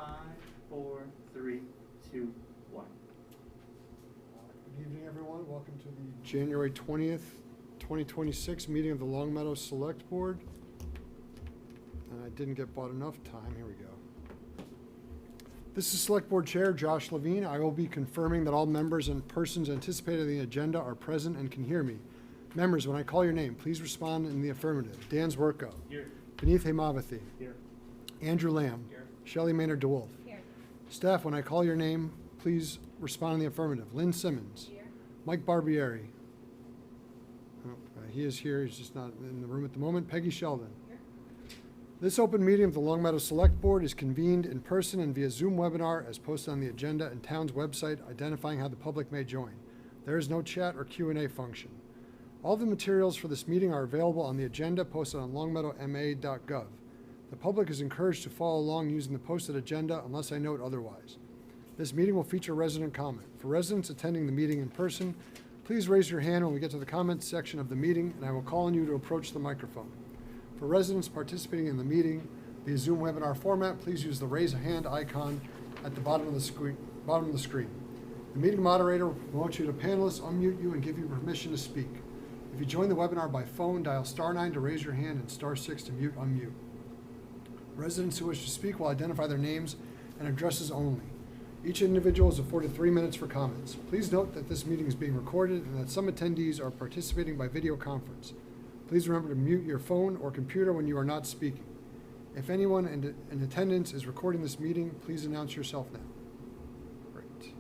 5, 4, 3, 2, 1. Good evening, everyone. Welcome to the January 20th, 2026 meeting of the Long Meadow Select Board. And I didn't get bought enough time. Here we go. This is Select Board Chair Josh Levine. I will be confirming that all members and persons anticipated in the agenda are present and can hear me. Members, when I call your name, please respond in the affirmative. Dan Zwerko. Here. Beneath Hemavathi. Here. Andrew Lamb. Here. Shelley Maynard DeWolf. Here. Staff, when I call your name, please respond in the affirmative. Lynn Simmons. Here. Mike Barbieri. He is here. He's just not in the room at the moment. Peggy Sheldon. Here. This open meeting of the Long Meadow Select Board is convened in person and via Zoom webinar as posted on the agenda and town's website identifying how the public may join. There is no chat or Q&A function. All the materials for this meeting are available on the agenda posted on longmeadowma.gov. The public is encouraged to follow along using the posted agenda unless I note otherwise. This meeting will feature resident comment. For residents attending the meeting in person, please raise your hand when we get to the comments section of the meeting, and I will call on you to approach the microphone. For residents participating in the meeting via Zoom webinar format, please use the raise a hand icon at the bottom of the screen. The meeting moderator will promote you to panelists, unmute you, and give you permission to speak. If you join the webinar by phone, dial *9 to raise your hand and *6 to mute, unmute. Residents who wish to speak will identify their names and addresses only. Each individual is afforded 3 minutes for comments. Please note that this meeting is being recorded and that some attendees are participating by video conference. Please remember to mute your phone or computer when you are not speaking. If anyone in attendance is recording this meeting, please announce yourself now. Great.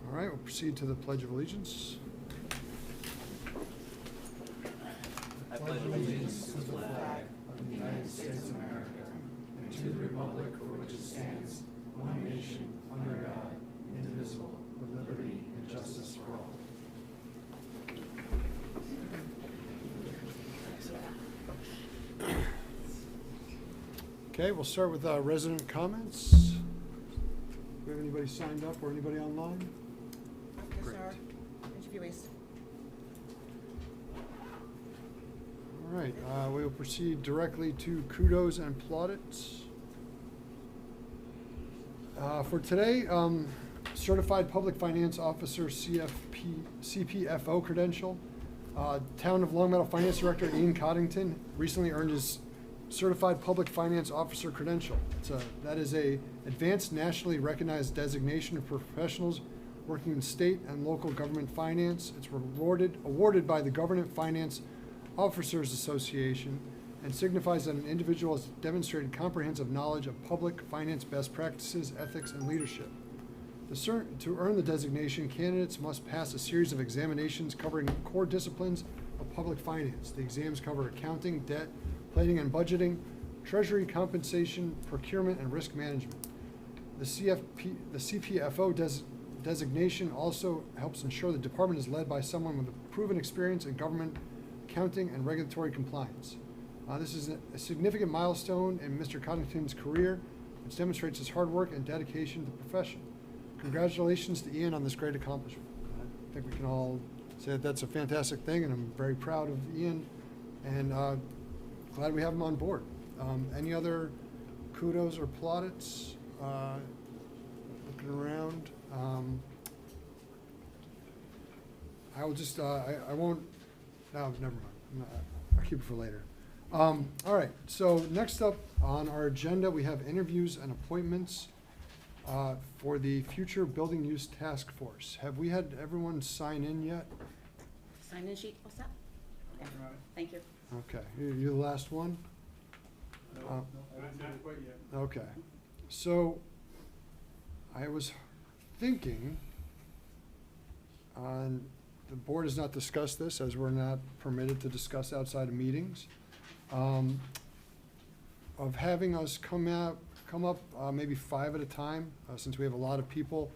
All right, we'll proceed to the Pledge of Allegiance. I pledge allegiance to the flag of the United States of America and to the republic for which it stands, one nation, under God, indivisible, with liberty and justice for all. Okay, we'll start with resident comments. Do we have anybody signed up or anybody online? Yes, Great. sir. Interviewees. All right, we will proceed directly to kudos and plaudits. For today, Certified Public Finance Officer CPFO credential. Town of Long Meadow Finance Director Ian Coddington recently earned his Certified Public Finance Officer credential. That is a advanced nationally recognized designation of professionals working in state and local government finance. It's awarded by the Government Finance Officers Association and signifies that an individual has demonstrated comprehensive knowledge of public finance best practices, ethics, and leadership. To earn the designation, candidates must pass a series of examinations covering core disciplines of public finance. The exams cover accounting, debt, planning and budgeting, treasury, compensation, procurement, and risk management. The CPFO designation also helps ensure the department is led by someone with a proven experience in government accounting and regulatory compliance. This is a significant milestone in Mr. Coddington's career, which demonstrates his hard work and dedication to the profession. Congratulations to Ian on this great accomplishment. I think we can all say that that's a fantastic thing, and I'm very proud of Ian, and glad we have him on board. Any other kudos or plaudits? Looking around. I will just, I won't, no, never mind. I'll keep it for later. All right, so next up on our agenda, we have interviews and appointments for the Future Building Use Task Force. Have we had everyone sign in yet? Sign in sheet, what's that? Okay. Thank you. Okay, you're the last one? No, not quite yet. Okay, so I was thinking, the board has not discussed this as we're not permitted to discuss outside of meetings, of having us come up maybe 5 at a time, since we have a lot of people.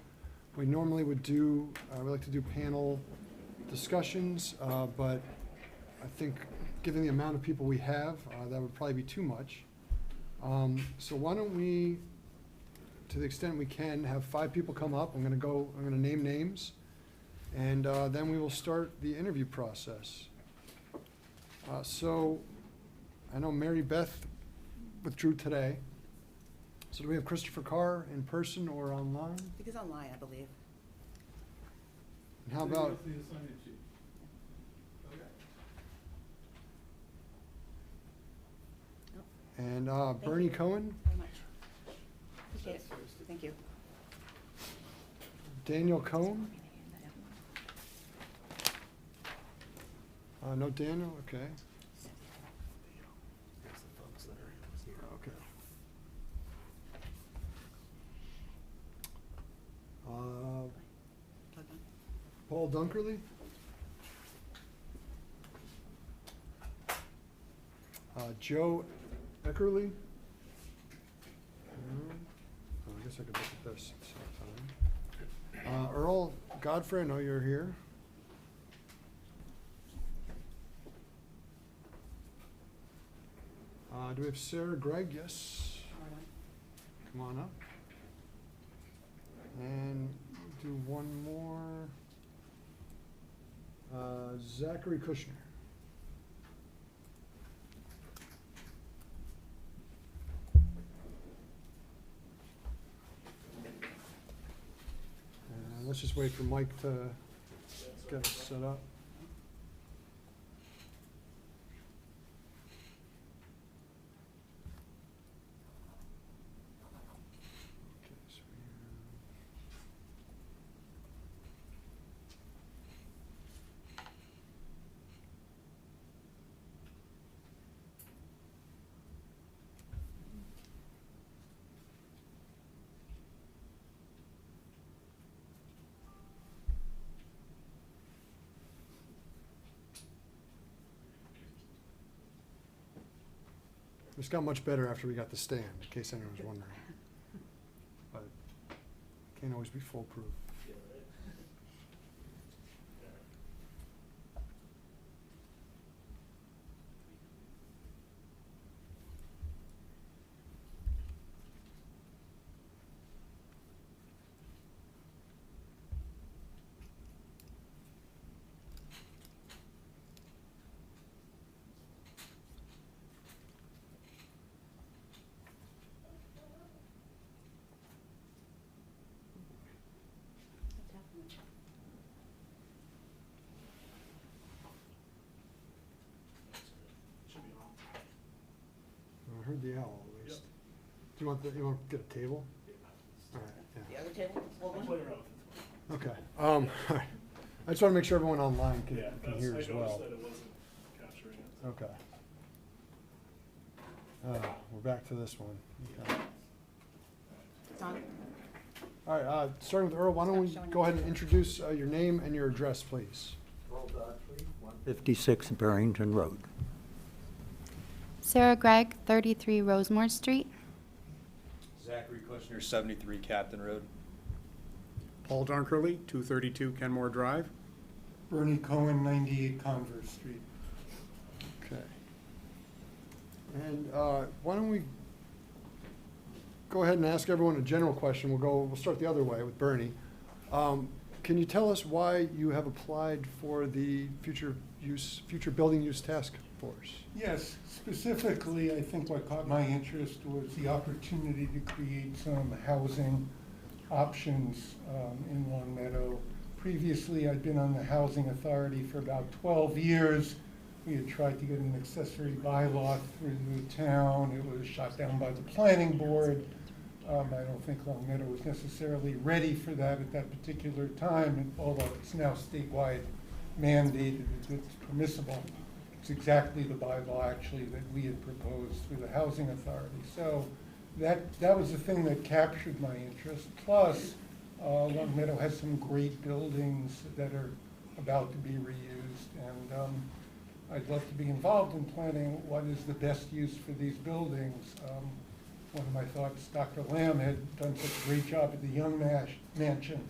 We normally would do, we like to do panel discussions, but I think given the amount of people we have, that would probably be too much. So why don't we, to the extent we can, have 5 people come up. I'm gonna name names, and then we will start the interview process. So I know Mary Beth withdrew today. So do we have Christopher Carr in person or online? I think it's online, I believe. And how about, The assignment sheet. Okay. Nope, and Thank Bernie you. Cohen, very much. Appreciate it. Thank you. Daniel Cohen? No Daniel, okay. Okay. Plug on. Paul Dunkerley? Joe Eckerly? Oh, I guess I could look at this at the same time. Earl Godfrey, I know you're here. Do we have Sarah Gregg? Yes. Come on up. And do one more. Zachary Kushner. And let's just wait for Mike to get us set up. Okay, so we This got much better after we got the stand, in case anyone was wondering. But can't always be foolproof. Should be on. I heard the owl at least. Do you want to get a table? All right, The yeah. other table, old one? Play around with it. Okay. All right. I just want to make sure everyone online can, Yeah, can that's, hear I as noticed well. that it wasn't capturing it. Okay. We're back to this one. Okay. It's on. All right, starting with Earl, why don't we Stop showing go up. ahead and introduce your name and your address, please? 56 Barrington Road. Sarah Gregg, 33 Rosemore Street. Zachary Kushner, 73 Captain Road. Paul Dunkerley, 232 Kenmore Drive. Bernie Cohen, 98 Converse Street. Okay. And why don't we go ahead and ask everyone a general question. We'll start the other way with Bernie. Can you tell us why you have applied for the future building use task force? Yes, specifically, I think what caught my interest was the opportunity to create some housing options in Long Meadow. Previously, I'd been on the Housing Authority for about 12 years. We had tried to get an accessory bylaw through the town. It was shot down by the planning board. I don't think Long Meadow was necessarily ready for that at that particular time, and although it's now statewide mandated, it's permissible. It's exactly the bylaw actually that we had proposed through the Housing Authority. So that was the thing that captured my interest. Plus, Long Meadow has some great buildings that are about to be reused, and I'd love to be involved in planning what is the best use for these buildings. One of my thoughts, Dr. Lamb had done such a great job at the Young Mansion.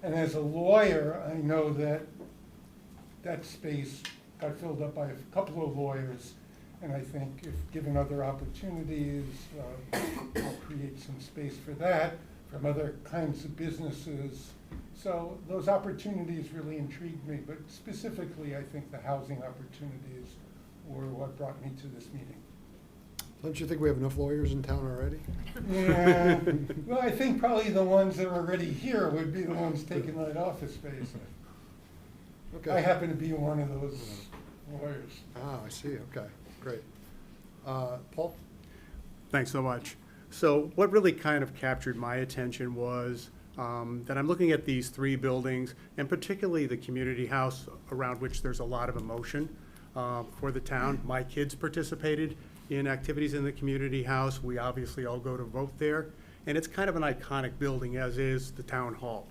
And as a lawyer, I know that that space got filled up by a couple of lawyers. And I think if given other opportunities, we'll create some space for that from other kinds of businesses. So those opportunities really intrigued me, but specifically, I think the housing opportunities were what brought me to this meeting. Don't you think we have enough lawyers in town already? Yeah, well, I think probably the ones that are already here would be the ones taking that office space. Okay. I happen to be one of those lawyers. Ah, I see, okay, great. Paul? Thanks so much. So what really kind of captured my attention was that I'm looking at these three buildings, and particularly the community house around which there's a lot of emotion for the town. My kids participated in activities in the community house. We obviously all go to vote there. And it's kind of an iconic building, as is the town hall.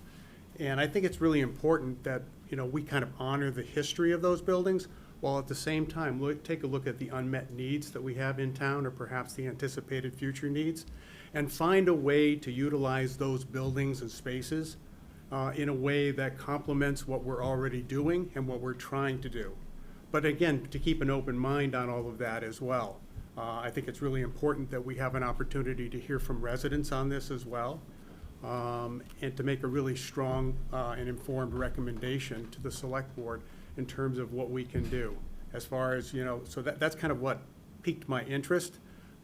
And I think it's really important that, you know, we kind of honor the history of those buildings, while at the same time, take a look at the unmet needs that we have in town, or perhaps the anticipated future needs, and find a way to utilize those buildings and spaces in a way that complements what we're already doing and what we're trying to do. But again, to keep an open mind on all of that as well. I think it's really important that we have an opportunity to hear from residents on this as well, and to make a really strong and informed recommendation to the select board in terms of what we can do. As far as, you know, so that's kind of what piqued my interest.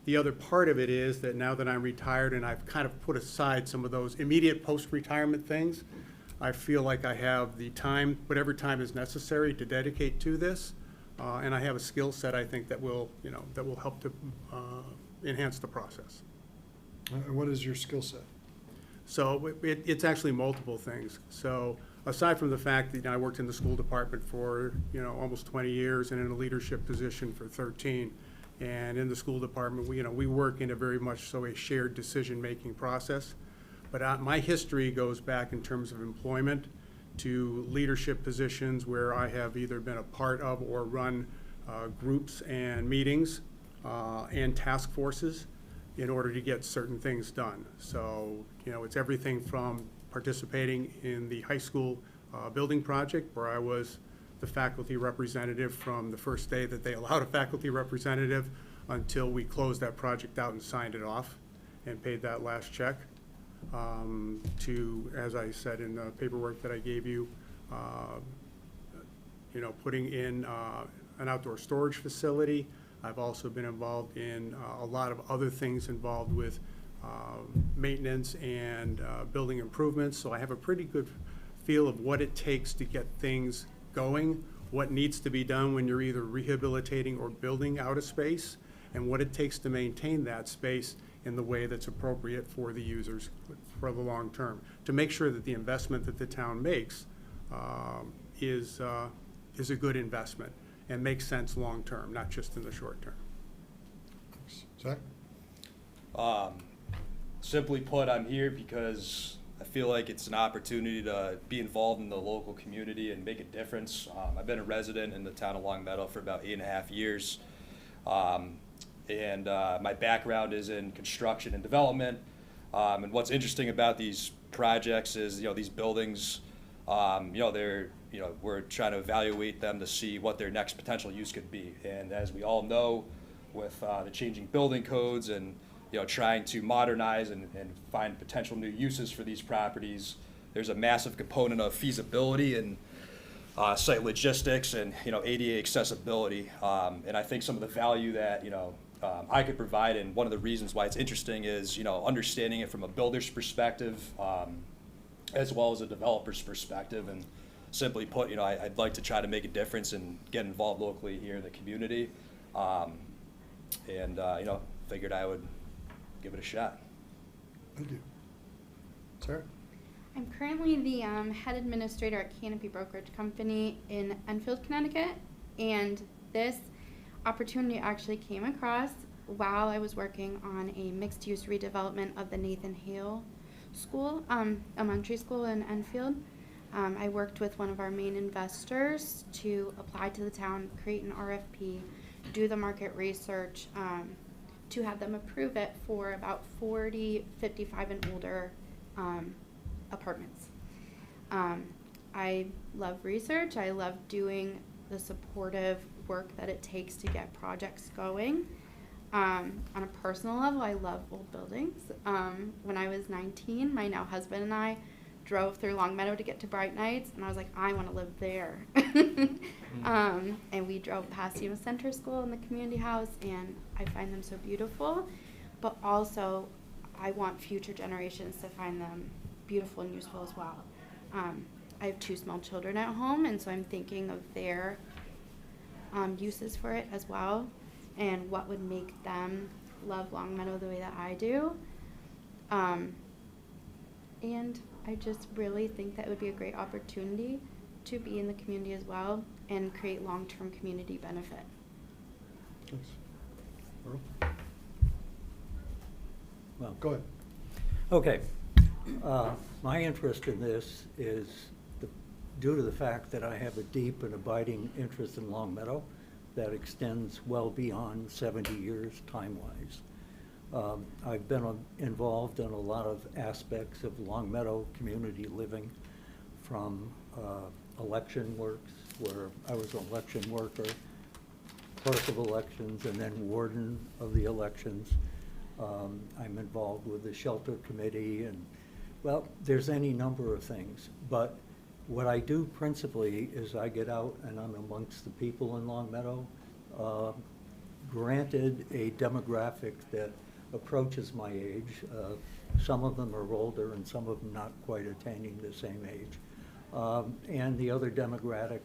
The other part of it is that now that I'm retired and I've kind of put aside some of those immediate post-retirement things, I feel like I have the time, whatever time is necessary to dedicate to this. And I have a skill set, I think, that will, you know, that will help to enhance the process. And what is your skill set? So it's actually multiple things. So aside from the fact that, you know, I worked in the school department for, you know, almost 20 years and in a leadership position for 13. And in the school department, we work in a very much so a shared decision-making process. But my history goes back in terms of employment to leadership positions where I have either been a part of or run groups and meetings and task forces in order to get certain things done. So, you know, it's everything from participating in the high school building project, where I was the faculty representative from the first day that they allowed a faculty representative until we closed that project out and signed it off and paid that last check. To, as I said in the paperwork that I gave you, you know, putting in an outdoor storage facility. I've also been involved in a lot of other things involved with maintenance and building improvements. So I have a pretty good feel of what it takes to get things going, what needs to be done when you're either rehabilitating or building out a space, and what it takes to maintain that space in the way that's appropriate for the users for the long term, to make sure that the investment that the town makes is a good investment and makes sense long term, not just in the short term. Zach? Simply put, I'm here because I feel like it's an opportunity to be involved in the local community and make a difference. I've been a resident in the town of Longmeadow for about 8.5 years. And my background is in construction and development. And what's interesting about these projects is, you know, these buildings, you know, we're trying to evaluate them to see what their next potential use could be. And as we all know, with the changing building codes and, you know, trying to modernize and find potential new uses for these properties, there's a massive component of feasibility and site logistics and, you know, ADA accessibility. And I think some of the value that, you know, I could provide, and one of the reasons why it's interesting is, you know, understanding it from a builder's perspective as well as a developer's perspective. And simply put, you know, I'd like to try to make a difference and get involved locally here in the community. You know, figured I would give it a shot. Thank you. Sarah? I'm currently the head administrator at Canopy Brokerage Company in Enfield, Connecticut, and this opportunity actually came across while I was working on a mixed-use redevelopment of the Nathan Hale School, elementary school in Enfield. I worked with one of our main investors to apply to the town, create an RFP, do the market research, to have them approve it for about 40, 55 and older apartments. I love research. I love doing the supportive work that it takes to get projects going. On a personal level, I love old buildings. When I was 19, my now husband and I drove through Long Meadow to get to Bright Nights, and I was like, I want to live there. And we drove past Yuma Center School and the community house, and I find them so beautiful. But also, I want future generations to find them beautiful and useful as well. I have 2 small children at home, and so I'm thinking of their uses for it as well, and what would make them love Long Meadow the way that I do. And I just really think that it would be a great opportunity to be in the community as well and create long-term community benefit. Thanks. Earl? Well, Go ahead. okay. My interest in this is due to the fact that I have a deep and abiding interest in Long Meadow that extends well beyond 70 years time-wise. I've been involved in a lot of aspects of Long Meadow community living, from election works, where I was an election worker, clerk of elections, and then warden of the elections. I'm involved with the shelter committee, and, well, there's any number of things. But what I do principally is I get out and I'm amongst the people in Long Meadow, granted a demographic that approaches my age. Some of them are older and some of them not quite attaining the same age. And the other demographic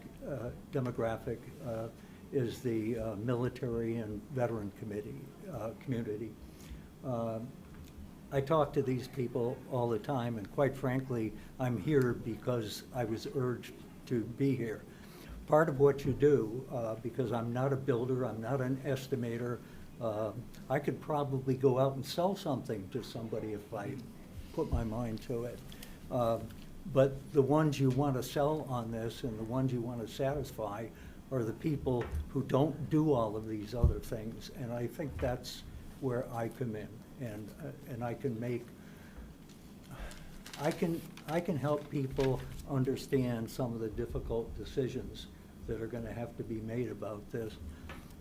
is the military and veteran community. I talk to these people all the time, and quite frankly, I'm here because I was urged to be here. Part of what you do, because I'm not a builder, I'm not an estimator, I could probably go out and sell something to somebody if I put my mind to it. But the ones you want to sell on this and the ones you want to satisfy are the people who don't do all of these other things. And I think that's where I come in. And I can make, I can help people understand some of the difficult decisions that are going to have to be made about this.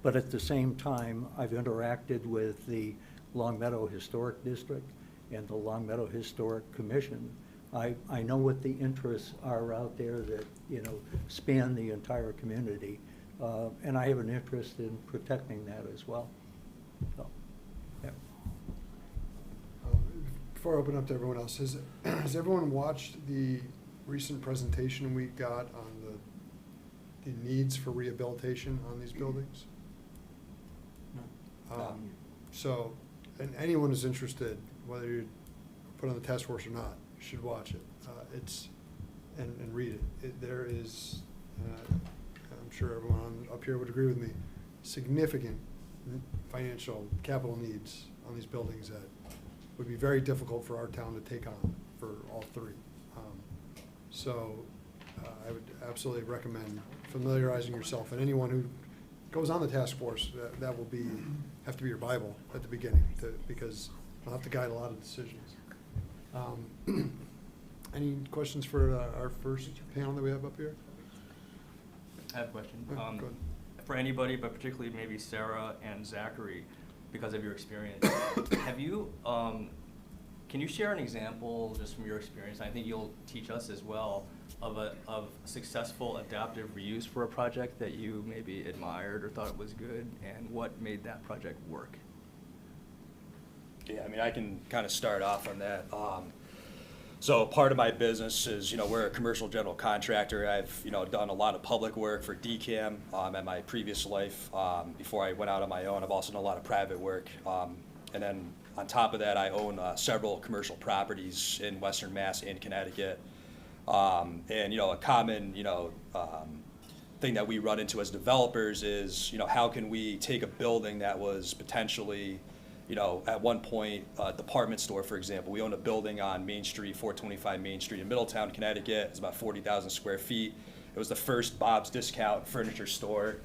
But at the same time, I've interacted with the Long Meadow Historic District and the Long Meadow Historic Commission. I know what the interests are out there that, you know, span the entire community. And I have an interest in protecting that as well. So, yeah. Before I open up to everyone else, has everyone watched the recent presentation we got on the needs for rehabilitation on these buildings? No. So, and anyone who's interested, whether you're put on the task force or not, you should watch it. And read it. There is, I'm sure everyone up here would agree with me, significant financial capital needs on these buildings that would be very difficult for our town to take on for all 3. So I would absolutely recommend familiarizing yourself, and anyone who goes on the task force, that will have to be your Bible at the beginning, because it'll have to guide a lot of decisions. Any questions for our first panel that we have up here? I have a question. Go ahead. For anybody, but particularly maybe Sarah and Zachary, because of your experience, have you, can you share an example just from your experience? I think you'll teach us as well of successful adaptive reuse for a project that you maybe admired or thought was good, and what made that project work? Yeah, I mean, I can kind of start off on that. So part of my business is, you know, we're a commercial general contractor. I've, you know, done a lot of public work for DCAM at my previous life. Before I went out on my own, I've also done a lot of private work. And then on top of that, I own several commercial properties in Western Mass and Connecticut. And, you know, a common, you know, thing that we run into as developers is, you know, how can we take a building that was potentially, you know, at one point, a department store, for example. We own a building on Main Street, 425 Main Street in Middletown, Connecticut. It's about 40,000 square feet. It was the first Bob's Discount furniture store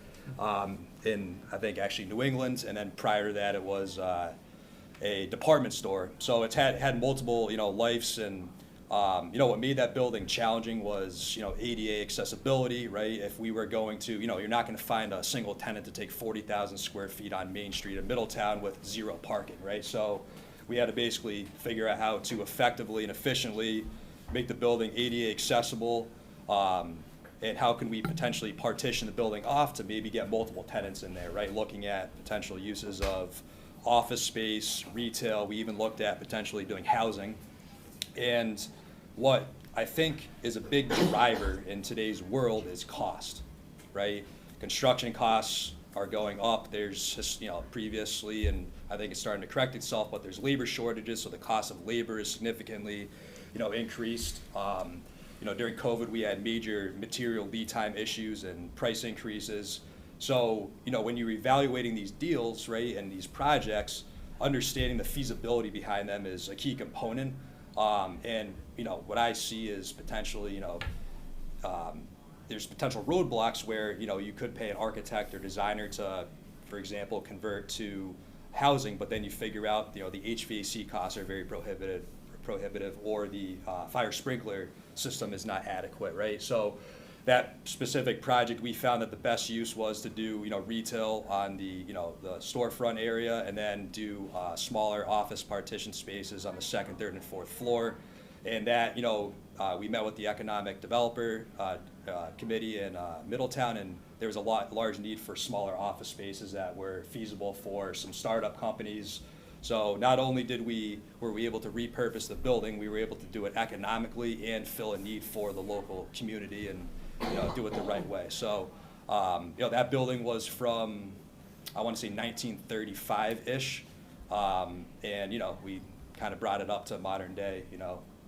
in, I think, actually New England. And then prior to that, it was a department store. So it's had multiple, you know, lives. And, you know, what made that building challenging was, you know, ADA accessibility, right? If we were going to, you know, you're not going to find a single tenant to take 40,000 square feet on Main Street in Middletown with 0 parking, right? So we had to basically figure out how to effectively and efficiently make the building ADA accessible, and how can we potentially partition the building off to maybe get multiple tenants in there, right? Looking at potential uses of office space, retail. We even looked at potentially doing housing. And what I think is a big driver in today's world is cost, right? Construction costs are going up. There's just, previously, and I think it's starting to correct itself, but there's labor shortages, so the cost of labor is significantly, increased. During COVID, we had major material lead time issues and price increases. So, when you're evaluating these deals, right, and these projects, understanding the feasibility behind them is a key component. And what I see is potentially, there's potential roadblocks where, you could pay an architect or designer to, for example, convert to housing, but then you figure out, the HVAC costs are very prohibitive, or the fire sprinkler system is not adequate, right? So that specific project, we found that the best use was to do, retail on the, the storefront area, and then do smaller office partition spaces on the second, third, and fourth floor. And that, we met with the economic developer committee in Middletown, and there was a large need for smaller office spaces that were feasible for some startup companies. So not only were we able to repurpose the building, we were able to do it economically and fill a need for the local community and, do it the right way. So, that building was from, I want to say 1935-ish. And, we kind of brought it up to modern day,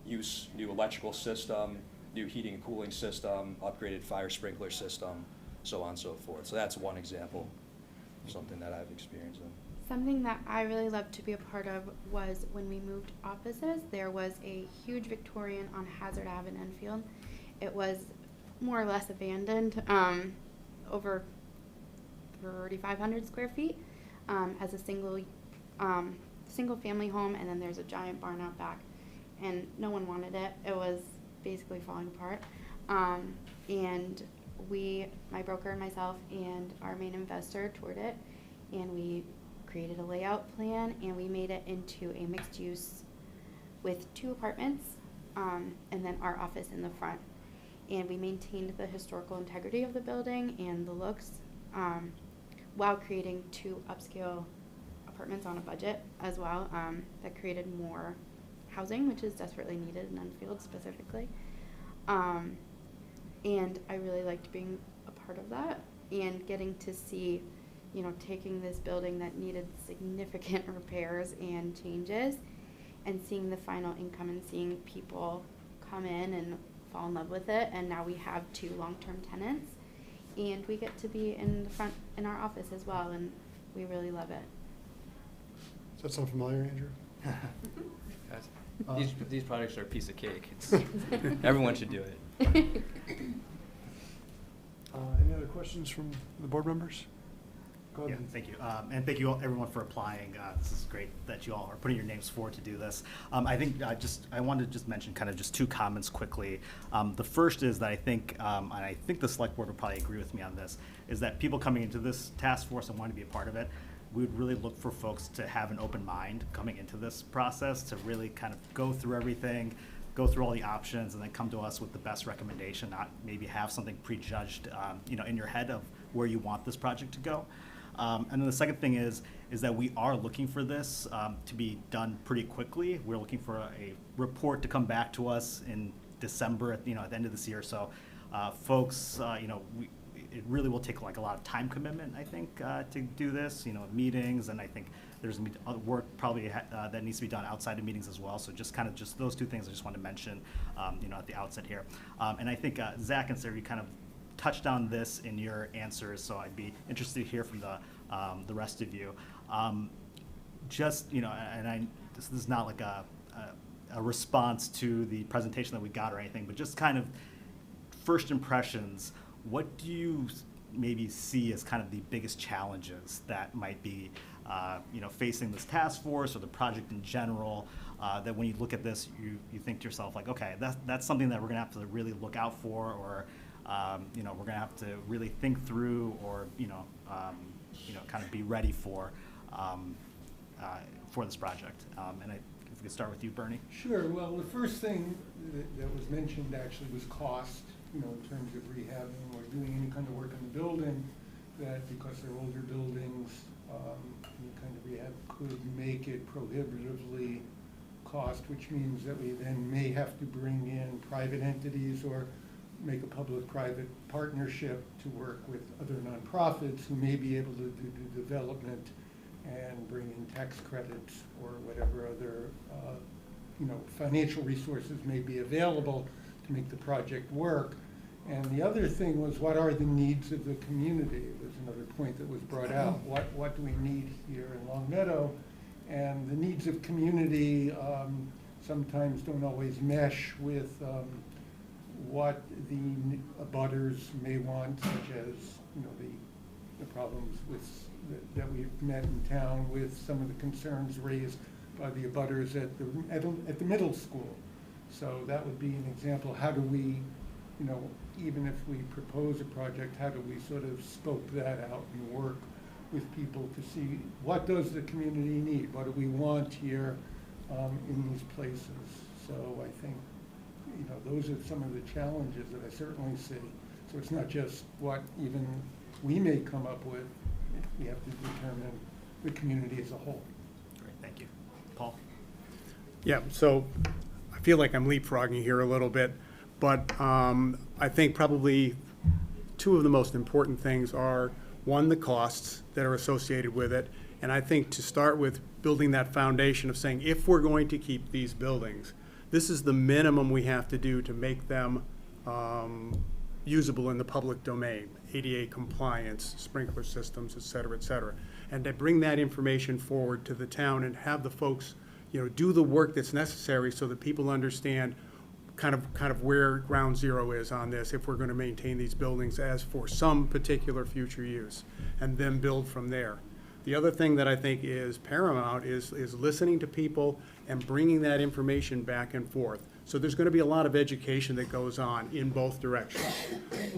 use, new electrical system, new heating and cooling system, upgraded fire sprinkler system, so on and so forth. So that's one example of something that I've experienced in. Something that I really loved to be a part of was when we moved offices, there was a huge Victorian on Hazard Ave in Enfield. It was more or less abandoned, over 3,500 square feet, as a single family home, and then there's a giant barn out back, and no one wanted it. It was basically falling apart. And my broker and myself and our main investor toured it, and we created a layout plan, and we made it into a mixed use with 2 apartments, and then our office in the front. And we maintained the historical integrity of the building and the looks, while creating 2 upscale apartments on a budget as well, that created more housing, which is desperately needed in Enfield specifically. And I really liked being a part of that and getting to see, taking this building that needed significant repairs and changes, and seeing the final income and seeing people come in and fall in love with it. And now we have 2 long-term tenants, and we get to be in the front in our office as well, and we really love it. Does that sound familiar, Andrew? Guys, these projects are a piece of cake. Everyone should do it. Any other questions from the board members? Go Yeah, ahead. thank you. And thank you all, everyone for applying. This is great that you all are putting your names forward to do this. I think I wanted to just mention kind of just 2 comments quickly. The first is that I think, and I think the select board would probably agree with me on this, is that people coming into this task force and wanting to be a part of it, we would really look for folks to have an open mind coming into this process, to really kind of go through everything, go through all the options, and then come to us with the best recommendation, not maybe have something prejudged, in your head of where you want this project to go. And then the second thing is that we are looking for this to be done pretty quickly. We're looking for a report to come back to us in December at the end of this year. So, folks, it really will take like a lot of time commitment, I think, to do this. Meetings, and I think there's gonna be other work probably that needs to be done outside of meetings as well. So just those 2 things I just want to mention, at the outset here. And I think Zach and Sarah, you kind of touched on this in your answers, so I'd be interested to hear from the rest of you. This is not like a response to the presentation that we got or anything, but just kind of first impressions. What do you maybe see as kind of the biggest challenges that might be, facing this task force or the project in general? That when you look at this, you think to yourself like, okay, that's something that we're gonna have to really look out for, or we're gonna have to really think through, or kind of be ready for this project. And we could start with you, Bernie. Sure, well, the first thing that was mentioned actually was cost, in terms of rehabbing or doing any kind of work on the building, that because they're older buildings, any kind of rehab could make it prohibitively cost, which means that we then may have to bring in private entities or make a public-private partnership to work with other nonprofits who may be able to do development and bring in tax credits or whatever other, financial resources may be available to make the project work. And the other thing was, what are the needs of the community? It was another point that was brought out. What do we need here in Long Meadow? And the needs of community sometimes don't always mesh with what the abutters may want, such as, the problems that we've met in town with some of the concerns raised by the abutters at the middle school. So that would be an example. How do we, even if we propose a project, how do we sort of scope that out and work with people to see what does the community need? What do we want here in these places? So I think, those are some of the challenges that I certainly see. So it's not just what even we may come up with. We have to determine the community as a whole. Great, thank you. Paul? Yeah, so I feel like I'm leapfrogging here a little bit, but I think probably two of the most important things are, one, the costs that are associated with it, and I think to start with building that foundation of saying, if we're going to keep these buildings, this is the minimum we have to do to make them usable in the public domain, ADA compliance, sprinkler systems, et cetera, and to bring that information forward to the town and have the folks, do the work that's necessary so that people understand kind of where ground zero is on this, if we're going to maintain these buildings as for some particular future use, and then build from there. The other thing that I think is paramount is listening to people and bringing that information back and forth. So there's going to be a lot of education that goes on in both directions.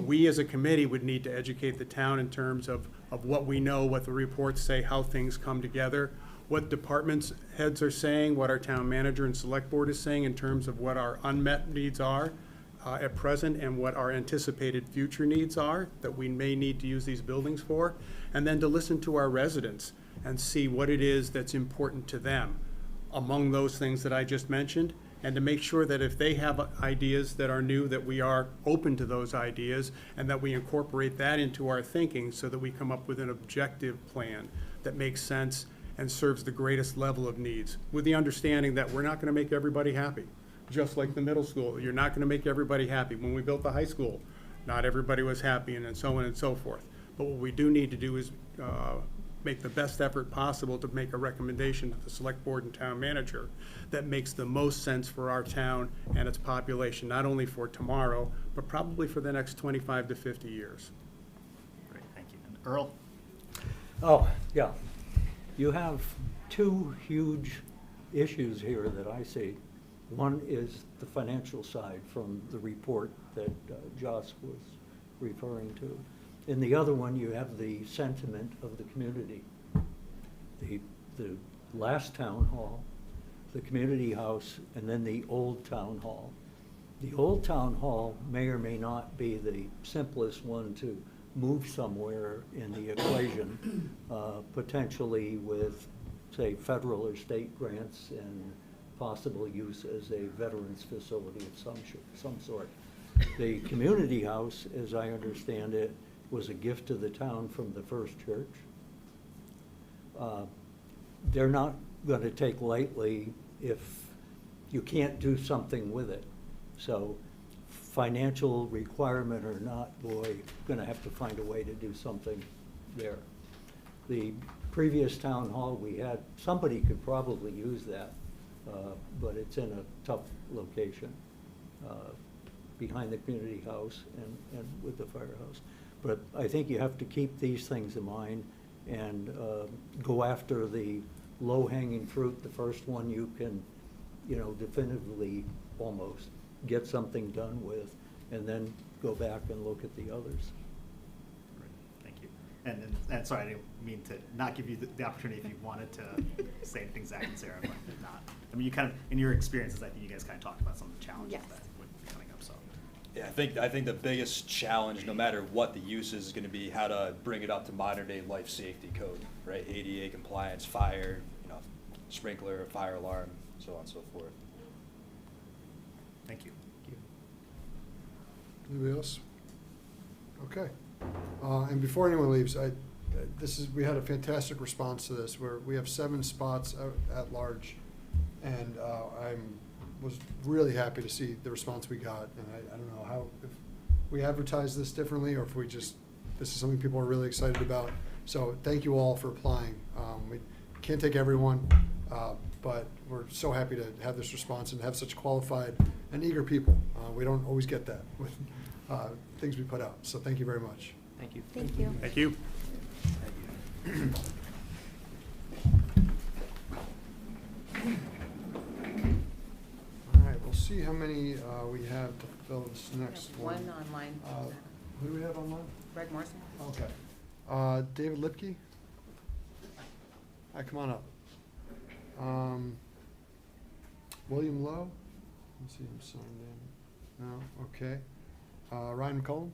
We as a committee would need to educate the town in terms of what we know, what the reports say, how things come together, what departments heads are saying, what our town manager and select board is saying in terms of what our unmet needs are at present and what our anticipated future needs are that we may need to use these buildings for, and then to listen to our residents and see what it is that's important to them among those things that I just mentioned, and to make sure that if they have ideas that are new, that we are open to those ideas and that we incorporate that into our thinking so that we come up with an objective plan that makes sense and serves the greatest level of needs, with the understanding that we're not going to make everybody happy. Just like the middle school, you're not going to make everybody happy. When we built the high school, not everybody was happy, and so on and so forth. But what we do need to do is make the best effort possible to make a recommendation to the select board and town manager that makes the most sense for our town and its population, not only for tomorrow, but probably for the next 25 to 50 years. Great, thank you. And Earl? Oh, yeah. You have two huge issues here that I see. One is the financial side from the report that Joss was referring to. And the other one, you have the sentiment of the community. The last town hall, the community house, and then the old town hall. The old town hall may or may not be the simplest one to move somewhere in the equation, potentially with, say, federal or state grants and possible use as a veterans facility of some sort. The community house, as I understand it, was a gift to the town from the First Church. They're not going to take lightly if you can't do something with it. So financial requirement or not, boy, going to have to find a way to do something there. The previous town hall we had, somebody could probably use that, but it's in a tough location behind the community house and with the firehouse. But I think you have to keep these things in mind and go after the low-hanging fruit, the first one you can, definitively almost get something done with, and then go back and look at the others. Great, thank you. And sorry, I didn't mean to not give you the opportunity if you wanted to say anything, Zach and Sarah, but not. I mean, you kind of, in your experiences, I think you guys kind of talked about some of the challenges Yes. that would be coming up, so. Yeah, I think the biggest challenge, no matter what the use is gonna be how to bring it up to modern day life safety code, right? ADA compliance, fire, sprinkler, fire alarm, so on and so forth. Thank you. Anybody else? Okay. And before anyone leaves, we had a fantastic response to this, where we have 7 spots at large. And was really happy to see the response we got. And I don't know how, if we advertise this differently, or if this is something people are really excited about. So thank you all for applying. We can't take everyone, but we're so happy to have this response and have such qualified and eager people. We don't always get that with things we put out. So thank you very much. Thank you. Thank you. Thank you. All right, we'll see how many we have to fill this next one. One online. Who do we have online? Greg Morrison? Okay. David Lipke? Hi, come on up. William Lowe? Let's see him signed in. No, okay. Ryan McCollum?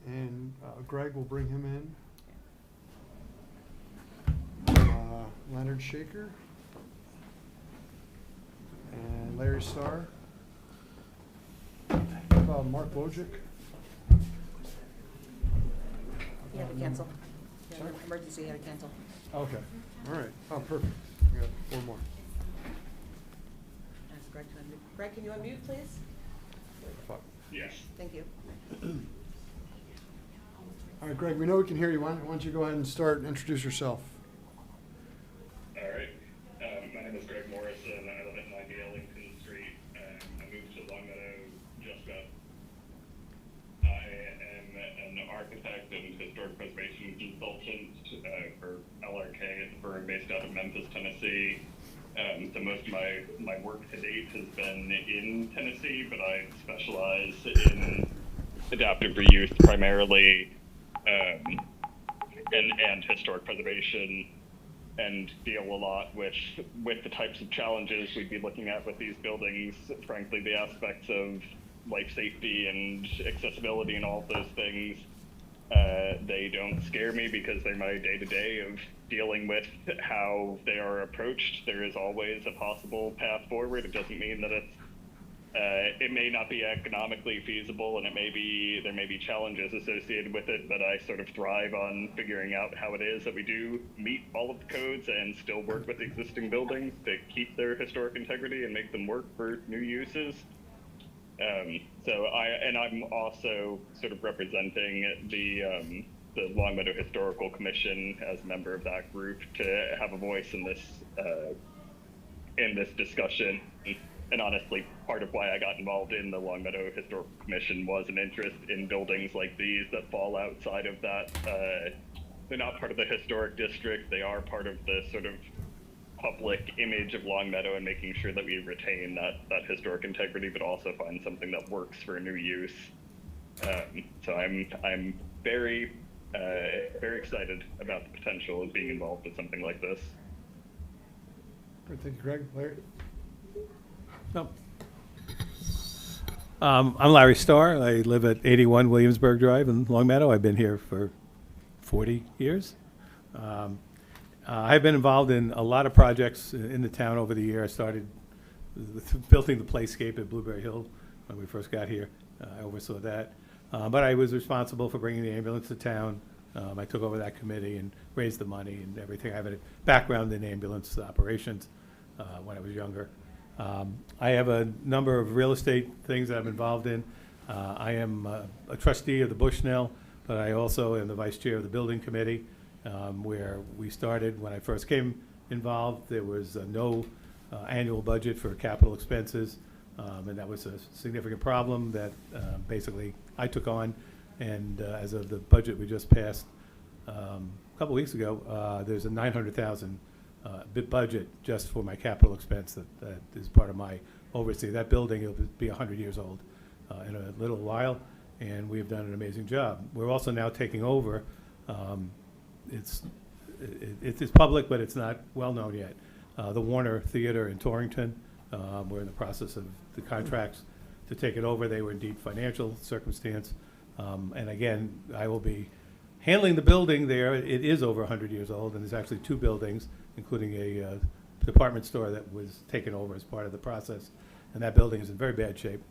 And Greg will bring him in. Leonard Shaker? And Larry Starr? Mark Wojcik? He had to cancel. Sorry? Emergency, he had to cancel. Okay, all right. Oh, perfect. We got 4 more. Ask Greg to unmute. Greg, can you unmute, please? Fuck. Yes. Thank you. All right, Greg, we know we can hear you. Why don't you go ahead and start and introduce yourself? All right. My name is Greg Morrison. I live at 90 Ellington Street. I moved to Longmeadow just about. I am an architect and historic preservation consultant for LRK, a firm based out of Memphis, Tennessee. So most of my work to date has been in Tennessee, but I specialize in adaptive reuse primarily, and historic preservation, and deal a lot with the types of challenges we'd be looking at with these buildings. Frankly, the aspects of life safety and accessibility and all of those things, they don't scare me because they're my day-to-day of dealing with how they are approached. There is always a possible path forward. It doesn't mean that it may not be economically feasible, and there may be challenges associated with it, but I sort of thrive on figuring out how it is that we do meet all of the codes and still work with existing buildings to keep their historic integrity and make them work for new uses. I'm also sort of representing the Longmeadow Historical Commission as a member of that group to have a voice in this discussion. And honestly, part of why I got involved in the Longmeadow Historical Commission was an interest in buildings like these that fall outside of that. They're not part of the historic district. They are part of the sort of public image of Longmeadow, and making sure that we retain that historic integrity, but also find something that works for a new use. So I'm very excited about the potential of being involved with something like this. Great, thank you, Greg. Larry? I'm Larry Starr. I live at 81 Williamsburg Drive in Longmeadow. I've been here for 40 years. I've been involved in a lot of projects in the town over the year. I started with building the playscape at Blueberry Hill when we first got here. I oversaw that. But I was responsible for bringing the ambulance to town. I took over that committee and raised the money and everything. I have a background in ambulance operations when I was younger. I have a number of real estate things that I'm involved in. I am a trustee of the Bushnell, but I also am the vice chair of the building committee, where we started when I first came involved. There was no annual budget for capital expenses, and that was a significant problem that basically I took on. And as of the budget we just passed a couple weeks ago, there's a $900,000 budget just for my capital expense that is part of my oversee. That building will be 100 years old in a little while, and we've done an amazing job. We're also now taking over. It's it's public, but it's not well-known yet. The Warner Theater in Torrington, we're in the process of the contracts to take it over. They were in deep financial circumstance. And again, I will be handling the building there. It is over 100 years old, and there's actually 2 buildings, including a department store that was taken over as part of the process. And that building is in very bad shape.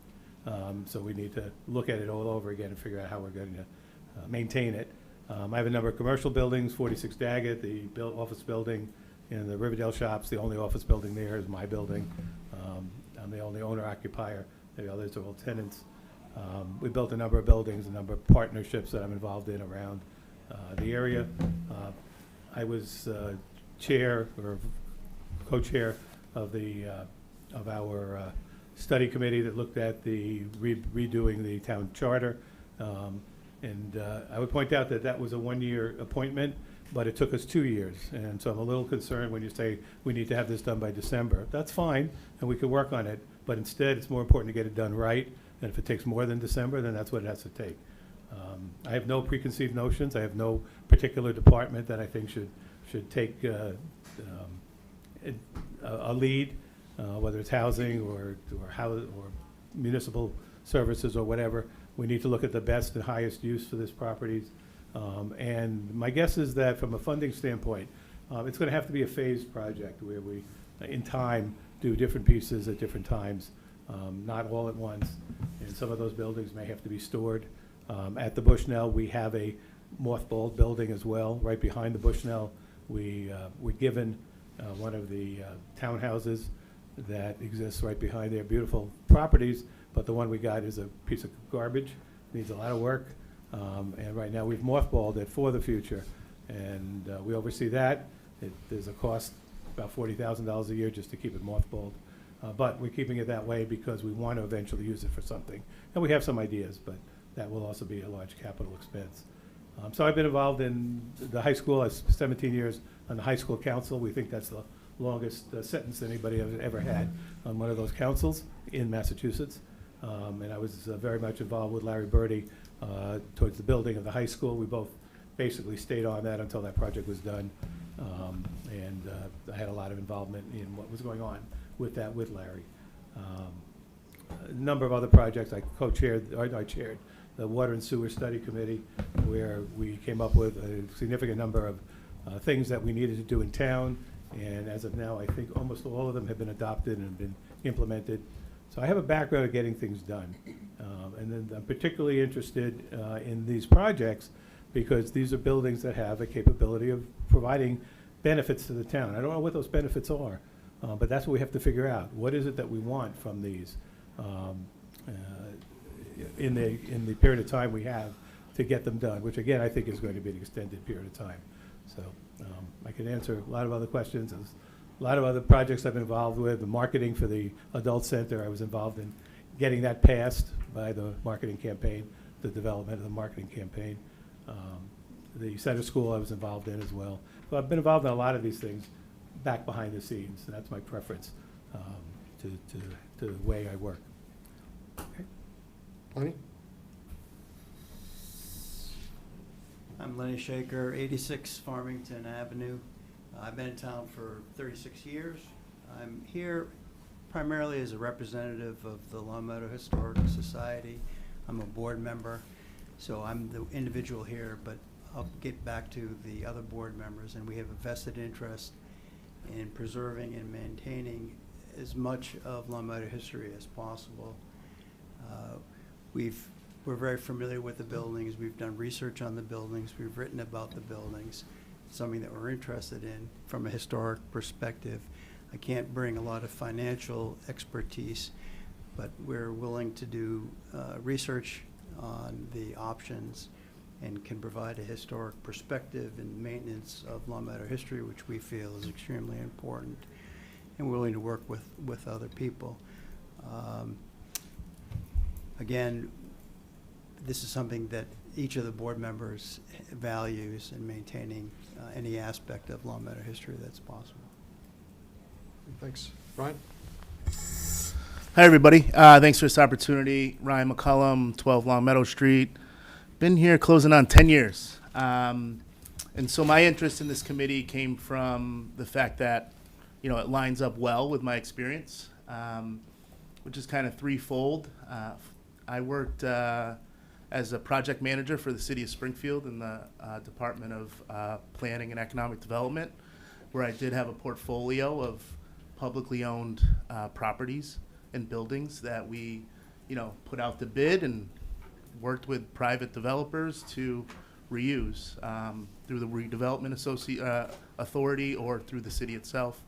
So we need to look at it all over again and figure out how we're going to maintain it. I have a number of commercial buildings, 46 Daggett, the office building in the Riverdale Shops. The only office building there is my building. I'm the only owner occupier. The others are all tenants. We built a number of buildings, a number of partnerships that I'm involved in around the area. I was chair or co-chair of our study committee that looked at the redoing the town charter. And I would point out that that was a 1-year appointment, but it took us 2 years. And so I'm a little concerned when you say we need to have this done by December. That's fine, and we can work on it. But instead, it's more important to get it done right. And if it takes more than December, then that's what it has to take. I have no preconceived notions. I have no particular department that I think should take a lead, whether it's housing or municipal services or whatever. We need to look at the best and highest use for this properties. And my guess is that from a funding standpoint, it's going to have to be a phased project where we, in time, do different pieces at different times, not all at once. And some of those buildings may have to be stored. At the Bushnell, we have a mothballed building as well. Right behind the Bushnell, we were given one of the townhouses that exists right behind there. Beautiful properties, but the one we got is a piece of garbage. Needs a lot of work. And right now, we've mothballed it for the future. And we oversee that. There's a cost, about $40,000 a year just to keep it mothballed. But we're keeping it that way because we want to eventually use it for something. And we have some ideas, but that will also be a large capital expense. So I've been involved in the high school. I was 17 years on the high school council. We think that's the longest sentence anybody has ever had on one of those councils in Massachusetts. And I was very much involved with Larry Birdie towards the building of the high school. We both basically stayed on that until that project was done. And I had a lot of involvement in what was going on with that with Larry. A number of other projects I co-chaired, or I chaired the Water and Sewer Study Committee, where we came up with a significant number of things that we needed to do in town. And as of now, I think almost all of them have been adopted and been implemented. So I have a background of getting things done. And then I'm particularly interested in these projects because these are buildings that have a capability of providing benefits to the town. I don't know what those benefits are, but that's what we have to figure out. What is it that we want from these in the period of time we have to get them done, which again, I think is going to be an extended period of time. So I can answer a lot of other questions. There's a lot of other projects I've been involved with. The marketing for the adult center, I was involved in getting that passed by the marketing campaign, the development of the marketing campaign. The center school I was involved in as well. So I've been involved in a lot of these things back behind the scenes, and that's my preference to the way I work. Okay. Lenny? I'm Lenny Shaker, 86 Farmington Avenue. I've been in town for 36 years. I'm here primarily as a representative of the Long Meadow Historical Society. I'm a board member, so I'm the individual here, but I'll get back to the other board members, and we have a vested interest in preserving and maintaining as much of Long Meadow history as possible. We're very familiar with the buildings. We've done research on the buildings. We've written about the buildings. It's something that we're interested in from a historic perspective. I can't bring a lot of financial expertise, but we're willing to do research on the options and can provide a historic perspective and maintenance of Long Meadow history, which we feel is extremely important, and willing to work with other people. Again, this is something that each of the board members values in maintaining any aspect of Long Meadow history that's possible. Thanks. Ryan? Hi, everybody. Thanks for this opportunity. Ryan McCullum, 12 Long Meadow Street. Been here closing on 10 years. And so my interest in this committee came from the fact that, you know, it lines up well with my experience, which is kind of threefold. I worked as a project manager for the city of Springfield in the Department of Planning and Economic Development, where I did have a portfolio of publicly owned properties and buildings that we, you know, put out to bid and worked with private developers to reuse through the redevelopment authority or through the city itself.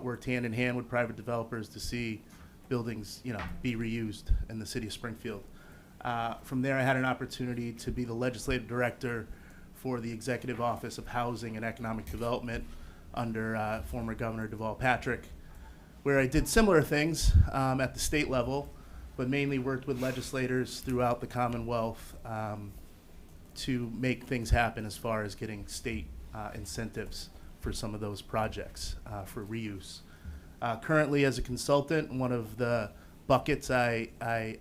Worked hand in hand with private developers to see buildings, you know, be reused in the city of Springfield. From there, I had an opportunity to be the legislative director for the Executive Office of Housing and Economic Development under former Governor Deval Patrick, where I did similar things at the state level, but mainly worked with legislators throughout the Commonwealth to make things happen as far as getting state incentives for some of those projects for reuse. Currently, as a consultant, one of the buckets I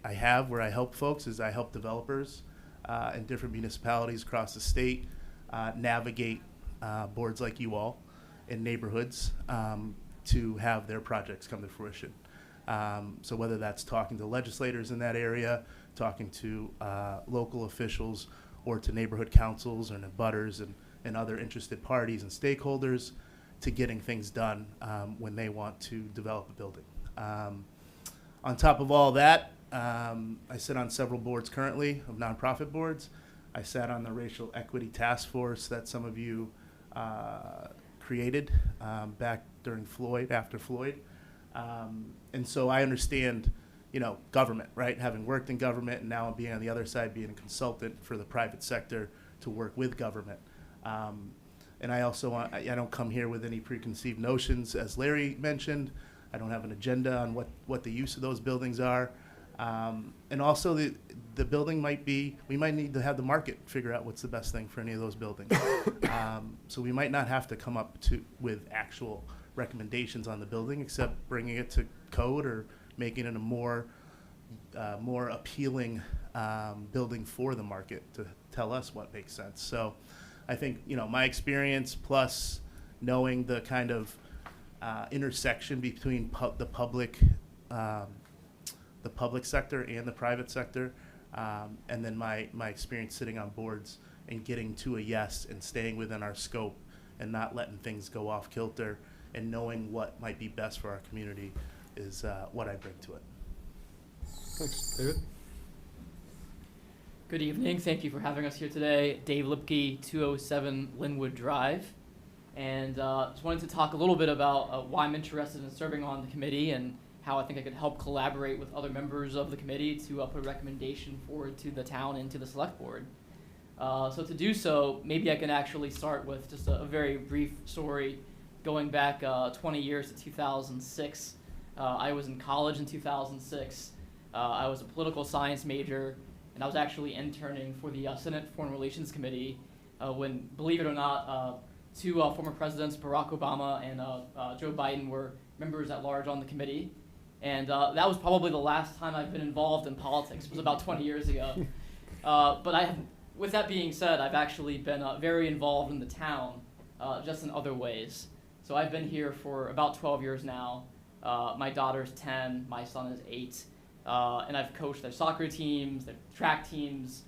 have where I help folks is I help developers in different municipalities across the state navigate boards like you all in neighborhoods to have their projects come to fruition. So whether that's talking to legislators in that area, talking to local officials, or to neighborhood councils and abutters and other interested parties and stakeholders, to getting things done when they want to develop a building. On top of all that, I sit on several boards currently of nonprofit boards. I sat on the Racial Equity Task Force that some of you created back during Floyd, after Floyd. And so I understand, you know, government, right? Having worked in government and now being on the other side, being a consultant for the private sector to work with government. And I also, I don't come here with any preconceived notions, as Larry mentioned. I don't have an agenda on what the use of those buildings are. And also the building might be, we might need to have the market figure out what's the best thing for any of those buildings. So we might not have to come up with actual recommendations on the building, except bringing it to code or making it a more appealing building for the market to tell us what makes sense. So I think, you know, my experience plus knowing the kind of intersection between the public sector and the private sector, and then my experience sitting on boards and getting to a yes and staying within our scope and not letting things go off kilter and knowing what might be best for our community is what I bring to it. Thanks. David? Good evening. Thank you for having us here today. Dave Lipke, 207 Linwood Drive. And just wanted to talk a little bit about why I'm interested in serving on the committee and how I think I could help collaborate with other members of the committee to put a recommendation forward to the town and to the select board. So to do so, maybe I can actually start with just a very brief story going back 20 years to 2006. I was in college in 2006. I was a political science major, and I was actually interning for the Senate Foreign Relations Committee when, believe it or not, two former presidents, Barack Obama and Joe Biden, were members at large on the committee. And that was probably the last time I've been involved in politics. It was about 20 years ago. But with that being said, I've actually been very involved in the town, just in other ways. So I've been here for about 12 years now. My daughter's 10, my son is 8. And I've coached their soccer teams, their track teams,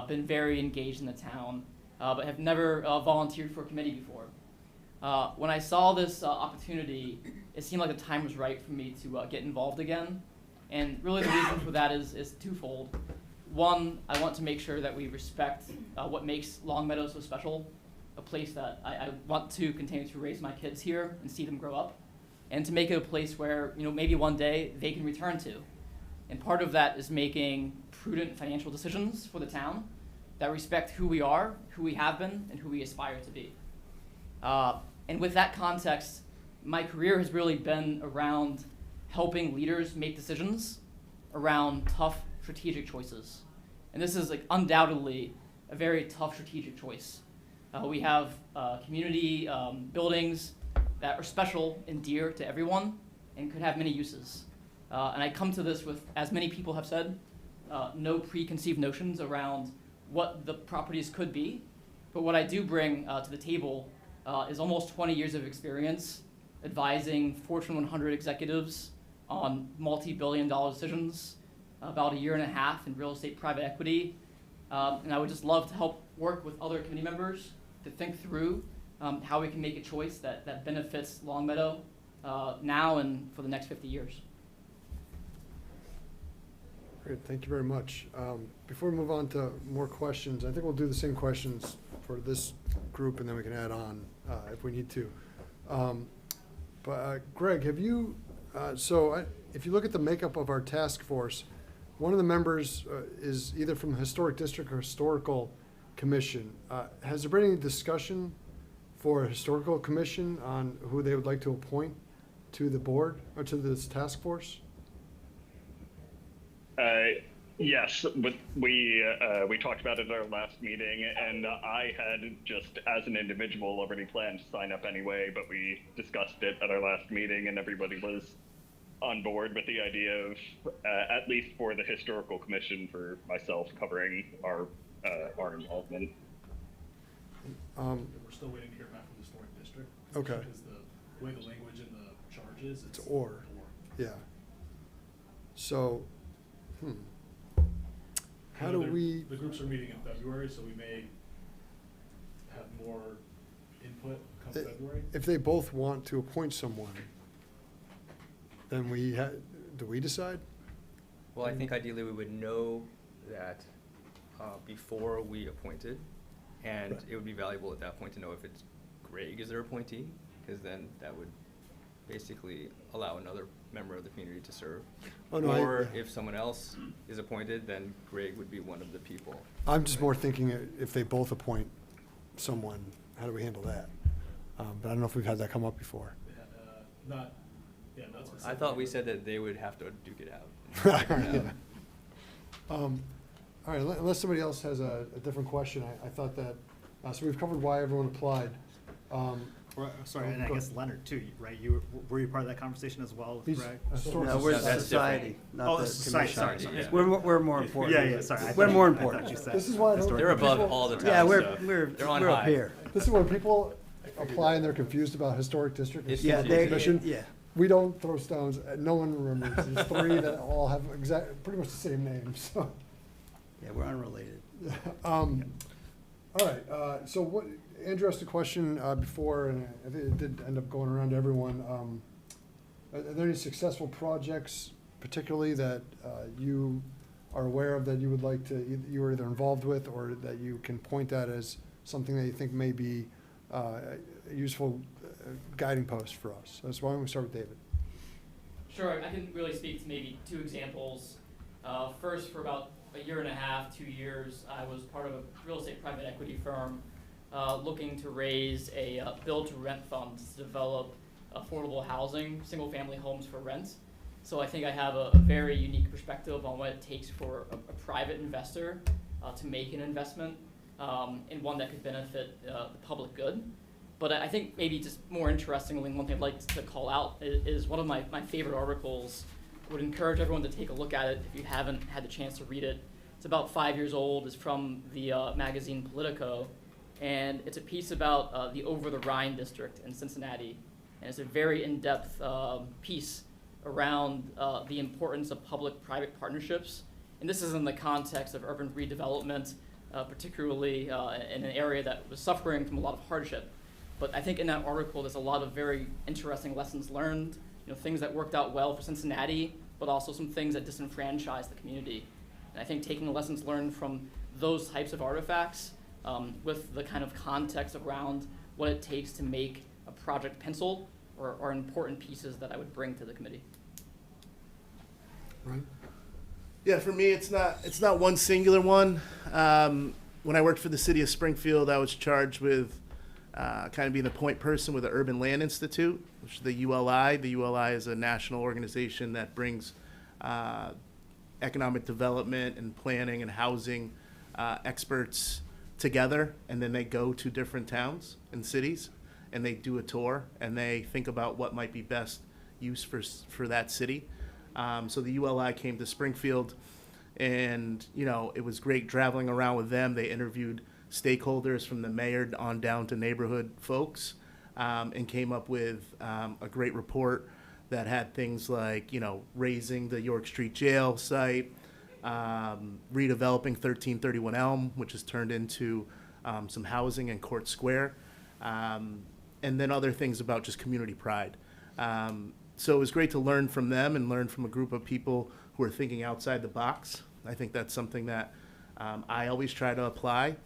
been very engaged in the town, but have never volunteered for a committee before. When I saw this opportunity, it seemed like the time was right for me to get involved again. And really the reason for that is twofold. One, I want to make sure that we respect what makes Longmeadow so special, a place that I want to continue to raise my kids here and see them grow up, and to make it a place where, you know, maybe one day they can return to. And part of that is making prudent financial decisions for the town that respect who we are, who we have been, and who we aspire to be. And with that context, my career has really been around helping leaders make decisions around tough strategic choices. And this is undoubtedly a very tough strategic choice. We have community buildings that are special and dear to everyone and could have many uses. And I come to this with, as many people have said, no preconceived notions around what the properties could be. But what I do bring to the table is almost 20 years of experience advising Fortune 100 executives on multi-billion-dollar decisions, about a year and a half in real estate private equity. And I would just love to help work with other committee members to think through how we can make a choice that benefits Longmeadow now and for the next 50 years. Great, thank you very much. Before we move on to more questions, I think we'll do the same questions for this group, and then we can add on if we need to. Greg, have you, if you look at the makeup of our task force, one of the members is either from the Historic District or Historical Commission. Has there been any discussion for a Historical Commission on who they would like to appoint to the board or to this task force? Yes, but we talked about it at our last meeting, and I had just as an individual already planned to sign up anyway, but we discussed it at our last meeting, and everybody was on board with the idea of at least for the Historical Commission, for myself covering our involvement. We're still waiting to hear back from the Historic District. Okay. Because the way the language in the charge is, It's or. Yeah. So, how do we? The groups are meeting in February, so we may have more input come February. If they both want to appoint someone, then do we decide? Well, I think ideally we would know that before we appointed, and Right. it would be valuable at that point to know if it's Greg is their appointee, because then that would basically allow another member of the community to serve. Oh, no, Or yeah. if someone else is appointed, then Greg would be one of the people. I'm just more thinking if they both appoint someone, how do we handle that? But I don't know if we've had that come up before. Not I specifically. thought we said that they would have to duke it out. Yeah. All right, unless somebody else has a different question, I thought that, so we've covered why everyone applied. Sorry, and I go guess Leonard too, right? Were you part of that conversation as well with He's Greg? a historical No, we're No, the that's society, not Oh, the society, commission. sorry. Yeah. We're more important. Yeah, sorry. I We're thought- more I thought important. you said This is why I don't- historic They're above People- all the time. Yeah, so we're they're on up high. here. This is when people apply and they're confused about historic district. It's historical Yeah, confusing. commission. yeah. We don't throw stones. No one remembers. There's three that all have pretty much the same name, so. Yeah, we're unrelated. All right, so what, Andrew asked a question before, and I think it did end up going around to everyone. Are there any successful projects particularly that you are aware of that you would like to, you were either involved with or that you can point at as something that you think may be a useful guiding post for us? So why don't we start with David? Sure, I can really speak to maybe two examples. First, for about a year and a half, 2 years, I was part of a real estate private equity firm looking to raise a build-to-rent fund to develop affordable housing, single-family homes for rent. So I think I have a very unique perspective on what it takes for a private investor to make an investment in one that could benefit the public good. But I think maybe just more interestingly, one thing I'd like to call out is one of my favorite articles. Would encourage everyone to take a look at it if you haven't had the chance to read it. It's about 5 years old. It's from the magazine Politico, and it's a piece about the Over the Rhine district in Cincinnati. And it's a very in-depth piece around the importance of public-private partnerships. And this is in the context of urban redevelopment, particularly in an area that was suffering from a lot of hardship. But I think in that article, there's a lot of very interesting lessons learned, things that worked out well for Cincinnati, but also some things that disenfranchised the community. And I think taking the lessons learned from those types of artifacts with the kind of context around what it takes to make a project pencil are important pieces that I would bring to the committee. Right? Yeah, for me, it's not one singular one. When I worked for the city of Springfield, I was charged with kind of being the point person with the Urban Land Institute, which is the ULI. The ULI is a national organization that brings economic development and planning and housing experts together, and then they go to different towns and cities, and they do a tour, and they think about what might be best use for that city. So the ULI came to Springfield, and it was great traveling around with them. They interviewed stakeholders from the mayor on down to neighborhood folks, and came up with a great report that had things like, raising the York Street Jail site, redeveloping 1331 Elm, which has turned into some housing in Court Square, and then other things about just community pride. So it was great to learn from them and learn from a group of people who are thinking outside the box. I think that's something that I always try to apply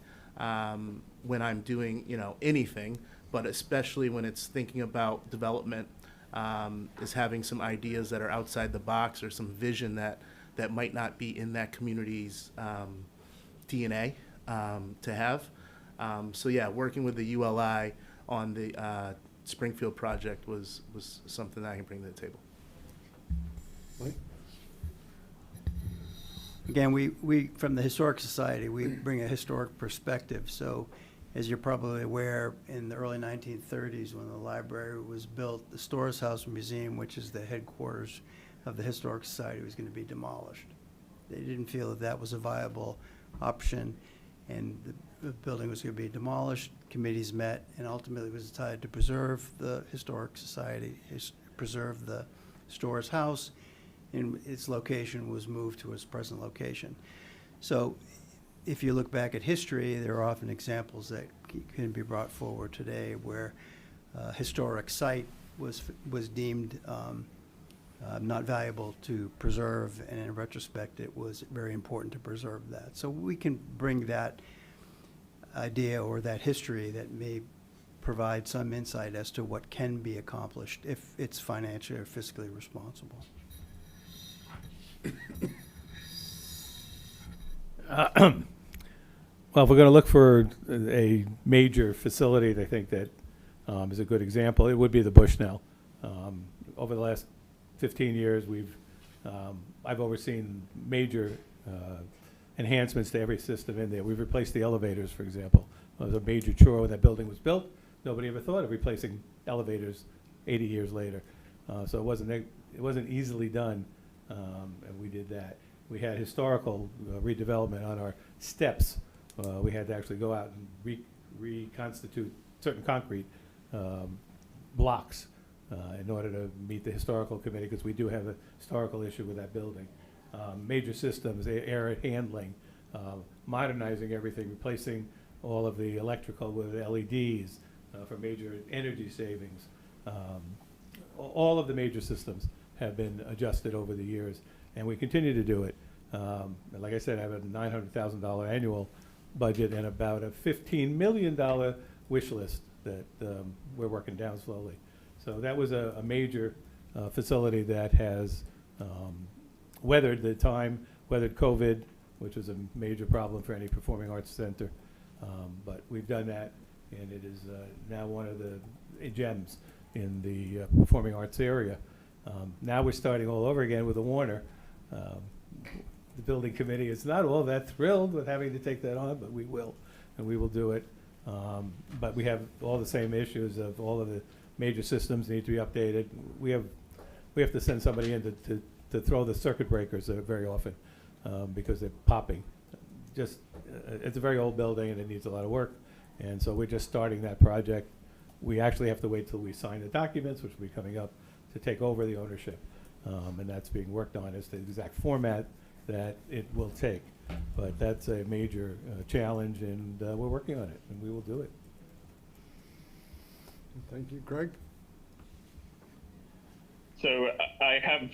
when I'm doing, anything, but especially when it's thinking about development, is having some ideas that are outside the box or some vision that might not be in that community's DNA to have. So yeah, working with the ULI on the Springfield project was something that I can bring to the table. Mike? Again, we from the Historic Society, we bring a historic perspective. So, as you're probably aware, in the early 1930s, when the library was built, the Storrs House Museum, which is the headquarters of the Historic Society, was going to be demolished. They didn't feel that was a viable option, and the building was going to be demolished. Committees met, and ultimately it was decided to preserve the Historic Society, preserve the Storrs House, and its location was moved to its present location. So if you look back at history, there are often examples that can be brought forward today where a historic site was deemed not valuable to preserve, and in retrospect it was very important to preserve that. So we can bring that idea or that history that may provide some insight as to what can be accomplished if it's financially or fiscally responsible. Well, if we're going to look for a major facility, I think that is a good example. It would be the Bushnell. Over the last 15 years, I've overseen major enhancements to every system in there. We've replaced the elevators, for example. It was a major chore when that building was built. Nobody ever thought of replacing elevators 80 years later. So it wasn't easily done, and we did that. We had historical redevelopment on our steps. We had to actually go out and reconstitute certain concrete blocks in order to meet the historical committee, because we do have a historical issue with that building. Major systems, air handling, modernizing everything, replacing all of the electrical with LEDs for major energy savings. All of the major systems have been adjusted over the years, and we continue to do it. Like I said, I have a $900,000 annual budget and about a $15 million wish list that we're working down slowly. So that was a major facility that has weathered the time, weathered COVID, which was a major problem for any performing arts center. But we've done that, and it is now one of the gems in the performing arts area. Now we're starting all over again with the Warner. The building committee is not all that thrilled with having to take that on, but we will, and we will do it. But we have all the same issues of all of the major systems need to be updated. We have to send somebody in to throw the circuit breakers very often because they're popping. It's a very old building and it needs a lot of work, and so we're just starting that project. We actually have to wait till we sign the documents, which will be coming up, to take over the ownership, and that's being worked on as the exact format that it will take. But that's a major challenge, and we're working on it, and we will do it. Thank you. Greg? So I have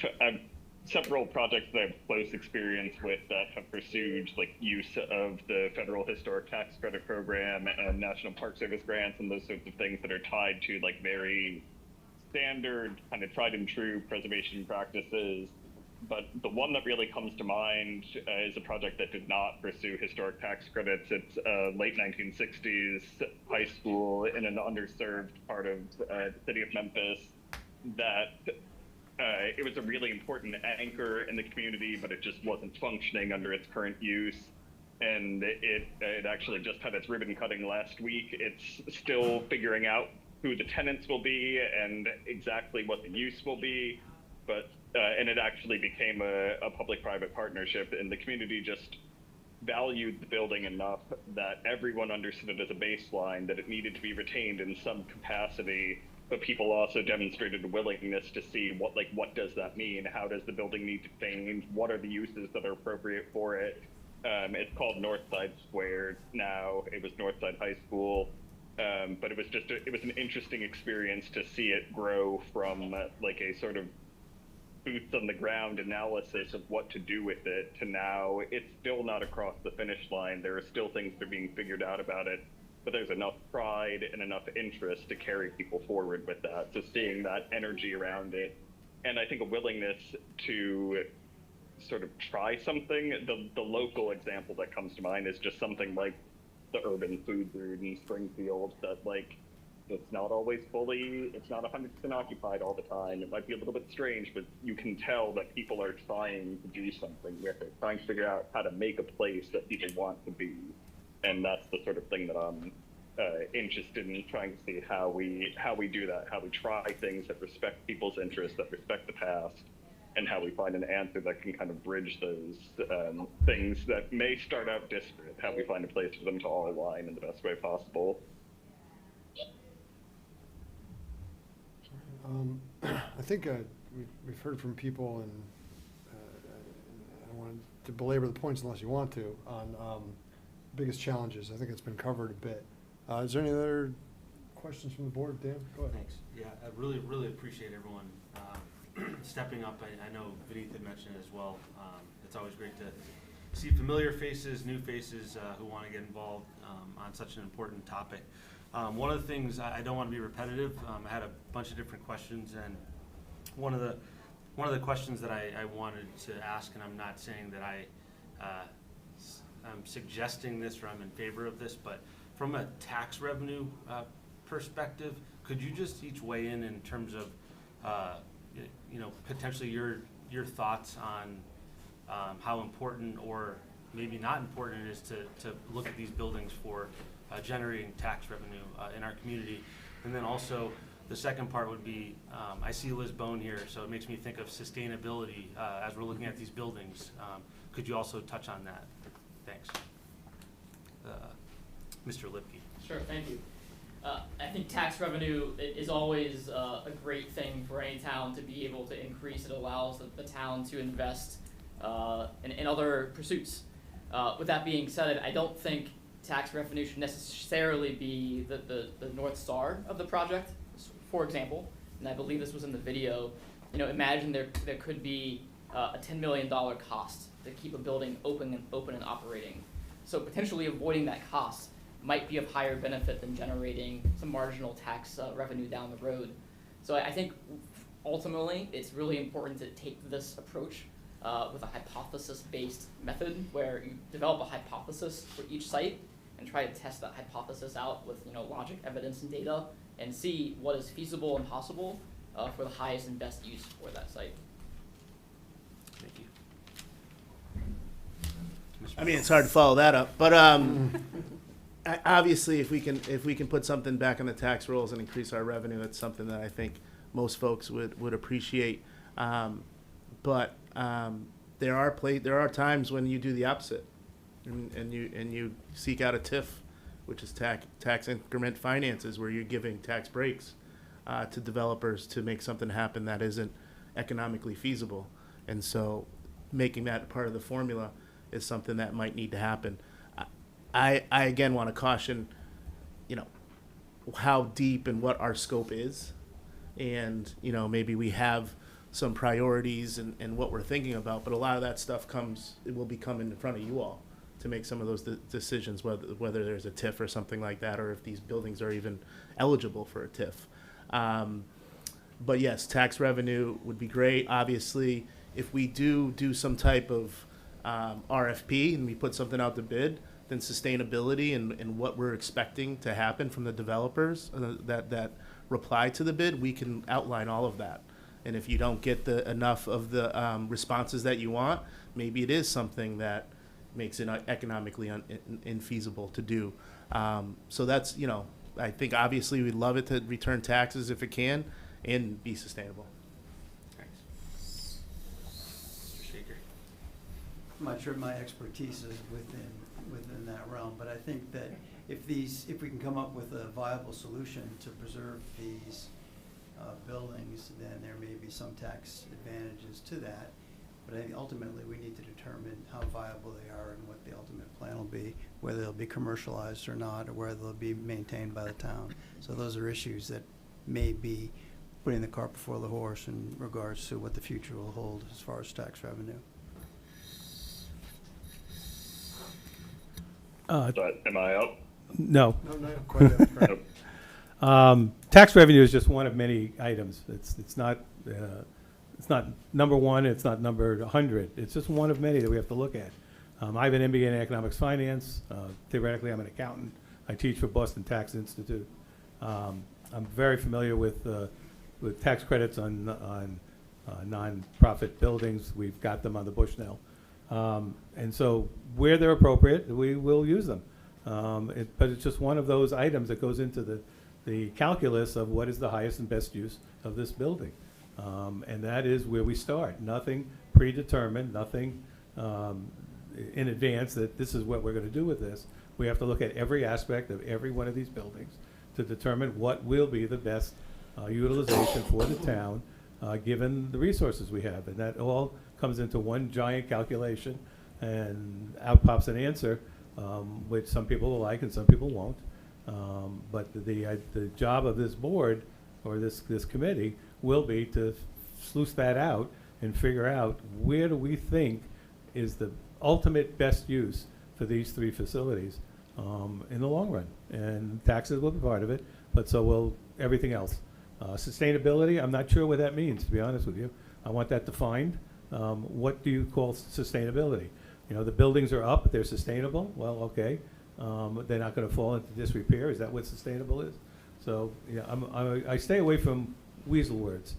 several projects that I have close experience with that have pursued use of the federal historic tax credit program and National Park Service grants and those sorts of things that are tied to very standard, kind of tried and true preservation practices. But the one that really comes to mind is a project that did not pursue historic tax credits. It's a late 1960s high school in an underserved part of the city of Memphis that it was a really important anchor in the community, but it just wasn't functioning under its current use. And it actually just had its ribbon cutting last week. It's still figuring out who the tenants will be and exactly what the use will be. But and it actually became a public-private partnership, and the community just valued the building enough that everyone understood it as a baseline, that it needed to be retained in some capacity, but people also demonstrated a willingness to see what does that mean? How does the building need to change? What are the uses that are appropriate for it? It's called Northside Square now. It was Northside High School. But it was an interesting experience to see it grow from like a sort of boots on the ground analysis of what to do with it to now it's still not across the finish line. There are still things that are being figured out about it, but there's enough pride and enough interest to carry people forward with that. So seeing that energy around it, and I think a willingness to sort of try something. The local example that comes to mind is just something like the urban food route in Springfield that it's not always it's not 100% occupied all the time. It might be a little bit strange, but you can tell that people are trying to do something with it, trying to figure out how to make a place that people want to be. And that's the sort of thing that I'm interested in trying to see how we do that, how we try things that respect people's interests, that respect the past, and how we find an answer that can kind of bridge those things that may start out disparate, how we find a place for them to all align in the best way possible. I think we've heard from people, and I don't want to belabor the points unless you want to, on biggest challenges. I think it's been covered a bit. Is there any other questions from the board? Dan, go ahead. Thanks. Yeah, I really appreciate everyone stepping up. I know Vineet had mentioned it as well. It's always great to see familiar faces, new faces who want to get involved on such an important topic. One of the things, I don't want to be repetitive, I had a bunch of different questions, and one of the questions that I wanted to ask, and I'm not saying that I'm suggesting this or I'm in favor of this, but from a tax revenue perspective, could you just each weigh in terms of potentially your thoughts on how important or maybe not important it is to look at these buildings for generating tax revenue in our community. And then also the second part would be, I see Liz Bone here, so it makes me think of sustainability as we're looking at these buildings. Could you also touch on that? Thanks. Mr. Lipke. Sure, thank you. I think tax revenue is always a great thing for any town to be able to increase. It allows the town to invest in other pursuits. With that being said, I don't think tax revenue should necessarily be the North Star of the project. For example, and I believe this was in the video, imagine there could be a $10 million cost to keep a building open and operating. So potentially avoiding that cost might be of higher benefit than generating some marginal tax revenue down the road. So I think ultimately it's really important to take this approach with a hypothesis-based method where you develop a hypothesis for each site and try to test that hypothesis out with logic, evidence, and data, and see what is feasible and possible for the highest and best use for that site. Thank you. I mean, it's hard to follow that up, but obviously, if we can put something back on the tax rolls and increase our revenue, it's something that I think most folks would appreciate. But there are times when you do the opposite, and you seek out a TIF, which is tax increment finances, where you're giving tax breaks to developers to make something happen that isn't economically feasible, and so making that part of the formula is something that might need to happen. I again want to caution, how deep and what our scope is, and maybe we have some priorities and what we're thinking about, but a lot of that stuff will be coming in front of you all to make some of those decisions, whether there's a TIF or something like that, or if these buildings are even eligible for a TIF. But yes, tax revenue would be great. Obviously, if we do some type of RFP and we put something out to bid, then sustainability and what we're expecting to happen from the developers that reply to the bid, we can outline all of that. And if you don't get enough of the responses that you want, maybe it is something that makes it economically infeasible to do. So that's, I think obviously we'd love it to return taxes if it can and be sustainable. Thanks. Mr. Shaker. I'm not sure my expertise is within that realm, but I think that if we can come up with a viable solution to preserve these buildings, then there may be some tax advantages to that. But I think ultimately we need to determine how viable they are and what the ultimate plan will be, whether they'll be commercialized or not, or whether they'll be maintained by the town. So those are issues that may be putting the cart before the horse in regards to what the future will hold as far as tax revenue. But am I up? No. No, not quite yet. Tax revenue is just one of many items. It's not number one, it's not number 100. It's just one of many that we have to look at. I have an MBA in economics finance. Theoretically, I'm an accountant. I teach for Boston Tax Institute. I'm very familiar with tax credits on non-profit buildings. We've got them on the Bushnell. And so where they're appropriate, we will use them. But it's just one of those items that goes into the calculus of what is the highest and best use of this building. And that is where we start. Nothing predetermined, nothing in advance that this is what we're going to do with this. We have to look at every aspect of every one of these buildings to determine what will be the best utilization for the town, given the resources we have. And that all comes into one giant calculation, and out pops an answer, which some people will like and some people won't. But the job of this board or this committee will be to sluice that out and figure out where do we think is the ultimate best use for these three facilities in the long run. And taxes will be part of it, but so will everything else. Sustainability, I'm not sure what that means, to be honest with you. I want that defined. What do you call sustainability? You know, the buildings are up, they're sustainable. Well, okay. They're not going to fall into disrepair. Is that what sustainable is? So, yeah, I stay away from weasel words.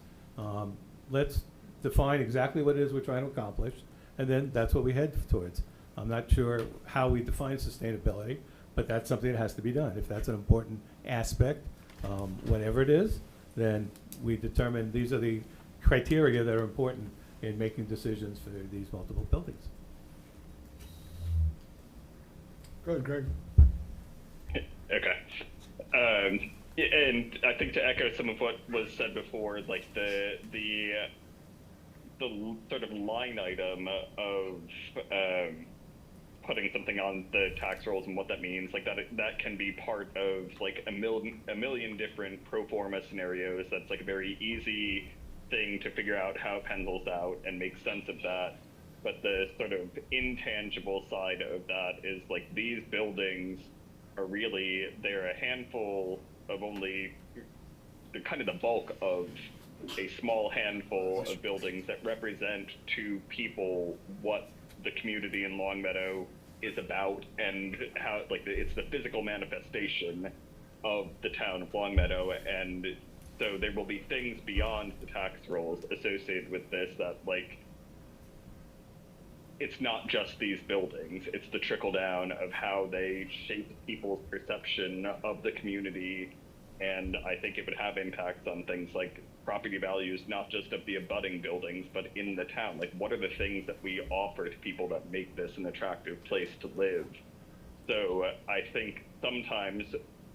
Let's define exactly what it is we're trying to accomplish, and then that's what we head towards. I'm not sure how we define sustainability, but that's something that has to be done. If that's an important aspect, whatever it is, then we determine these are the criteria that are important in making decisions for these multiple buildings. Go ahead, Greg. Okay. And I think to echo some of what was said before, like the sort of line item of putting something on the tax rolls and what that means, like that can be part of like a million different pro forma scenarios. That's like a very easy thing to figure out how it pencils out and make sense of that. But the sort of intangible side of that is like these buildings are really, they're a handful of only, they're kind of the bulk of a small handful of buildings that represent to people what the community in Longmeadow is about and how, like, it's the physical manifestation of the town of Longmeadow. And so there will be things beyond the tax rolls associated with this that, like, it's not just these buildings, it's the trickle down of how they shape people's perception of the community. And I think it would have impacts on things like property values, not just of the abutting buildings, but in the town. Like, what are the things that we offer to people that make this an attractive place to live? So I think sometimes,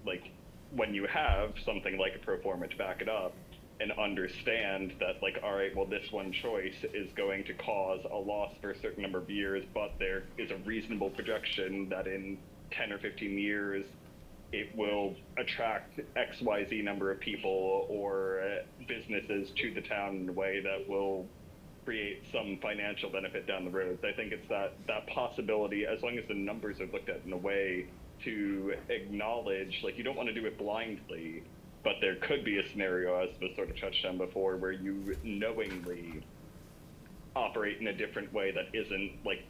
like, when you have something like a pro forma to back it up, and understand that, like, all right, well, this one choice is going to cause a loss for a certain number of years, but there is a reasonable projection that in 10 or 15 years, it will attract XYZ number of people or businesses to the town in a way that will create some financial benefit down the road. So I think it's that possibility, as long as the numbers are looked at in a way to acknowledge, like, you don't want to do it blindly, but there could be a scenario, as was sort of touched on before, where you knowingly operate in a different way that isn't, like,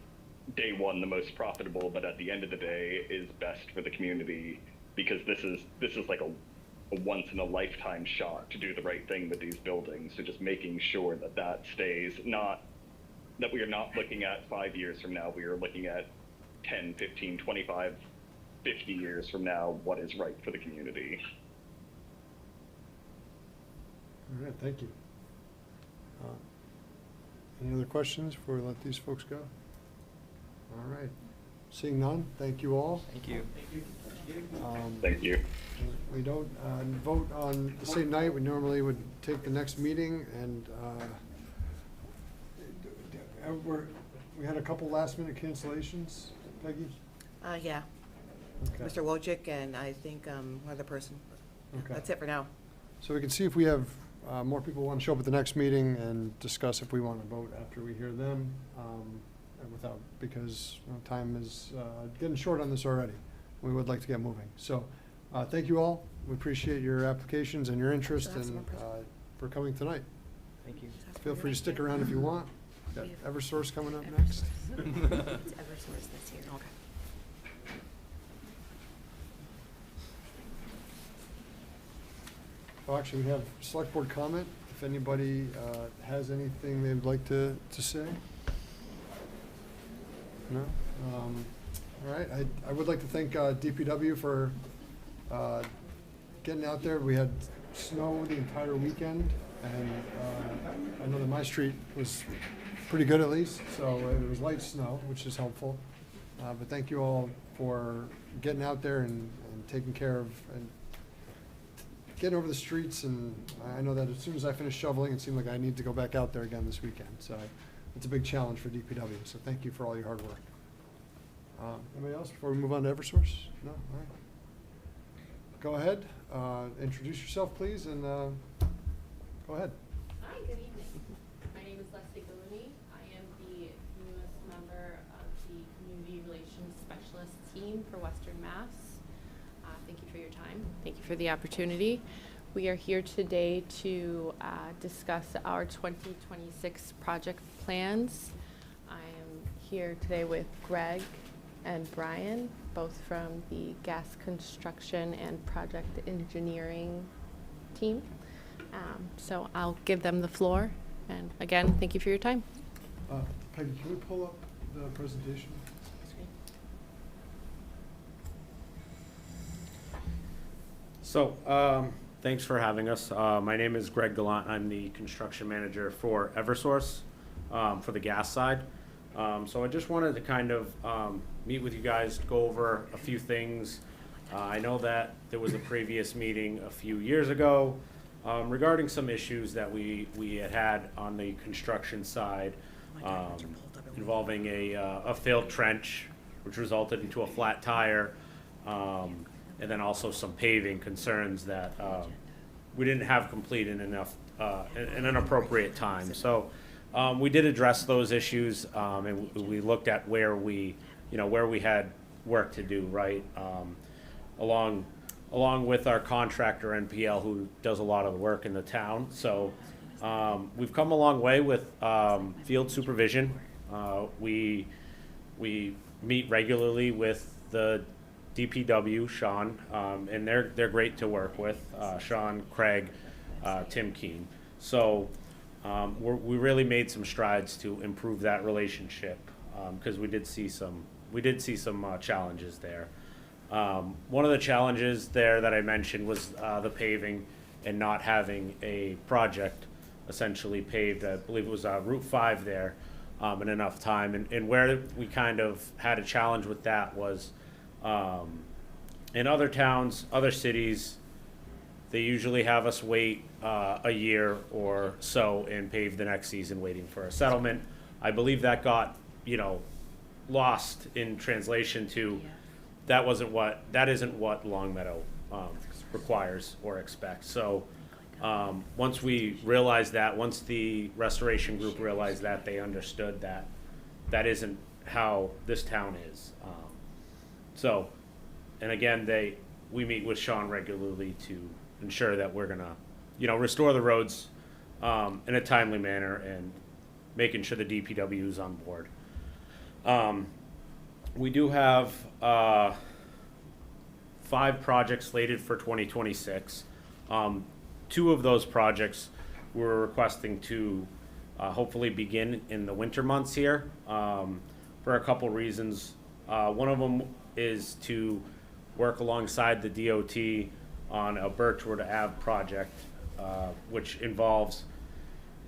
day one the most profitable, but at the end of the day is best for the community, because this is like a once in a lifetime shot to do the right thing with these buildings. So just making sure that that stays, not that we are not looking at 5 years from now, we are looking at 10, 15, 25, 50 years from now, what is right for the community. All right, thank you. Any other questions before we let these folks go? All right. Seeing none, thank you all. Thank you. Thank you. We don't vote on the same night. We normally would take the next meeting, and we had a couple last-minute cancellations. Peggy? Yeah. Okay. Mr. Wojcik and I think one other person. Okay. That's it for now. So we can see if we have more people who want to show up at the next meeting and discuss if we want to vote after we hear them, and without, because time is getting short on this already. We would like to get moving. So thank you all. We appreciate your applications and your interest and for coming tonight. Thank you. Feel free to stick around if you want. Got Eversource coming up next. It's Eversource this year. Okay. Oh, actually, we have select board comment. If anybody has anything they'd like to say? No? All right, I would like to thank DPW for getting out there. We had snow the entire weekend, and I know that my street was pretty good at least, so it was light snow, which is helpful. But thank you all for getting out there and taking care of and getting over the streets. And I know that as soon as I finish shoveling, it seemed like I need to go back out there again this weekend. So it's a big challenge for DPW. So thank you for all your hard work. Anybody else before we move on to Eversource? No? All right. Go ahead. Introduce yourself, please, and go ahead. Hi, good evening. My name is Leslie Galuni. I am the newest member of the Community Relations Specialist team for Western Mass. Thank you for your time. Thank you for the opportunity. We are here today to discuss our 2026 project plans. I am here today with Greg and Brian, both from the gas construction and project engineering team. So I'll give them the floor. And again, thank you for your time. Peggy, can we pull up the presentation? So, thanks for having us. My name is Greg Gallant. I'm the construction manager for Eversource for the gas side. So I just wanted to kind of meet with you guys to go over a few things. I know that there was a previous meeting a few years ago regarding some issues that we had on the construction side involving a failed trench, which resulted into a flat tire, and then also some paving concerns that we didn't have complete in an appropriate time. So we did address those issues, and we looked at where we had work to do, right? Along with our contractor NPL, who does a lot of the work in the town. So we've come a long way with field supervision. We meet regularly with the DPW, Sean, and they're great to work with. Sean, Craig, Tim Keene. So we really made some strides to improve that relationship because we did see some challenges there. One of the challenges there that I mentioned was the paving and not having a project essentially paved. I believe it was Route 5 there in enough time. And where we kind of had a challenge with that was in other towns, other cities, they usually have us wait a year or so and pave the next season waiting for a settlement. I believe that got, lost in translation to that isn't what Longmeadow requires or expects. So once we realized that, once the restoration group realized that, they understood that that isn't how this town is. So, and again, we meet with Sean regularly to ensure that we're gonna, restore the roads in a timely manner and making sure the DPW is on board. We do have 5 projects slated for 2026. 2 of those projects we're requesting to hopefully begin in the winter months here for a couple reasons. One of them is to work alongside the DOT on a Birchwood Ave project, which involves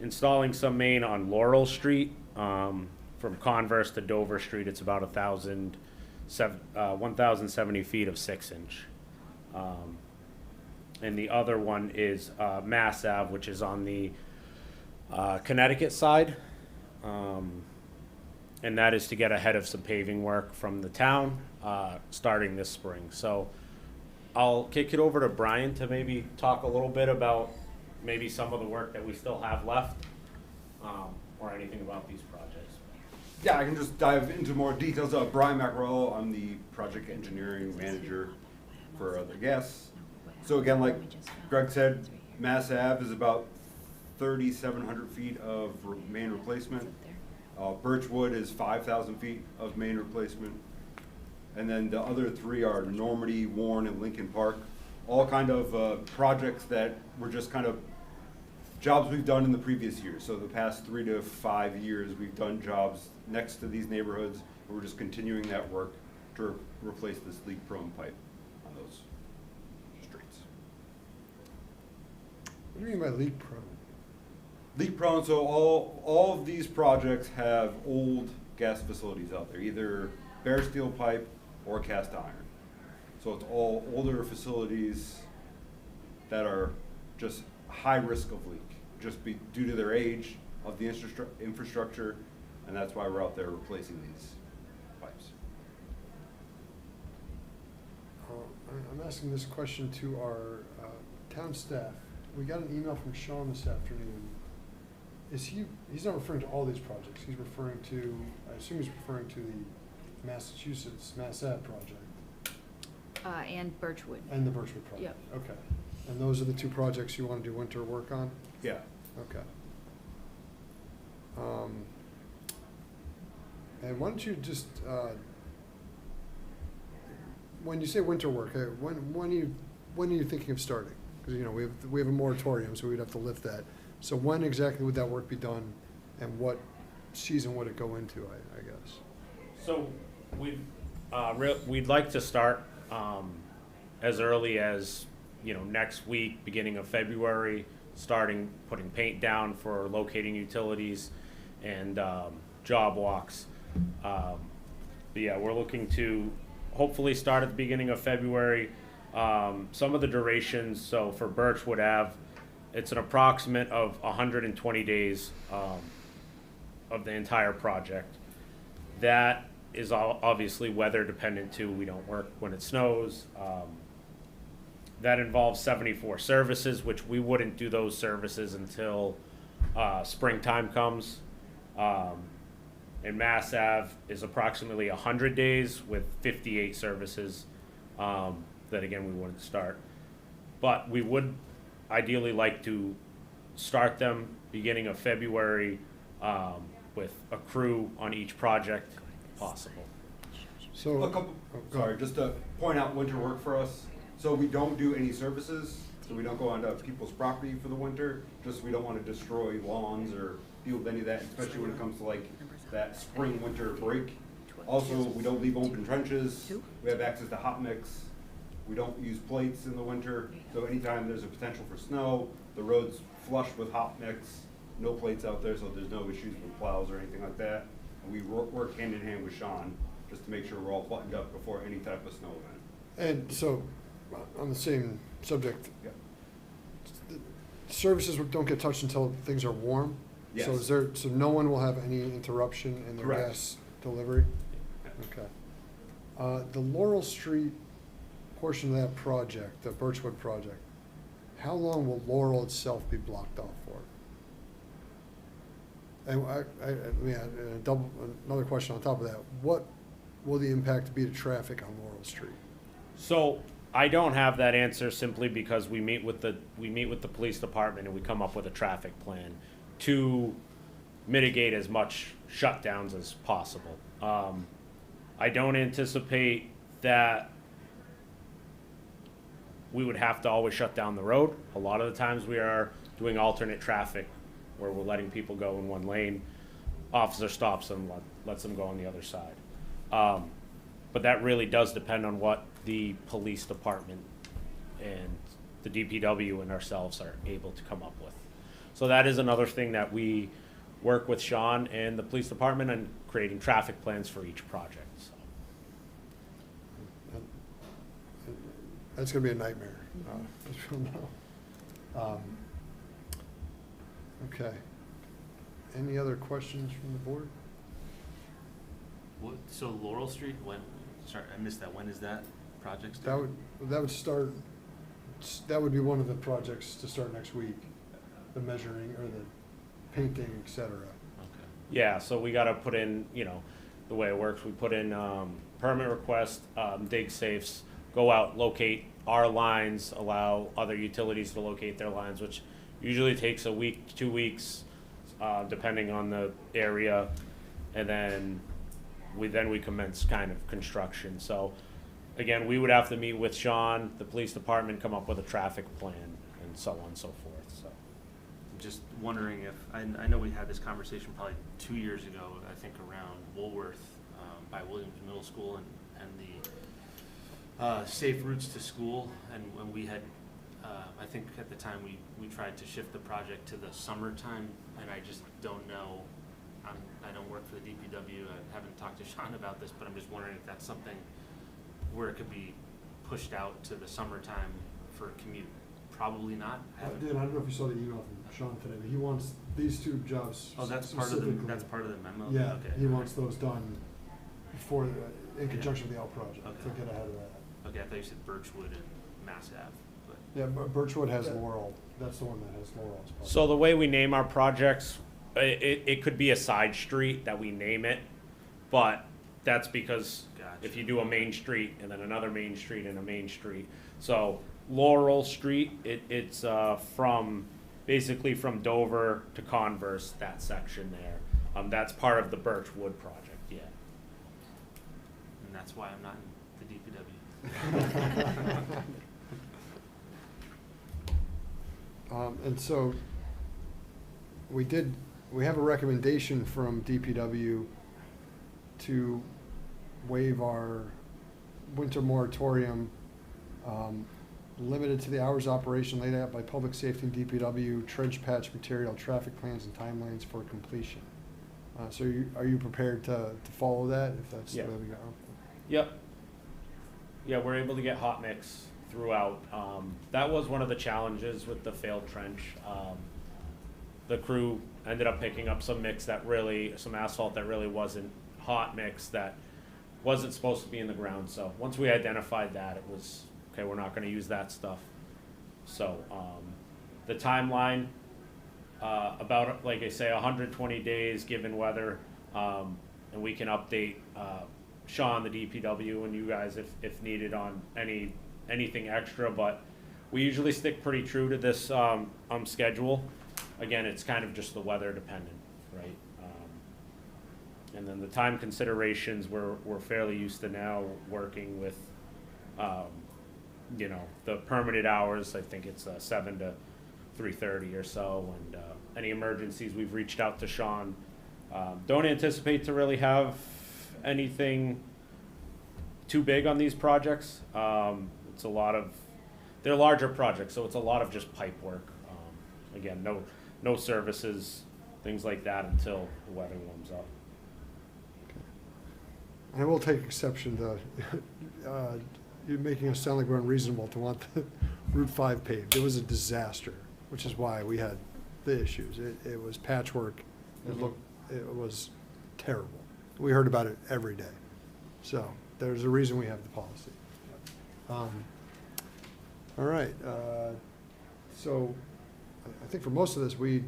installing some main on Laurel Street for from Converse to Dover Street, it's about 1,070 feet of 6-inch. And the other one is Mass Ave, which is on the Connecticut side. And that is to get ahead of some paving work from the town starting this spring. So I'll kick it over to Brian to maybe talk a little bit about maybe some of the work that we still have left, or anything about these projects. Yeah, I can just dive into more details. Brian Macrello, I'm the project engineering manager for the gas. So again, like Greg said, Mass Ave is about 3,700 feet of main replacement. Birchwood is 5,000 feet of main replacement. And then the other three are Normandy, Warren, and Lincoln Park. All kind of projects that were just kind of jobs we've done in the previous years. So the past 3 to 5 years, we've done jobs next to these neighborhoods, and we're just continuing that work to replace this leak-prone pipe on those streets. What do you mean by leak prone? Leak prone, so all of these projects have old gas facilities out there, either bare steel pipe or cast iron. So it's all older facilities that are just high risk of leak, just due to their age of the infrastructure, and that's why we're out there replacing these pipes. I'm asking this question to our town staff. We got an email from Sean this afternoon. He's not referring to all these projects. He's referring to, I assume he's referring to the Massachusetts Mass Ave project. And Birchwood. And the Birchwood project. Yep. Okay. And those are the two projects you want to do winter work on? Yeah. Okay. And why don't you just, when you say winter work, when are you thinking of starting? Because, we have a moratorium, so we'd have to lift that. So when exactly would that work be done, and what season would it go into, I guess? So we'd like to start as early as next week, beginning of February, putting paint down for locating utilities and job walks. But yeah, we're looking to hopefully start at the beginning of February. Some of the durations, so for Birchwood Ave, it's an approximate of 120 days of the entire project. That is obviously weather dependent too. We don't work when it snows. That involves 74 services, which we wouldn't do those services until springtime comes. And Mass Ave is approximately 100 days with 58 services that again we wouldn't start. But we would ideally like to start them beginning of February with a crew on each project possible. So Sorry, just to point out winter work for us. So we don't do any services, so we don't go onto people's property for the winter. Just we don't want to destroy lawns or deal with any of that, especially when it comes to like that spring winter break. Also, we don't leave open trenches. We have access to hot mix. We don't use plates in the winter. So anytime there's a potential for snow, the road's flush with hot mix, no plates out there, so there's no issues with plows or anything like that. And we work hand in hand with Sean just to make sure we're all buttoned up before any type of snow event. And so, on the same subject, services don't get touched until things are warm? Yes. So so no one will have any interruption in their Correct. gas delivery? Okay. The Laurel Street portion of that project, the Birchwood project, how long will Laurel itself be blocked off for? And another question on top of that, what will the impact be to traffic on Laurel Street? So I don't have that answer simply because we meet with the police department and we come up with a traffic plan to mitigate as much shutdowns as possible. I don't anticipate that we would have to always shut down the road. A lot of the times we are doing alternate traffic where we're letting people go in one lane. Officer stops them, lets them go on the other side. But that really does depend on what the police department and the DPW and ourselves are able to come up with. So that is another thing that we work with Sean and the police department on creating traffic plans for each project, so. That's gonna be a nightmare. As we all know. Okay. Any other questions from the board? What, so Laurel Street, when, sorry, I missed that, when is that project That starting? would start, that would be one of the projects to start next week, the measuring or the painting, et cetera. Yeah, so we gotta put in, you know, the way it works, we put in, permit request, dig safes, go out, locate our lines, allow other utilities to locate their lines, which usually takes a week, 2 weeks, depending on the area. And then we commence kind of construction. So again, we would have to meet with Sean, the police department, come up with a traffic plan and so on and so forth, so. I'm just wondering if, I know we had this conversation probably 2 years ago, I think around Woolworth, by Williams Middle School and the safe routes to school, and when we had, I think at the time we tried to shift the project to the summertime, and I just don't know, I don't work for the DPW, I haven't talked to Sean about this, but I'm just wondering if that's something where it could be pushed out to the summertime for commute. Probably not. Dan, I don't know if you saw the email from Sean today, but he wants these two jobs Oh, that's part of the, specifically. that's part of the memo? Yeah, Okay. he wants those done before, in conjunction with the L project, Okay. to get ahead of that. Okay, I thought you said Birchwood and Mass Ave, but. Yeah, Birchwood has Laurel, that's the one that has Laurel as part of it. So the way we name our projects, it could be a side street that we name it, but that's because if you do a main street and then another main street and a main street. So Laurel Street, it's from, basically from Dover to Converse, that section there. That's part of the Birchwood project, yeah. And that's why I'm not in the DPW. And so, we have a recommendation from DPW to waive our winter moratorium, limited to the hours of operation laid out by public safety and DPW, trench patch material, traffic plans and timelines for completion. So are you prepared to follow that, if that's the Yeah. way we go? Yep. Yeah, we're able to get hot mix throughout. That was one of the challenges with the failed trench. The crew ended up picking up some mix that really, some asphalt that really wasn't hot mix, that wasn't supposed to be in the ground. So once we identified that, it was, okay, we're not gonna use that stuff. So, the timeline, about, like I say, 120 days given weather, and we can update, Sean, the DPW, and you guys if needed on anything extra, but we usually stick pretty true to this, schedule. Again, it's kind of just the weather dependent, right? And then the time considerations, we're fairly used to now working with, you know, the permitted hours. I think it's 7 to 3:30 or so, and any emergencies, we've reached out to Sean. Don't anticipate to really have anything too big on these projects. It's a lot of, they're larger projects, so it's a lot of just pipe work. Again, no services, things like that until the weather warms up. And I will take exception to, you making us sound like we're unreasonable to want the Route 5 paved. It was a disaster, which is why we had the issues. It was patchwork. It was terrible. We heard about it every day. So there's a reason we have the policy. All right, so I think for most of this, we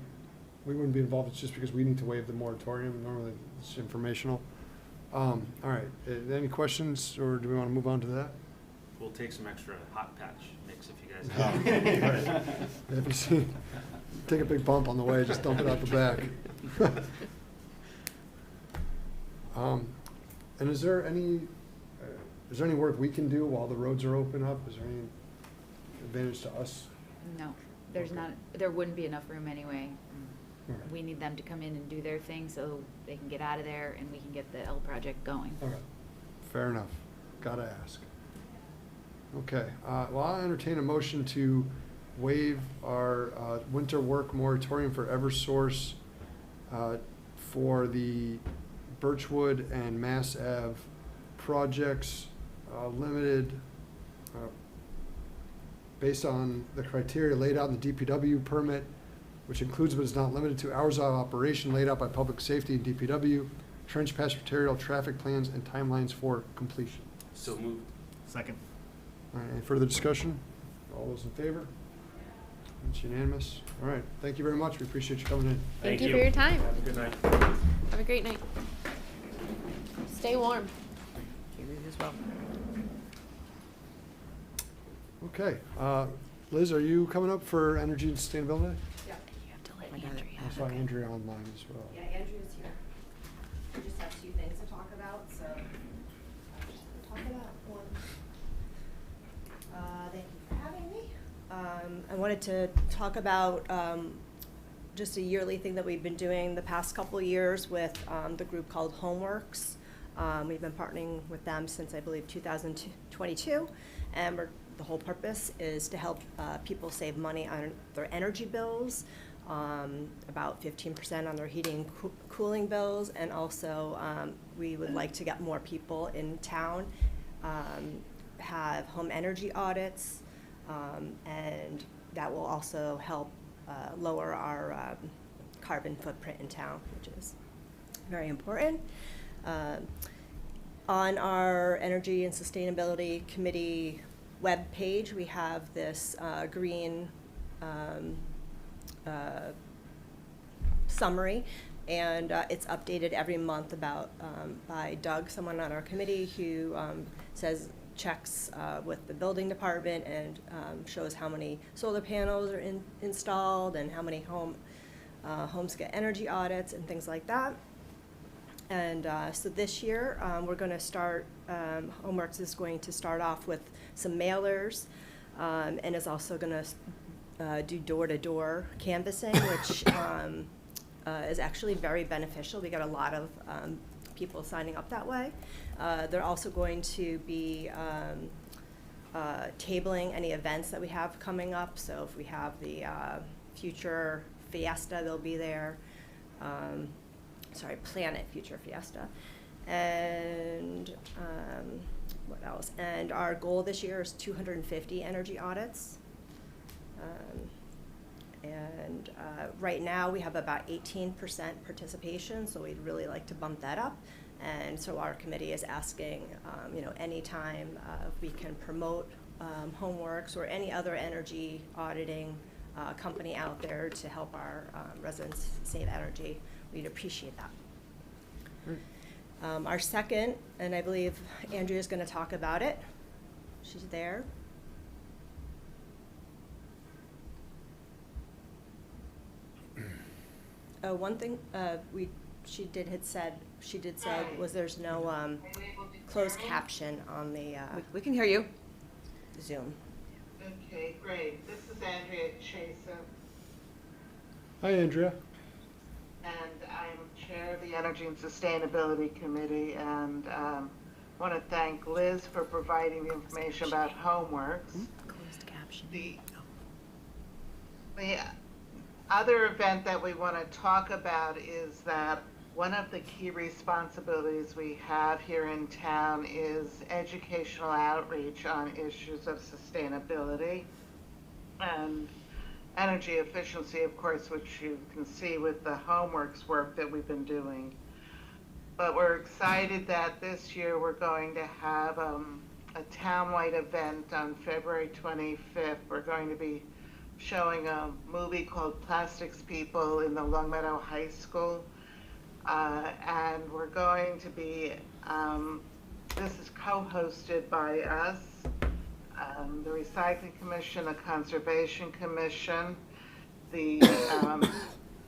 wouldn't be involved. It's just because we need to waive the moratorium. Normally it's informational. All right, any questions, or do we want to move on to that? We'll take some extra hot patch mix if you guys have. If you see, take a big bump on the way, just dump it out the back. And is there any work we can do while the roads are open up? Is there any advantage to us? No, there's not, there wouldn't be enough room anyway. Alright. We need them to come in and do their thing so they can get out of there and we can get the L project going. Okay, fair enough. Gotta ask. Okay, well, I'll entertain a motion to waive our winter work moratorium for Eversource for the Birchwood and Mass Ave projects, limited, based on the criteria laid out in the DPW permit, which includes but is not limited to hours of operation laid out by Public Safety and DPW, trench patch material, traffic plans, and timelines for completion. So moved. Second. All right, any further discussion? All those in favor? It's unanimous. All right, thank you very much. We appreciate you coming in. Thank you for your time. Have a good night. Have a great night. Stay warm. You as well. Okay, Liz, are you coming up for energy and sustainability? Yeah. You have to let Andrea. I saw Andrea online as well. Yeah, Andrea's here. We just have two things to talk about, so I'm just gonna talk about one. Thank you for having me. I wanted to talk about just a yearly thing that we've been doing the past couple of years with the group called Homeworks. We've been partnering with them since, I believe, 2022, and the whole purpose is to help people save money on their energy bills, about 15% on their heating and cooling bills, and also we would like to get more people in town, have home energy audits, and that will also help lower our carbon footprint in town, which is very important. On our Energy and Sustainability Committee web page, we have this green summary, and it's updated every month about by Doug, someone on our committee who checks with the building department and shows how many solar panels are installed and how many homes get energy audits and things like that. And so this year, we're going to start, Homeworks is going to start off with some mailers, and is also going to do door-to-door canvassing, which is actually very beneficial. We got a lot of people signing up that way. They're also going to be tabling any events that we have coming up. So if we have the Future Fiesta, they'll be there. Planet Future Fiesta. And what else? And our goal this year is 250 energy audits. Right now we have about 18% participation, so we'd really like to bump that up. And so our committee is asking, anytime if we can promote Homeworks or any other energy auditing company out there to help our residents save energy, we'd appreciate that. Our second, and I believe Andrea's going to talk about it. She's there. One thing she did say was there's no closed caption on the We can hear you. Zoom. Okay, great. This is Andrea Chaser, Hi, Andrea. and I'm chair of the Energy and Sustainability Committee, and want to thank Liz for providing the information about Homeworks. Closed caption. The other event that we want to talk about is that one of the key responsibilities we have here in town is educational outreach on issues of sustainability and energy efficiency, of course, which you can see with the Homeworks work that we've been doing. But we're excited that this year we're going to have a town-wide event on February 25th. We're going to be showing a movie called Plastics People in the Longmeadow High School. And we're going to be, this is co-hosted by us, the Recycling Commission, the Conservation Commission, the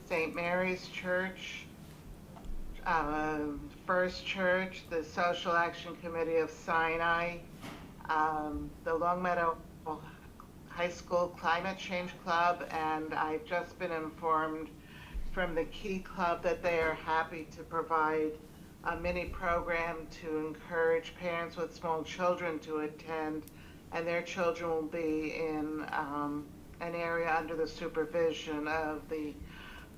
St. Mary's Church, First Church, the Social Action Committee of Sinai, the Longmeadow High School Climate Change Club, and I've just been informed from the Key Club that they are happy to provide a mini program to encourage parents with small children to attend, and their children will be in an area under the supervision of the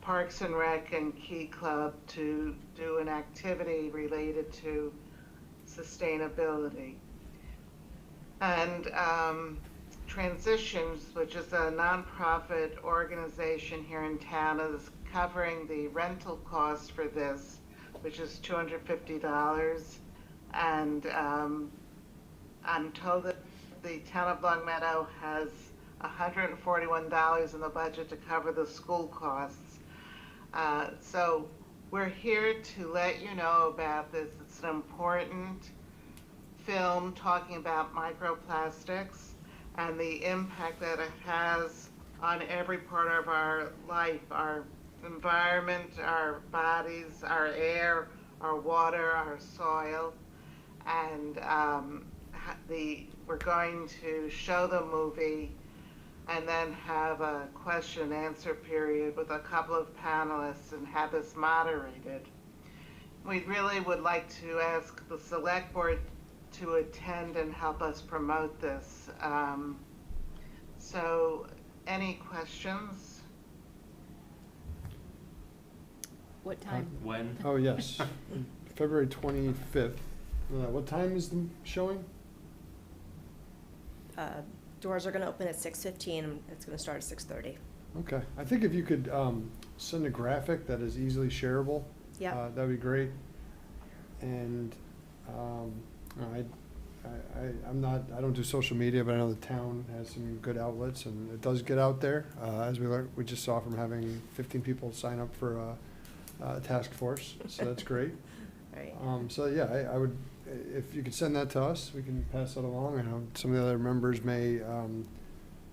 Parks and Rec and Key Club to do an activity related to sustainability. And Transitions, which is a nonprofit organization here in town, is covering the rental cost for this, which is $250. And I'm told that the town of Long Meadow has $141 in the budget to cover the school costs. So we're here to let you know about this. It's an important film talking about microplastics and the impact that it has on every part of our life, our environment, our bodies, our air, our water, our soil. And we're going to show the movie and then have a question and answer period with a couple of panelists and have this moderated. We really would like to ask the select board to attend and help us promote this. So any questions? What time? When? Oh, yes. February 25th. What time is the showing? Doors are gonna open at 6:15, and it's gonna start at 6:30. Okay. I think if you could send a graphic that is easily shareable, Yeah. that'd be great. And I don't do social media, but I know the town has some good outlets, and it does get out there. As we just saw from having 15 people sign up for a task force, so that's great. Right. So yeah, I would, if you could send that to us, we can pass that along. I know some of the other members may,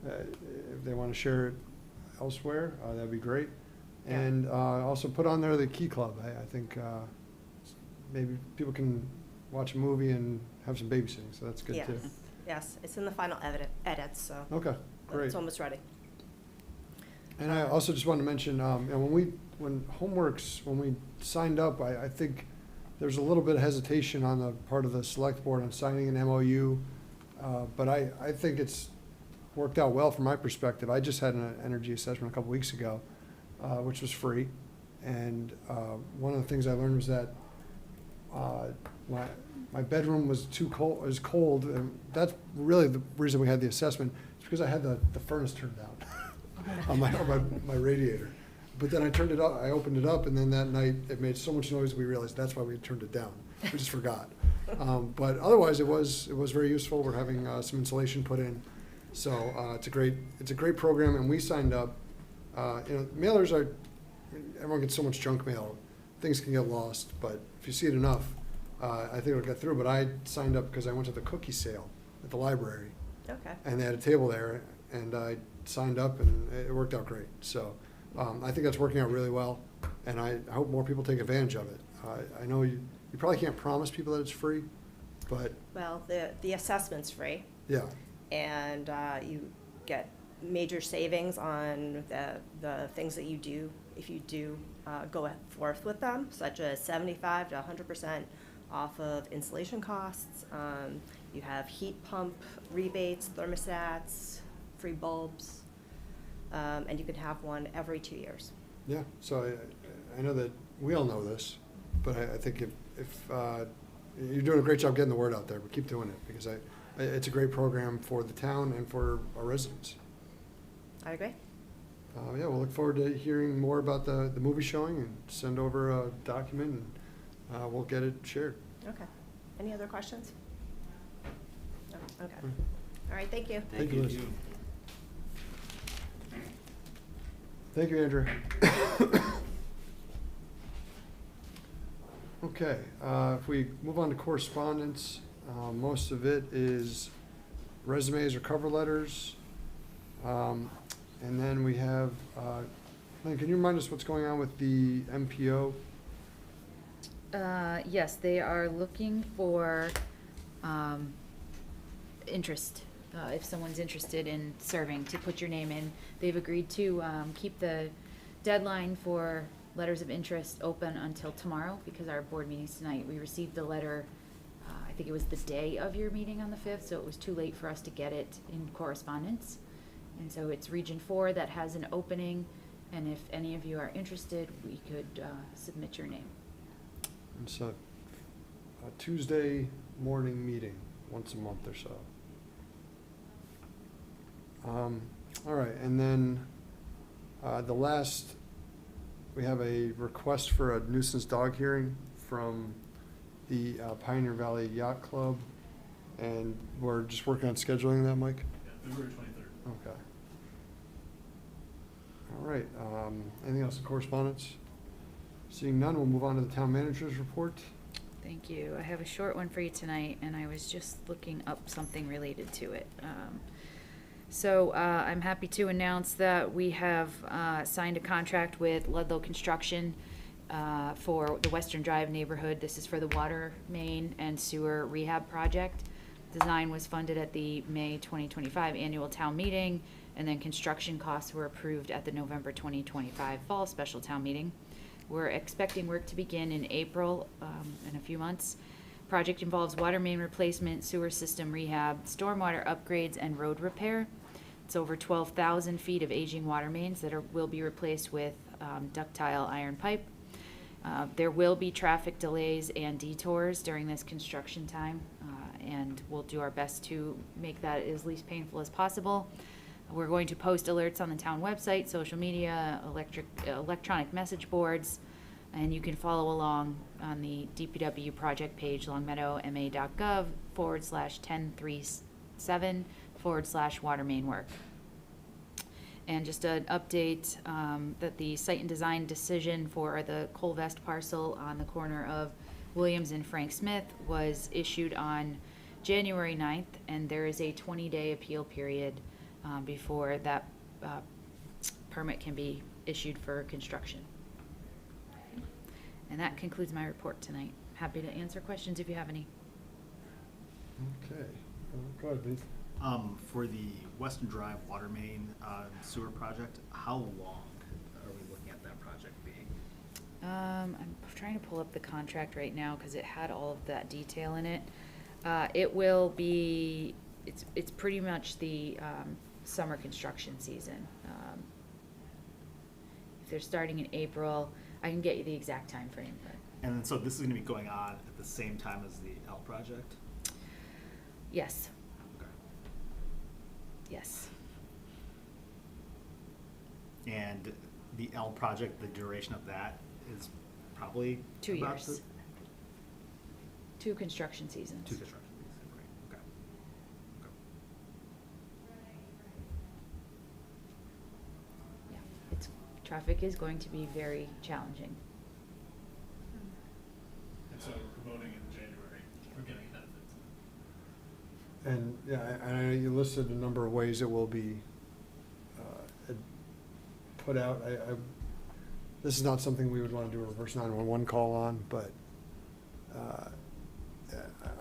if they want to share it elsewhere, that'd be great. Yeah. And also put on there the Key Club. I think maybe people can watch a movie and have some babysitting, so that's good Yes. too. Yes, it's in the final edits, so. Okay, great. It's almost ready. And I also just wanted to mention, when Homeworks, when we signed up, I think there's a little bit of hesitation on the part of the select board on signing an MOU, but I think it's worked out well from my perspective. I just had an energy assessment a couple weeks ago, which was free, and one of the things I learned was that my bedroom was cold, and that's really the reason we had the assessment. It's because I had the furnace turned down on my radiator. But then I turned it up, I opened it up, and then that night it made so much noise we realized that's why we turned it down. We just forgot. But otherwise, it was very useful. We're having some insulation put in, so it's a great program, and we signed up. Mailers are, everyone gets so much junk mail, things can get lost, but if you see it enough, I think it'll get through. But I signed up because I went to the cookie sale at the library. Okay. And they had a table there, and I signed up, and it worked out great. So I think that's working out really well, and I hope more people take advantage of it. I know you probably can't promise people that it's free, but Well, the assessment's free. yeah. And you get major savings on the things that you do if you do go forth with them, such as 75 to 100% off of installation costs. You have heat pump rebates, thermostats, free bulbs, and you can have one every 2 years. Yeah, so I know that we all know this, but I think if you're doing a great job getting the word out there, but keep doing it, because it's a great program for the town and for our residents. I agree. Yeah, we'll look forward to hearing more about the movie showing, and send over a document, and we'll get it shared. Okay. Any other questions? No? Okay. All right, thank you. Thank you, Liz. Thank you, Andrew. Okay, if we move on to correspondence, most of it is resumes or cover letters. And then we have, Lynn, can you remind us what's going on with the MPO? Yes, they are looking for interest. If someone's interested in serving, to put your name in. They've agreed to keep the deadline for letters of interest open until tomorrow, because our board meeting's tonight. We received the letter, I think it was the day of your meeting on the 5th, so it was too late for us to get it in correspondence. And so it's Region 4 that has an opening. And if any of you are interested, we could submit your name. It's a Tuesday morning meeting, once a month or so. All right, and then we have a request for a nuisance dog hearing from the Pioneer Valley Yacht Club, and we're just working on scheduling that, Mike? Yeah, February 23rd. Okay. All right, anything else in correspondence? Seeing none, we'll move on to the town manager's report. Thank you. I have a short one for you tonight, and I was just looking up something related to it. So I'm happy to announce that we have signed a contract with Ludlow Construction for the Western Drive neighborhood. This is for the water main and sewer rehab project. Design was funded at the May 2025 annual town meeting, and then construction costs were approved at the November 2025 fall special town meeting. We're expecting work to begin in April, in a few months. Project involves water main replacement, sewer system rehab, stormwater upgrades, and road repair. It's over 12,000 feet of aging water mains that will be replaced with ductile iron pipe. There will be traffic delays and detours during this construction time, and we'll do our best to make that as least painful as possible. We're going to post alerts on the town website, social media, electronic message boards, and you can follow along on the DPW project page, longmeadow.gov/1037/water main work. And just an update that the site and design decision for the Colvest parcel on the corner of Williams and Frank Smith was issued on January 9th, and there is a 20-day appeal period before that permit can be issued for construction. And that concludes my report tonight. Happy to answer questions if you have any. Okay, go ahead, please. For the Western Drive water main sewer project, how long are we looking at that project being? I'm trying to pull up the contract right now because it had all of that detail in it. It will be, it's pretty much the summer construction season. If they're starting in April, I can get you the exact time frame. But And then, so this is going to be going on at the same time as the L project? yes, Okay. yes. And the L project, the duration of that is probably 2 about years. 2 construction seasons. 2 construction seasons, right? Okay. Yeah, traffic is going to be very challenging. And so we're promoting in January. We're getting benefits. And, yeah, I know you listed a number of ways it will be put out. This is not something we would want to do a reverse 911 call on, but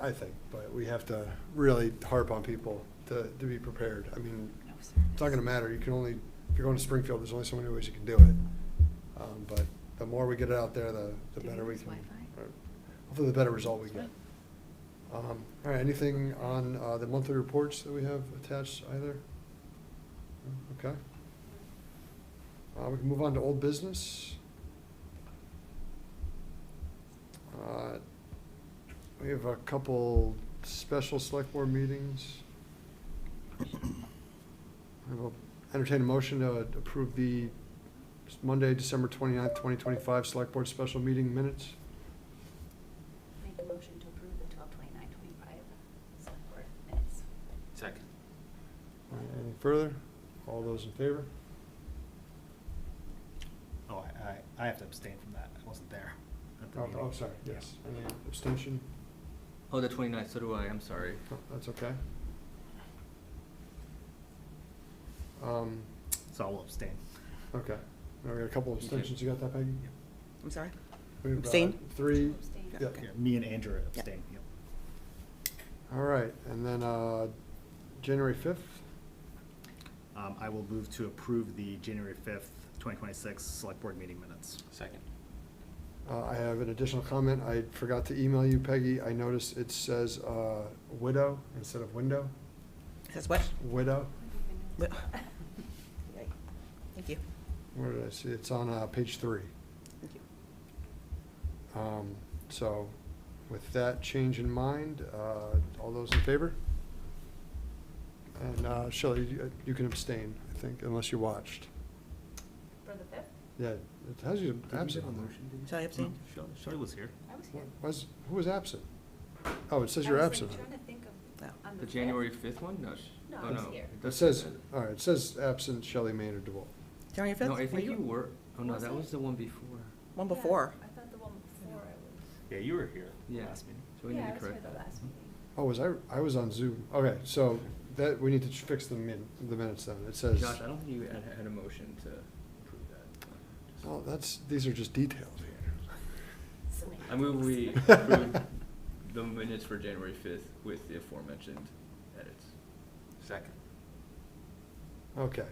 I think, but we have to really harp on people to be prepared. I mean, it's not gonna matter. You can only, if you're going to Springfield, there's only so many ways you can do it. But the more we get it out there, the better we can, hopefully the better result we get. All right, anything on the monthly reports that we have attached either? Okay. We can move on to old business. We have a couple special select board meetings. I will entertain a motion to approve the Monday, December 29th, 2025 select board special meeting minutes. Make a motion to approve the 12/29/25 select board minutes. Second. All right, any further? All those in favor? Oh, I have to abstain from that. I wasn't there at the meeting. Oh, sorry, yes. Any abstention? Oh, the 29th, so do I, I'm sorry. Oh, that's okay. So I'll abstain. Okay. Now we got a couple of abstentions. You got that, Peggy? I'm sorry? We have, Abstain? 3. Abstain. Yep. Yeah, me and Andrew abstain. Yep. All right, and then January 5th? I will move to approve the January 5th, 2026 select board meeting minutes. Second. I have an additional comment. I forgot to email you, Peggy. I noticed it says widow instead of window. Says what? Widow. Thank you. Where did I see? It's on page 3. Thank you. So with that change in mind, all those in favor? And Shelley, you can abstain, I think, unless you watched. For the 5th? Yeah, it has you absent on there. Shall I abstain? Shelley was here. I was here. Who was absent? Oh, it says you're absent. trying to think of, on The the January 5th one? No. No, Oh, I was no. here. It says, all right, it says absent Shelley Maynard DeWolf. January 5th? No, I Were think you were. Oh, no, that was the one before. One before. I thought the one before I was. Yeah, you were here Yeah. last meeting. So we need to correct that. last meeting. Oh, was I was on Zoom. Okay, so that, we need to fix the minutes then. It says, Josh, I don't think you had a motion to approve that. well, these are just details here. I move we approve the minutes for January 5th with the aforementioned edits. Second. Okay,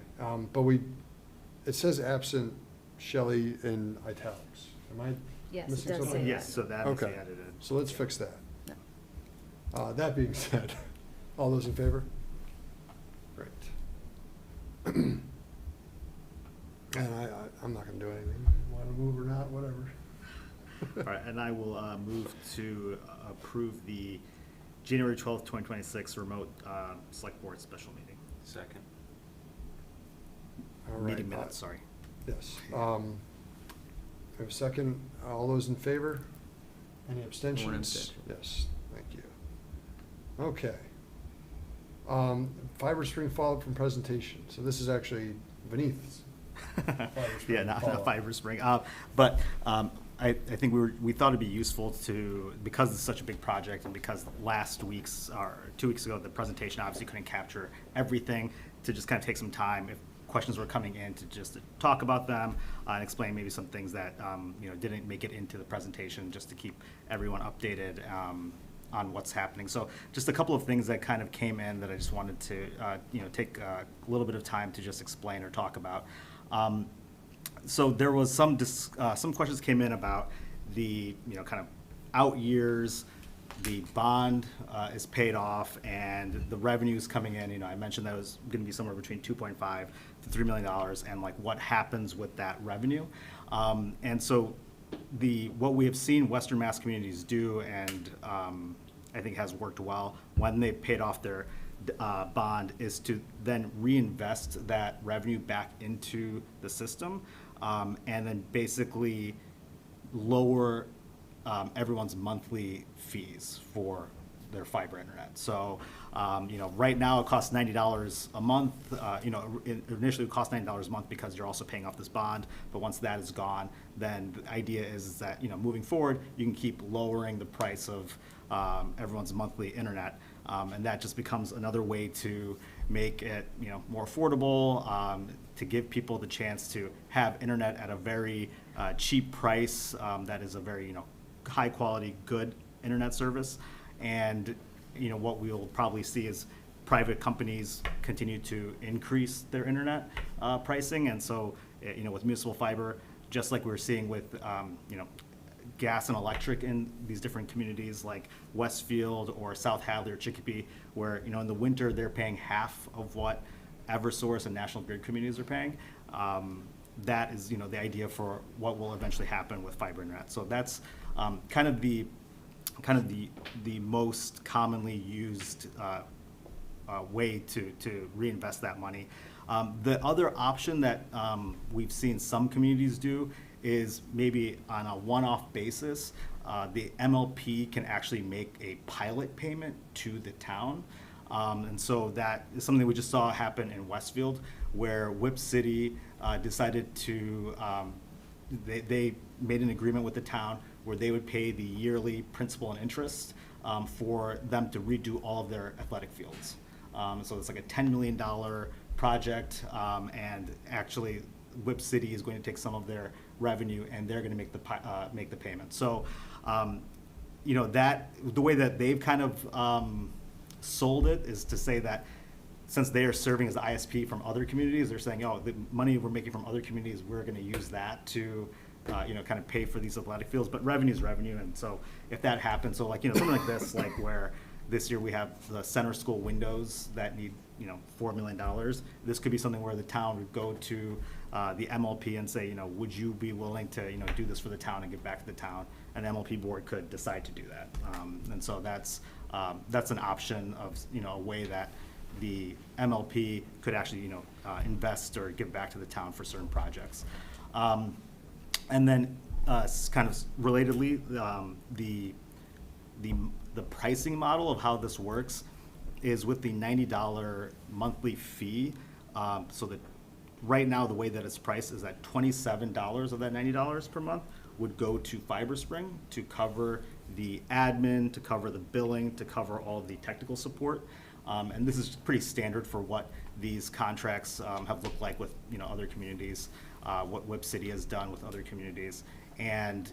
but it says absent Shelley in italics. Am I Yes, it missing does something? say Yes, so that is Okay, added in. so let's fix that. No. That being said, all those in favor? Great. And I'm not gonna do anything. Want to move or not, whatever. All right, and I will move to approve the January 12th, 2026 remote select board special meeting. Second. All right, Meeting minutes, sorry. Yes. We have a second. All those in favor? Any abstentions? abstention. Yes, thank you. Okay. Fiber Spring follow-up from presentation. So this is actually Vineeth's. Yeah, not Fiber Spring. But I think we thought it'd be useful to, because it's such a big project and because last week's, or 2 weeks ago, the presentation obviously couldn't capture everything, to just kind of take some time, if questions were coming in, to just talk about them and explain maybe some things that, didn't make it into the presentation, just to keep everyone updated on what's happening. So just a couple of things that kind of came in that I just wanted to, take a little bit of time to just explain or talk about. So there was some questions came in about the, kind of out years, the bond is paid off, and the revenues coming in. I mentioned that it was going to be somewhere between $2.5 to $3 million, and like what happens with that revenue. And so what we have seen Western Mass communities do, and I think has worked well when they've paid off their bond, is to then reinvest that revenue back into the system, and then basically lower everyone's monthly fees for their fiber internet. So, right now it costs $90 a month. Initially it cost $90 a month because you're also paying off this bond. But once that is gone, then the idea is that, moving forward, you can keep lowering the price of everyone's monthly internet. And that just becomes another way to make it, more affordable, to give people the chance to have internet at a very cheap price that is a very, high quality, good internet service. And, what we'll probably see is private companies continue to increase their internet pricing. And so, with municipal fiber, just like we're seeing with, gas and electric in these different communities like Westfield or South Hadley or Chicopee, where, in the winter they're paying half of what Eversource and National Grid communities are paying. That is, the idea for what will eventually happen with fiber internet. So that's kind of the most commonly used way to reinvest that money. The other option that we've seen some communities do is maybe on a one-off basis, the MLP can actually make a pilot payment to the town. And so that is something we just saw happen in Westfield, where Whip City decided to, they made an agreement with the town where they would pay the yearly principal and interest for them to redo all of their athletic fields. So it's like a $10 million project, and actually Whip City is going to take some of their revenue and they're going to make the payment. So, that the way that they've kind of sold it is to say that since they are serving as the ISP from other communities, they're saying, the money we're making from other communities, we're going to use that to, kind of pay for these athletic fields. But revenue is revenue, and so if that happens, so like something like this, like where this year we have the center school windows that need $4 million. This could be something where the town would go to the MLP and say, would you be willing to, do this for the town and give back to the town? And the MLP board could decide to do that. And so that's an option of, a way that the MLP could actually, invest or give back to the town for certain projects. And then kind of relatedly, the pricing model of how this works is with the $90 monthly fee. So that right now, the way that it's priced is that $27 of that $90 per month would go to FiberSpring to cover the admin, to cover the billing, to cover all of the technical support. And this is pretty standard for what these contracts have looked like with other communities, what Whip City has done with other communities. And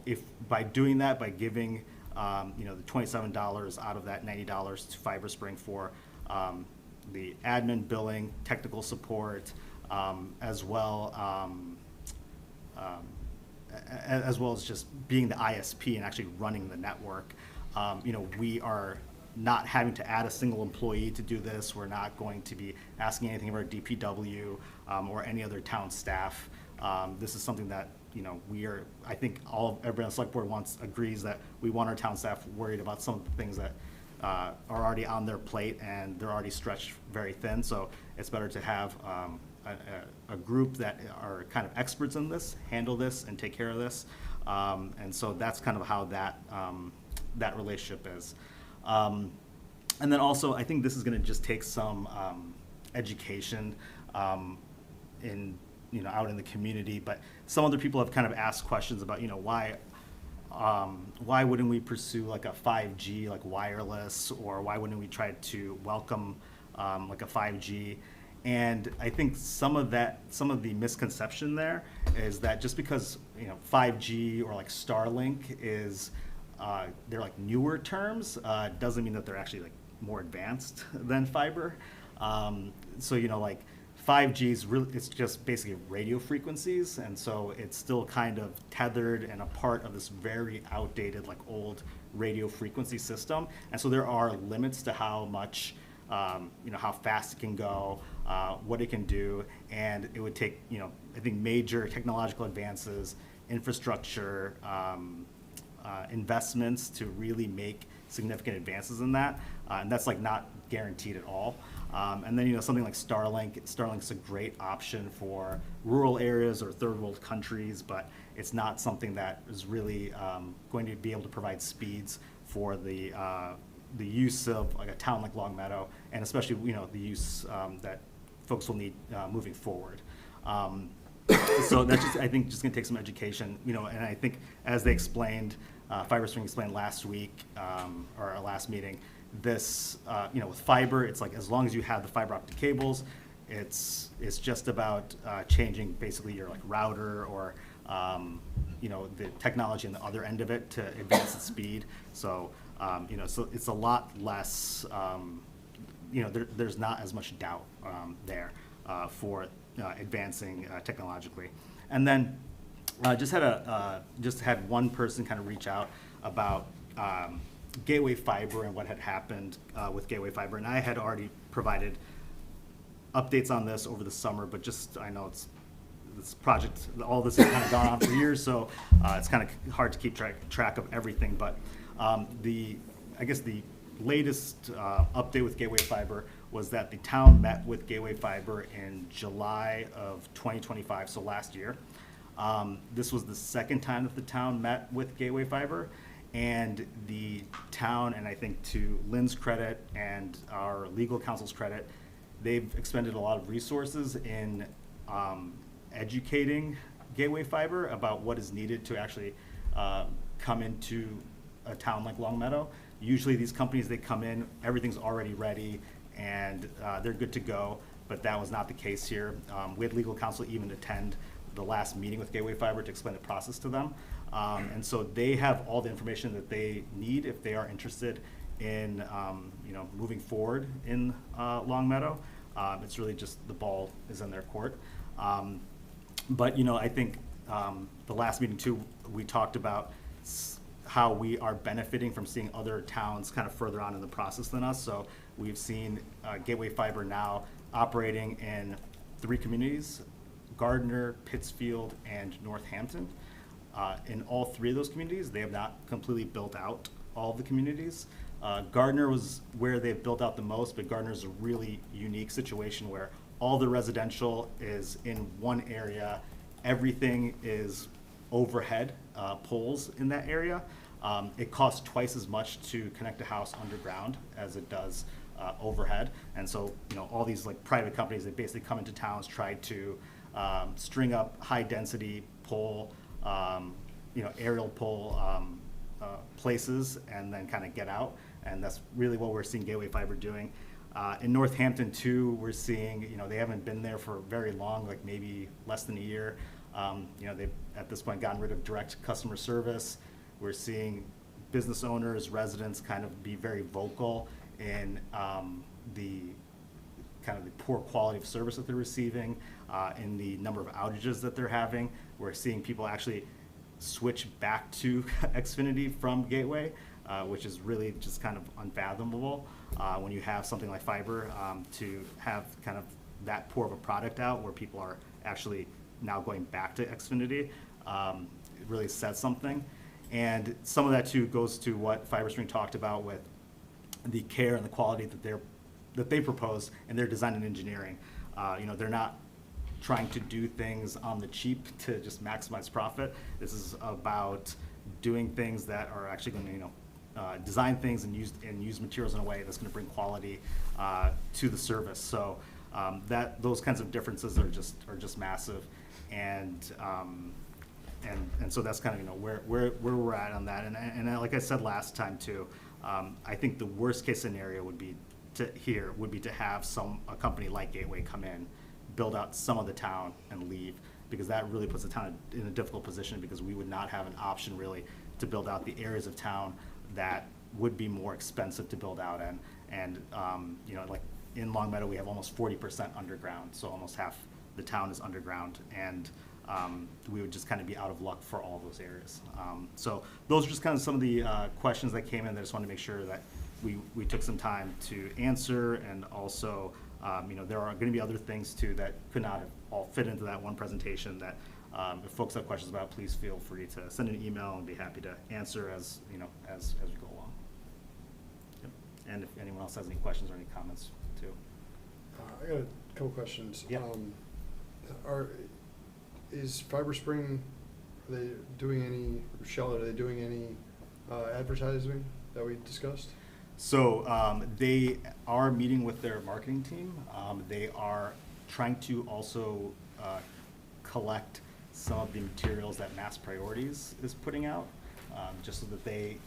if by doing that, by giving the $27 out of that $90 to FiberSpring for the admin, billing, technical support, as well as just being the ISP and actually running the network. We are not having to add a single employee to do this. We're not going to be asking anything of our DPW or any other town staff. This is something that I think everybody on the select board agrees that we want our town staff worried about some of the things that are already on their plate and they're already stretched very thin. So it's better to have a group that are kind of experts in this, handle this and take care of this. And so that's kind of how that relationship is. And then also, I think this is going to just take some education in out in the community. But some other people have kind of asked questions about why wouldn't we pursue like a 5G like wireless, or why wouldn't we try to welcome like a 5G? And I think some of the misconception there is that just because 5G or like Starlink is they're like newer terms, doesn't mean that they're actually like more advanced than fiber. So like 5G is really, it's just basically radio frequencies, and so it's still kind of tethered and a part of this very outdated, like old radio frequency system. And so there are limits to how much, how fast it can go, what it can do, and it would take, I think major technological advances, infrastructure, investments to really make significant advances in that, and that's like not guaranteed at all. And then something like Starlink's a great option for rural areas or third world countries, but it's not something that is really going to be able to provide speeds for the use of like a town like Longmeadow, and especially the use that folks will need moving forward. So that's just, I think, just going to take some education, and I think as they explained, FiberSpring explained last week or our last meeting, this with fiber, it's like as long as you have the fiber optic cables, it's just about changing basically your like router or the technology on the other end of it to advance its speed. So so it's a lot less. There's not as much doubt there for advancing technologically. And then just had one person kind of reach out about Gateway Fiber and what had happened with Gateway Fiber, and I had already provided updates on this over the summer, but just I know it's this project, all this has kind of gone on for years, so it's kind of hard to keep track of everything. But I guess the latest update with Gateway Fiber was that the town met with Gateway Fiber in July of 2025, so last year. This was the second time that the town met with Gateway Fiber, and the town, and I think to Lynn's credit and our legal counsel's credit, they've expended a lot of resources in educating Gateway Fiber about what is needed to actually come into a town like Longmeadow. Usually these companies, they come in, everything's already ready, and they're good to go, but that was not the case here. We had legal counsel even attend the last meeting with Gateway Fiber to explain the process to them. And so they have all the information that they need if they are interested in moving forward in Longmeadow. It's really just the ball is in their court. But I think the last meeting too, we talked about how we are benefiting from seeing other towns kind of further on in the process than us. So we've seen Gateway Fiber now operating in 3 communities, Gardner, Pittsfield, and Northampton. In all 3 of those communities, they have not completely built out all of the communities. Gardner was where they've built out the most, but Gardner is a really unique situation where all the residential is in one area. Everything is overhead poles in that area. It costs twice as much to connect a house underground as it does overhead. And so, all these like private companies, they basically come into towns, try to string up high density pole, aerial pole places, and then kind of get out. And that's really what we're seeing Gateway Fiber doing. In Northampton too, we're seeing, they haven't been there for very long, like maybe less than a year. They've at this point gotten rid of direct customer service. We're seeing business owners, residents kind of be very vocal in the kind of the poor quality of service that they're receiving, in the number of outages that they're having. We're seeing people actually switch back to Xfinity from Gateway, which is really just kind of unfathomable when you have something like fiber, to have kind of that poor of a product out where people are actually now going back to Xfinity. It really says something. And some of that too goes to what FiberSpring talked about with the care and the quality that they propose in their design and engineering. They're not trying to do things on the cheap to just maximize profit. This is about doing things that are actually going to, design things and use materials in a way that's going to bring quality to the service. So those kinds of differences are just massive, and so that's kind of where we're at on that. And like I said last time too, I think the worst case scenario would be to have a company like Gateway come in, build out some of the town, and leave, because that really puts the town in a difficult position, because we would not have an option really to build out the areas of town that would be more expensive to build out in. And like in Long Meadow, we have almost 40% underground, so almost half the town is underground, and we would just kind of be out of luck for all those areas. So those are just kind of some of the questions that came in. I just wanted to make sure that we took some time to answer, and also there are going to be other things too that could not have all fit into that one presentation that if folks have questions about, please feel free to send an email and be happy to answer as we go along. Yep. And if anyone else has any questions or any comments too. I got a couple questions. Yeah. Is FiberSpring, are they doing any, Shell, are they doing any advertising that we discussed? So they are meeting with their marketing team. They are trying to also collect some of the materials that Mass Priorities is putting out, just so that they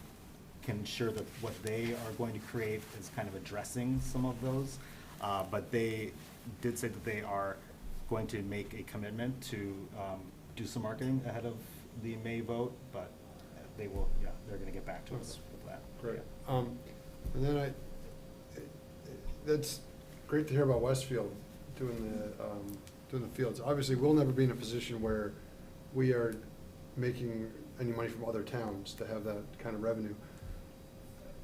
can ensure that what they are going to create is kind of addressing some of those. But they did say that they are going to make a commitment to do some marketing ahead of the May vote, but they're going to get back to us with that. Great. And then that's great to hear about Westfield doing the fields. Obviously, we'll never be in a position where we are making any money from other towns to have that kind of revenue.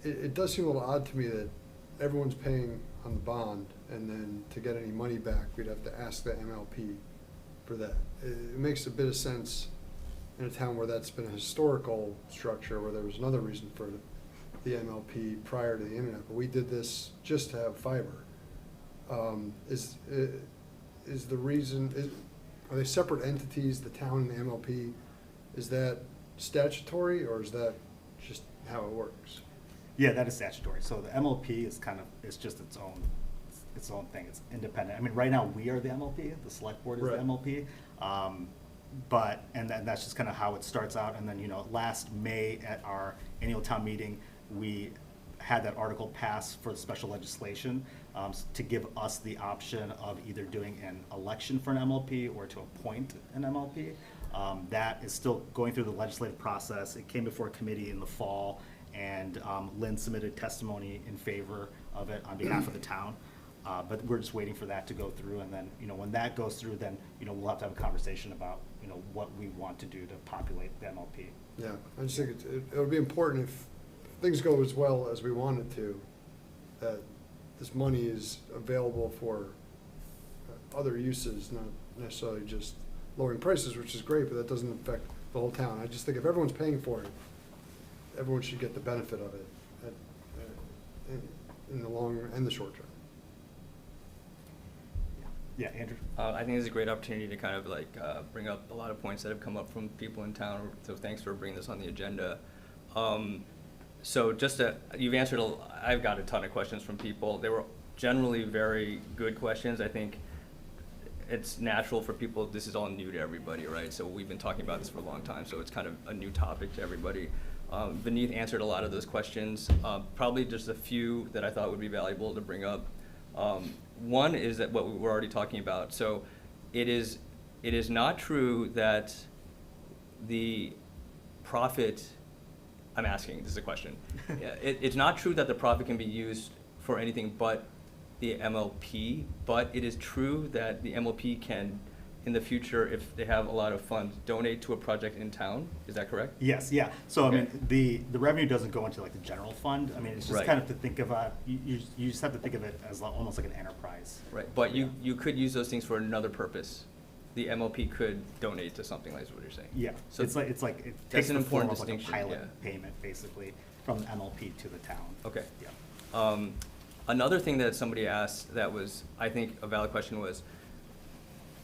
It does seem a little odd to me that everyone's paying on the bond, and then to get any money back, we'd have to ask the MLP for that. It makes a bit of sense in a town where that's been a historical structure, where there was another reason for the MLP prior to the internet, but we did this just to have fiber. Is the reason, are they separate entities, the town and the MLP? Is that statutory, or is that just how it works? Yeah, that is statutory. So the MLP is it's just its own thing. It's independent. I mean, right now we are the MLP. The select board is the MLP. And that's just kind of how it starts out. And then last May at our annual town meeting, we had that article pass for the special legislation to give us the option of either doing an election for an MLP or to appoint an MLP. That is still going through the legislative process. It came before a committee in the fall, and Lynn submitted testimony in favor of it on behalf of the town. But we're just waiting for that to go through, and then when that goes through, then we'll have to have a conversation about you know, what we want to do to populate the MLP. Yeah, I just think it would be important if things go as well as we want it to, that this money is available for other uses, not necessarily just lowering prices, which is great, but that doesn't affect the whole town. I just think if everyone's paying for it, everyone should get the benefit of it in the long and the short term. Yeah, Andrew? I think this is a great opportunity to kind of like bring up a lot of points that have come up from people in town, so thanks for bringing this on the agenda. So just you've answered, I've got a ton of questions from people. They were generally very good questions. I think it's natural for people, this is all new to everybody, right? So we've been talking about this for a long time, so it's kind of a new topic to everybody. Vineeth answered a lot of those questions. Probably just a few that I thought would be valuable to bring up. One is that what we're already talking about. So it is not true that the profit, I'm asking, this is a question. It's not true that the profit can be used for anything but the MLP, but it is true that the MLP can, in the future, if they have a lot of funds, donate to a project in town. Is that correct? Yes, yeah. So, Okay. I mean, the revenue doesn't go into like the general fund. I mean, it's just Right. kind of to think of you just have to think of it as almost like an enterprise. Right, but you could use those things for another purpose. The MLP could donate to something, like what you're saying. Yeah, So it's like it that's takes an the form important of like a distinction, pilot yeah. payment, basically, from the MLP to the town. Okay. Yeah. Another thing that somebody asked that was, I think, a valid question was,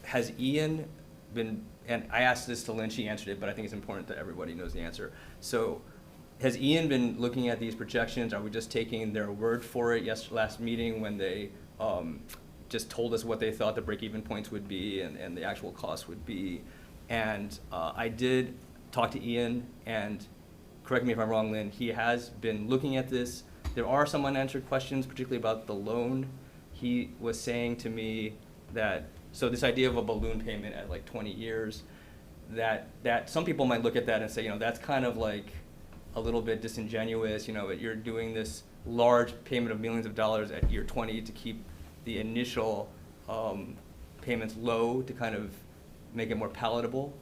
has Ian been, and I asked this to Lynn, she answered it, but I think it's important that everybody knows the answer. So, has Ian been looking at these projections? Are we just taking their word for it? Last meeting when they just told us what they thought the break-even points would be and the actual cost would be. And I did talk to Ian, and correct me if I'm wrong, Lynn, he has been looking at this. There are some unanswered questions, particularly about the loan. He was saying to me that, so this idea of a balloon payment at like 20 years, that some people might look at that and say, you know, that's kind of like a little bit disingenuous, you know, you're doing this large payment of millions of dollars at year 20 to keep the initial payments low to kind of make it more palatable.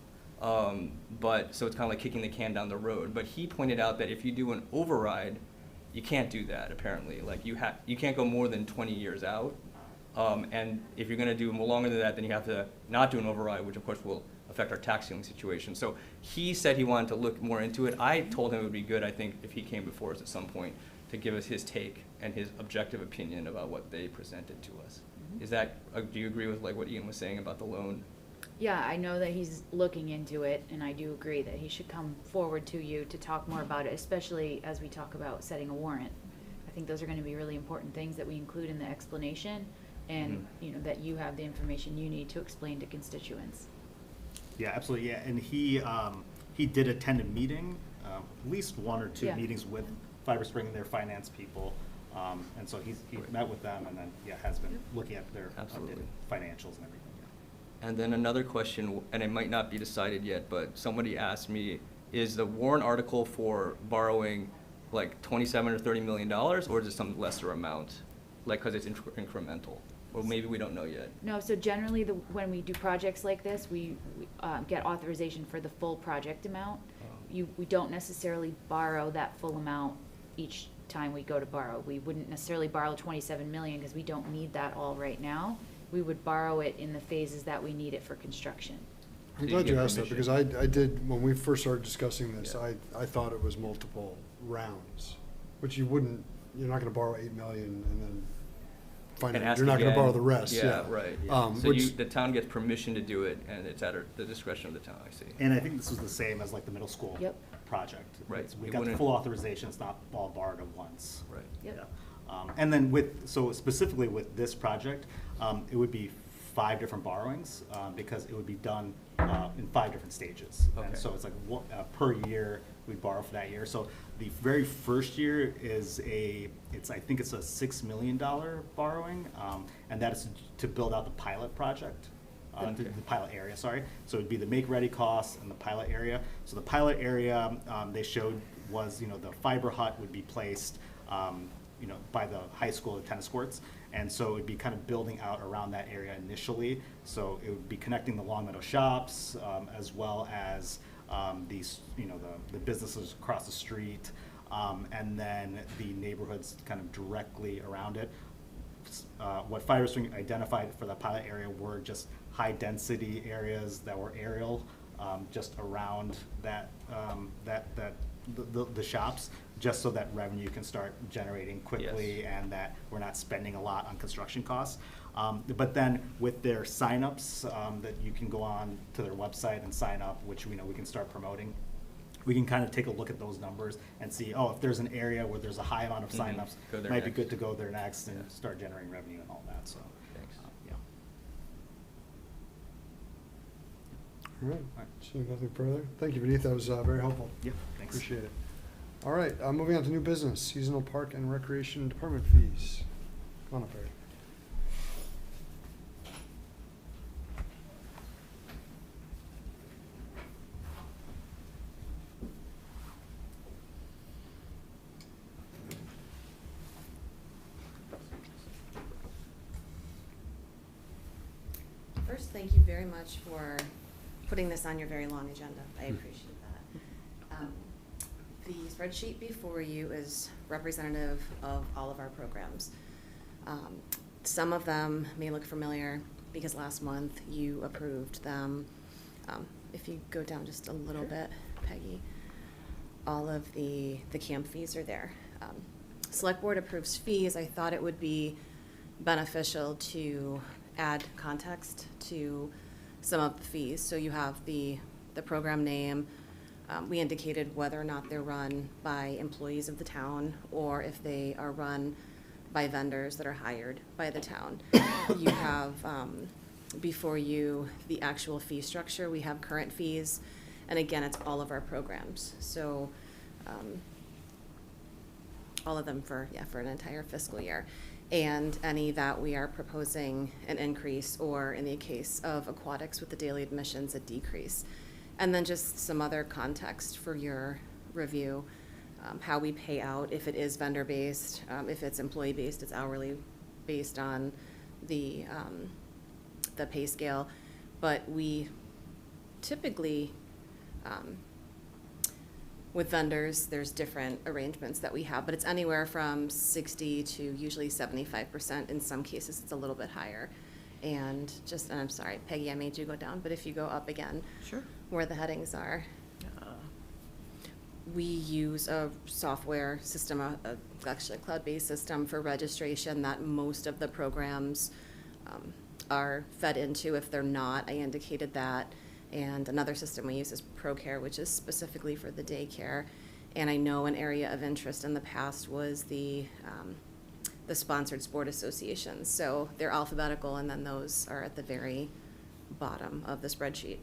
But so it's kind of like kicking the can down the road. But he pointed out that if you do an override, you can't do that apparently. Like you can't go more than 20 years out. And if you're going to do more longer than that, then you have to not do an override, which of course will affect our tax ceiling situation. So he said he wanted to look more into it. I told him it would be good, I think, if he came before us at some point to give us his take and his objective opinion about what they presented to us. Mhm. Is that, do you agree with like what Ian was saying about the loan? Yeah, I know that he's looking into it, and I do agree that he should come forward to you to talk more about it, especially as we talk about setting a warrant. I think those are gonna be really important things that we include in the explanation, and, you know, that you have the information you need to explain to constituents. Yeah, absolutely, yeah, and he did attend a meeting, at least one or two Yeah. meetings with Fiber Spring and their finance people, and so he met with them and then, yeah, has been looking at their Absolutely. financials and everything, yeah. And then another question, and it might not be decided yet, but somebody asked me, is the warrant article for borrowing like 27 or $30 million, or is it some lesser amount? Like, because it's incremental, or maybe we don't know yet. No, so generally, when we do projects like this, we get authorization for the full project amount. We don't necessarily borrow that full amount each time we go to borrow. We wouldn't necessarily borrow 27 million because we don't need that all right now. We would borrow it in the phases that we need it for construction. I'm glad you asked that, because I did, when we first started discussing this, I thought it was multiple rounds, which you're not gonna borrow 8 million and then find And out ask you're not gonna again. borrow the rest, yeah. Yeah, right. So Which, the town gets permission to do it, and it's at the discretion of the town, I see. And I think this was the same as like the middle school Yep. project. Right. We It got the wouldn't- full authorization, it's not all borrowed at once. Right. Yep. Yeah. And then so specifically with this project, it would be 5 different borrowings, because it would be done in 5 different stages. Okay. And so it's like per year, we borrow for that year. So the very first year is I think it's a $6 million borrowing, and that is to build out the pilot project. Okay. The pilot area, sorry. So it'd be the make-ready costs and the pilot area. So the pilot area, they showed was, the fiber hut would be placed, by the high school, the tennis courts. And so it would be kind of building out around that area initially. So it would be connecting the Long Meadow shops, as well as these, the businesses across the street, and then the neighborhoods kind of directly around it. What Fire Spring identified for that pilot area were just high density areas that were aerial, just around that, the shops, just so that revenue can start generating quickly. Yes. And that we're not spending a lot on construction costs. But then with their signups, that you can go on to their website and sign up, which we can start promoting. We can kind of take a look at those numbers and see, if there's an area where there's a high amount of signups, Go there might be next. good to go there next and start generating revenue and all that, so. Thanks. Yeah. All right, so nothing further. Thank you, Vineet, that was very helpful. Yeah, thanks. Appreciate it. All right, moving on to new business, seasonal park and recreation department fees. Come on up, Barry. First, thank you very much for putting this on your very long agenda. I appreciate that. The spreadsheet before you is representative of all of our programs. Some of them may look familiar because last month you approved them. If you go down just a little bit, Peggy, all of the camp fees are there. Select Board approves fees. I thought it would be beneficial to add context to some of the fees. So you have the program name. We indicated whether or not they're run by employees of the town or if they are run by vendors that are hired by the town. You have before you the actual fee structure. We have current fees, and again, it's all of our programs. So all of them for an entire fiscal year. And any that we are proposing an increase, or in the case of aquatics with the daily admissions, a decrease. And then just some other context for your review, how we pay out, if it is vendor-based, if it's employee-based, it's hourly based on the pay scale. But we typically, with vendors, there's different arrangements that we have, but it's anywhere from 60 to usually 75%. In some cases, it's a little bit higher. And I'm sorry, Peggy, I made you go down, but if you go up again, Sure. where the headings are, we use a software system, actually a cloud-based system for registration that most of the programs are fed into. If they're not, I indicated that. And another system we use is ProCare, which is specifically for the daycare. And I know an area of interest in the past was the sponsored sport associations. So they're alphabetical, and then those are at the very bottom of the spreadsheet.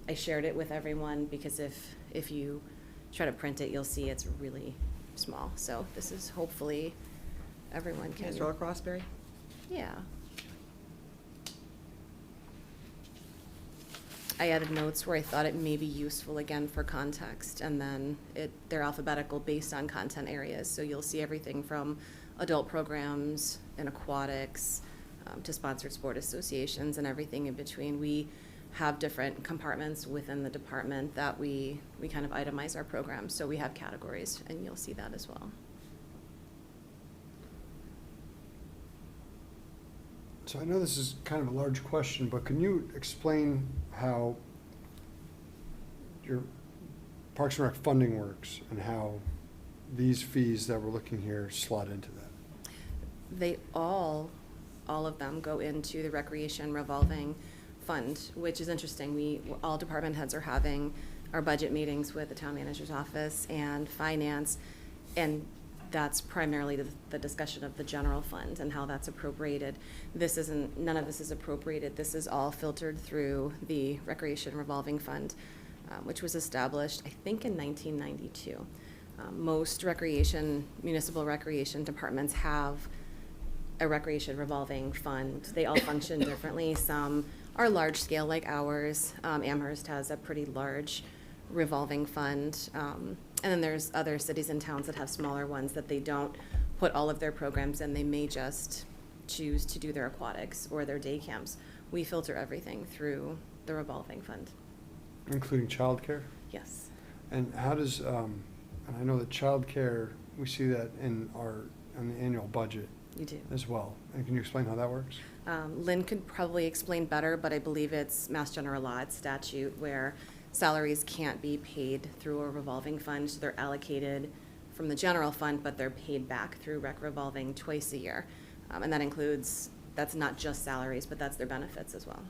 I shared it with everyone because if you try to print it, you'll see it's really small. So this is hopefully everyone Can can. I scroll across, Barry? Yeah. I added notes where I thought it may be useful again for context, and then they're alphabetical based on content areas. So you'll see everything from adult programs and aquatics to sponsored sport associations and everything in between. We have different compartments within the department that we kind of itemize our programs. So we have categories, and you'll see that as well. So I know this is kind of a large question, but can you explain how your Parks and Rec funding works and how these fees that we're looking here slot into that? They all of them go into the recreation revolving fund, which is interesting. All department heads are having our budget meetings with the town manager's office and finance, and that's primarily the discussion of the general fund and how that's appropriated. None of this is appropriated. This is all filtered through the recreation revolving fund, which was established, I think, in 1992. Most municipal recreation departments have a recreation revolving fund. They all function differently. Some are large scale like ours. Amherst has a pretty large revolving fund. And then there's other cities and towns that have smaller ones that they don't put all of their programs in. They may just choose to do their aquatics or their day camps, we filter everything through the revolving fund. Including childcare? Yes. And how does, and I know that childcare, we see that in the annual budget. You do. As well. And can you explain how that works? Lynn could probably explain better, but I believe it's Mass General Law, it's statute, where salaries can't be paid through a revolving fund. So they're allocated from the general fund, but they're paid back through rec revolving twice a year. And that includes, that's not just salaries, but that's their benefits as well.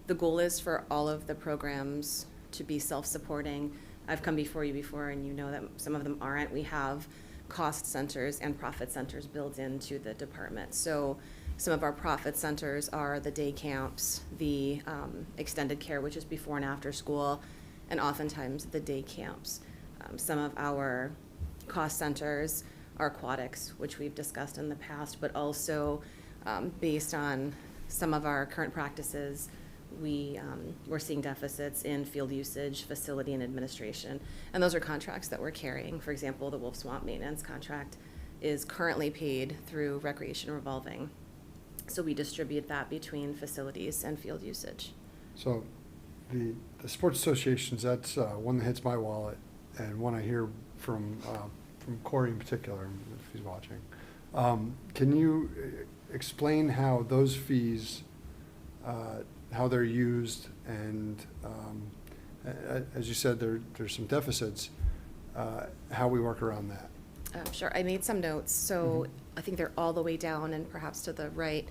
The goal is for all of the programs to be self-supporting. I've come before you before, and you know that some of them aren't. We have cost centers and profit centers built into the department. So some of our profit centers are the day camps, the extended care, which is before and after school, and oftentimes the day camps. Some of our cost centers are aquatics, which we've discussed in the past, but also based on some of our current practices, we're seeing deficits in field usage, facility, and administration. And those are contracts that we're carrying. For example, the Wolf Swamp maintenance contract is currently paid through recreation revolving. So we distribute that between facilities and field usage. So the sports associations, that's one that hits my wallet, and one I hear from Corey in particular, if he's watching. Can you explain how those fees, how they're used, and as you said, there's some deficits, how we work around that? Sure, I made some notes, so I think they're all the way down and perhaps to the right.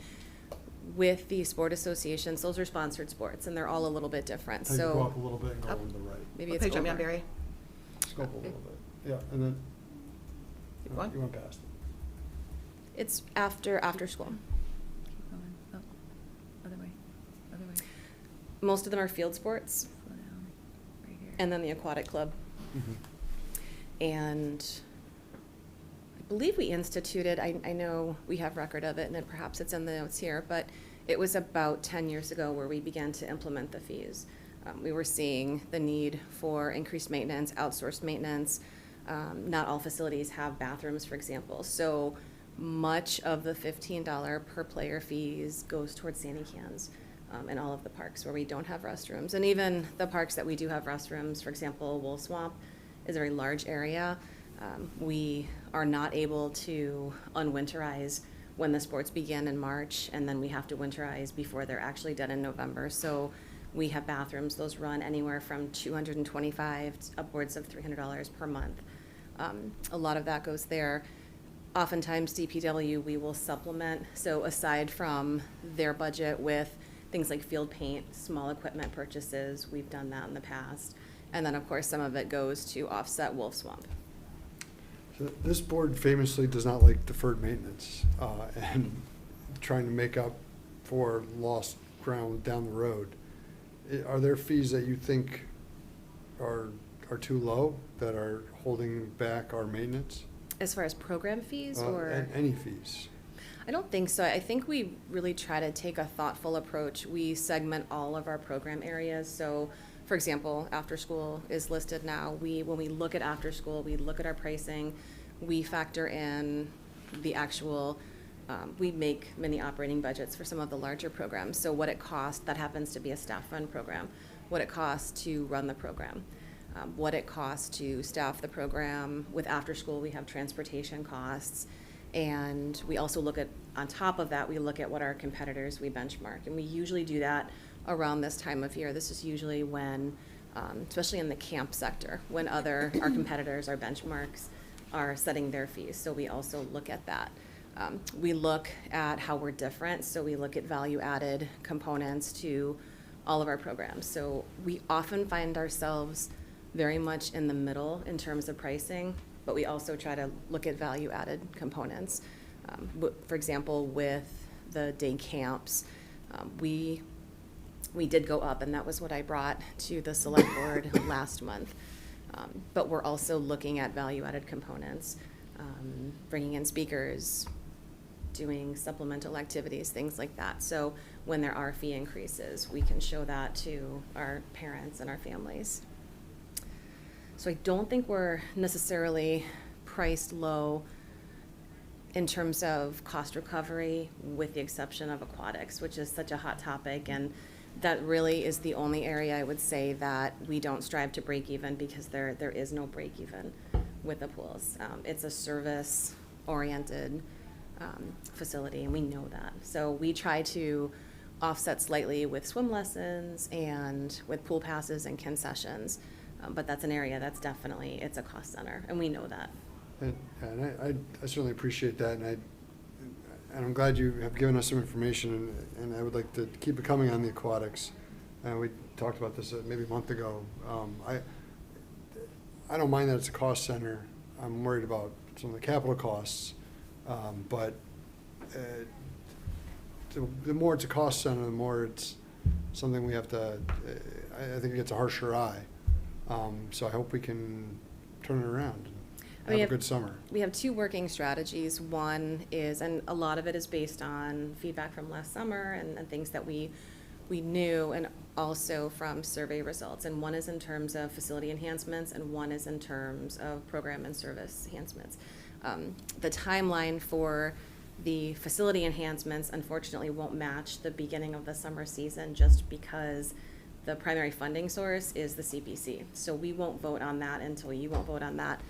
With the sport associations, those are sponsored sports, and they're all a little bit different. Take So go up a little bit and go over to the right. maybe What it's page are we on, over. Barry? Let's go up a little bit. Yeah, and then Keep going. you went past it. It's after school. Keep going. Oh, other way. Most of them are field sports, Slow down. Right here. and then the aquatic club. And I believe we instituted, I know we have record of it, and then perhaps it's in the notes here, but it was about 10 years ago where we began to implement the fees. We were seeing the need for increased maintenance, outsourced maintenance. Not all facilities have bathrooms, for example. So much of the $15 per player fees goes towards Sandy cans in all of the parks where we don't have restrooms. And even the parks that we do have restrooms, for example, Wolf Swamp is a very large area. We are not able to unwinterize when the sports begin in March, and then we have to winterize before they're actually done in November. So we have bathrooms, those run anywhere from $225 to upwards of $300 per month. A lot of that goes there. Oftentimes DPW, we will supplement, so aside from their budget with things like field paint, small equipment purchases, we've done that in the past. And then of course some of it goes to offset Wolf Swamp. So this board famously does not like deferred maintenance and trying to make up for lost ground down the road. Are there fees that you think are too low, that are holding back our maintenance? As far as program fees or? Any fees? I don't think so. I think we really try to take a thoughtful approach. We segment all of our program areas. So, for example, after school is listed now. When we look at after school, we look at our pricing. We factor in the actual, we make mini operating budgets for some of the larger programs. So what it costs, that happens to be a staff run program, what it costs to run the program. What it costs to staff the program. With after school, we have transportation costs. And we also look at, on top of that, we look at what our competitors, we benchmark. And we usually do that around this time of year. This is usually when, especially in the camp sector, when our competitors, our benchmarks, are setting their fees. So we also look at that. We look at how we're different. So we look at value-added components to all of our programs. So we often find ourselves very much in the middle in terms of pricing, but we also try to look at value-added components. For example, with the day camps, we did go up, and that was what I brought to the select board last month. But we're also looking at value-added components, bringing in speakers, doing supplemental activities, things like that. So when there are fee increases, we can show that to our parents and our families. So I don't think we're necessarily priced low in terms of cost recovery, with the exception of aquatics, which is such a hot topic, and that really is the only area I would say that we don't strive to break even, because there is no break even with the pools. It's a service-oriented facility, and we know that. So we try to offset slightly with swim lessons and with pool passes and concessions, but that's an area that's definitely, it's a cost center, and we know that. And I certainly appreciate that, and I'm glad you have given us some information, and I would like to keep it coming on the aquatics. We talked about this maybe a month ago. I don't mind that it's a cost center. I'm worried about some of the capital costs, but the more it's a cost center, the more it's something we have to, I think it gets a harsher eye. So I hope we can turn it around and have a good summer. We have two working strategies. One is, and a lot of it is based on feedback from last summer and things that we knew, and also from survey results. And one is in terms of facility enhancements, and one is in terms of program and service enhancements. The timeline for the facility enhancements unfortunately won't match the beginning of the summer season, just because the primary funding source is the CPC. So we won't vote on that until you won't vote on that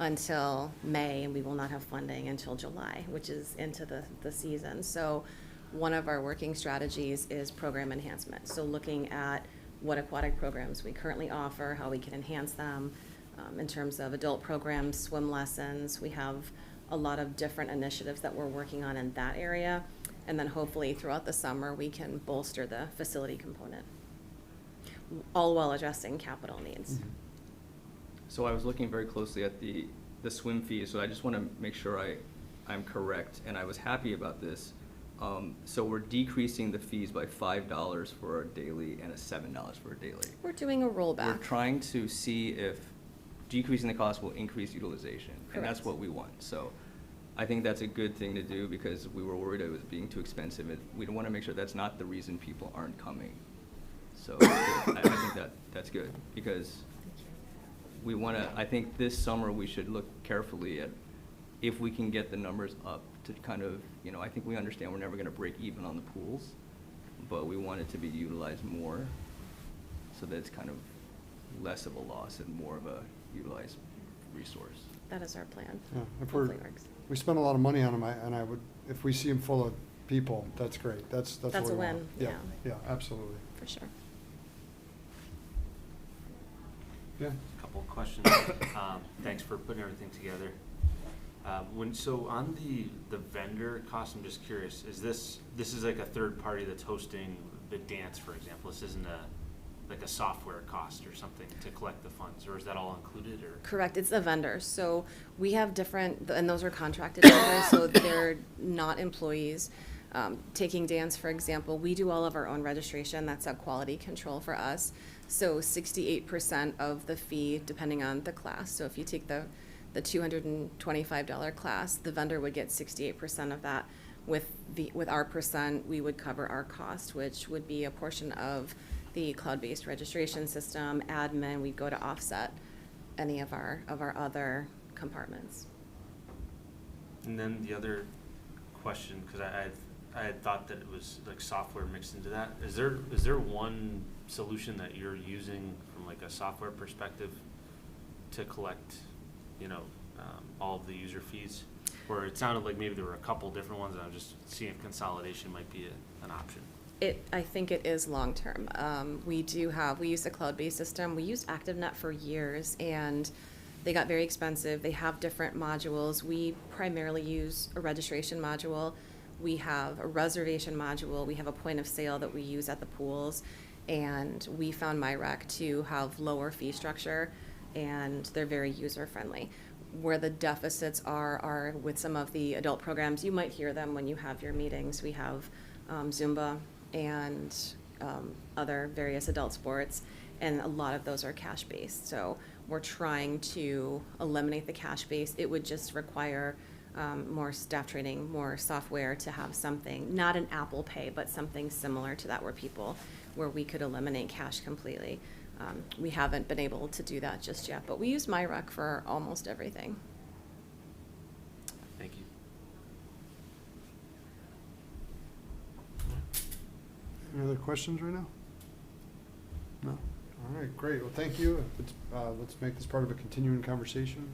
until May, and we will not have funding until July, which is into the season. So one of our working strategies is program enhancement. So looking at what aquatic programs we currently offer, how we can enhance them in terms of adult programs, swim lessons. We have a lot of different initiatives that we're working on in that area. And then hopefully throughout the summer, we can bolster the facility component, all while addressing capital needs. Mm-hmm. So I was looking very closely at the swim fees, so I just want to make sure I'm correct, and I was happy about this. So we're decreasing the fees by $5 for a daily and $7 for a daily. We're doing a rollback. We're trying to see if decreasing the cost will increase utilization, and that's Correct. what we want. So I think that's a good thing to do, because we were worried it was being too expensive. We don't want to make sure that's not the reason people aren't coming. So I think that's good, because we want to, I think this summer we should look carefully at if we can get the numbers up to kind of, I think we understand we're never going to break even on the pools, but we want it to be utilized more so that it's kind of less of a loss and more of a utilized resource. That is our plan. Yeah, if Hopefully it works. we spend a lot of money on them, and I would, if we see them full of people, that's great. That's what That's we a want. win, Yeah, yeah. yeah, absolutely. For sure. Yeah. Couple of questions. Thanks for putting everything together. So on the vendor cost, I'm just curious, this is like a third party that's hosting the dance, for example? This isn't like a software cost or something to collect the funds, or is that all included, or? Correct, it's a vendor. So we have different, and those are contracted vendors, so they're not employees. Taking dance, for example, we do all of our own registration. That's a quality control for us. So 68% of the fee, depending on the class. So if you take the $225 class, the vendor would get 68% of that. With our percent, we would cover our cost, which would be a portion of the cloud-based registration system, admin. We'd go to offset any of our other compartments. And then the other question, because I had thought that it was like software mixed into that. Is there one solution that you're using from like a software perspective to collect, all of the user fees? Or it sounded like maybe there were a couple different ones, and I'm just seeing if consolidation might be an option. I think it is long-term. We use a cloud-based system. We used ActiveNet for years, and they got very expensive. They have different modules. We primarily use a registration module. We have a reservation module. We have a point of sale that we use at the pools. And we found MyRec to have lower fee structure, and they're very user-friendly. Where the deficits are with some of the adult programs. You might hear them when you have your meetings. We have Zumba and other various adult sports, and a lot of those are cash-based. So we're trying to eliminate the cash base. It would just require more staff training, more software to have something, not an Apple Pay, but something similar to that where we could eliminate cash completely. We haven't been able to do that just yet, but we use MyRec for almost everything. Thank you. Any other questions right now? No? All right, great. Well, thank you. Let's make this part of a continuing conversation.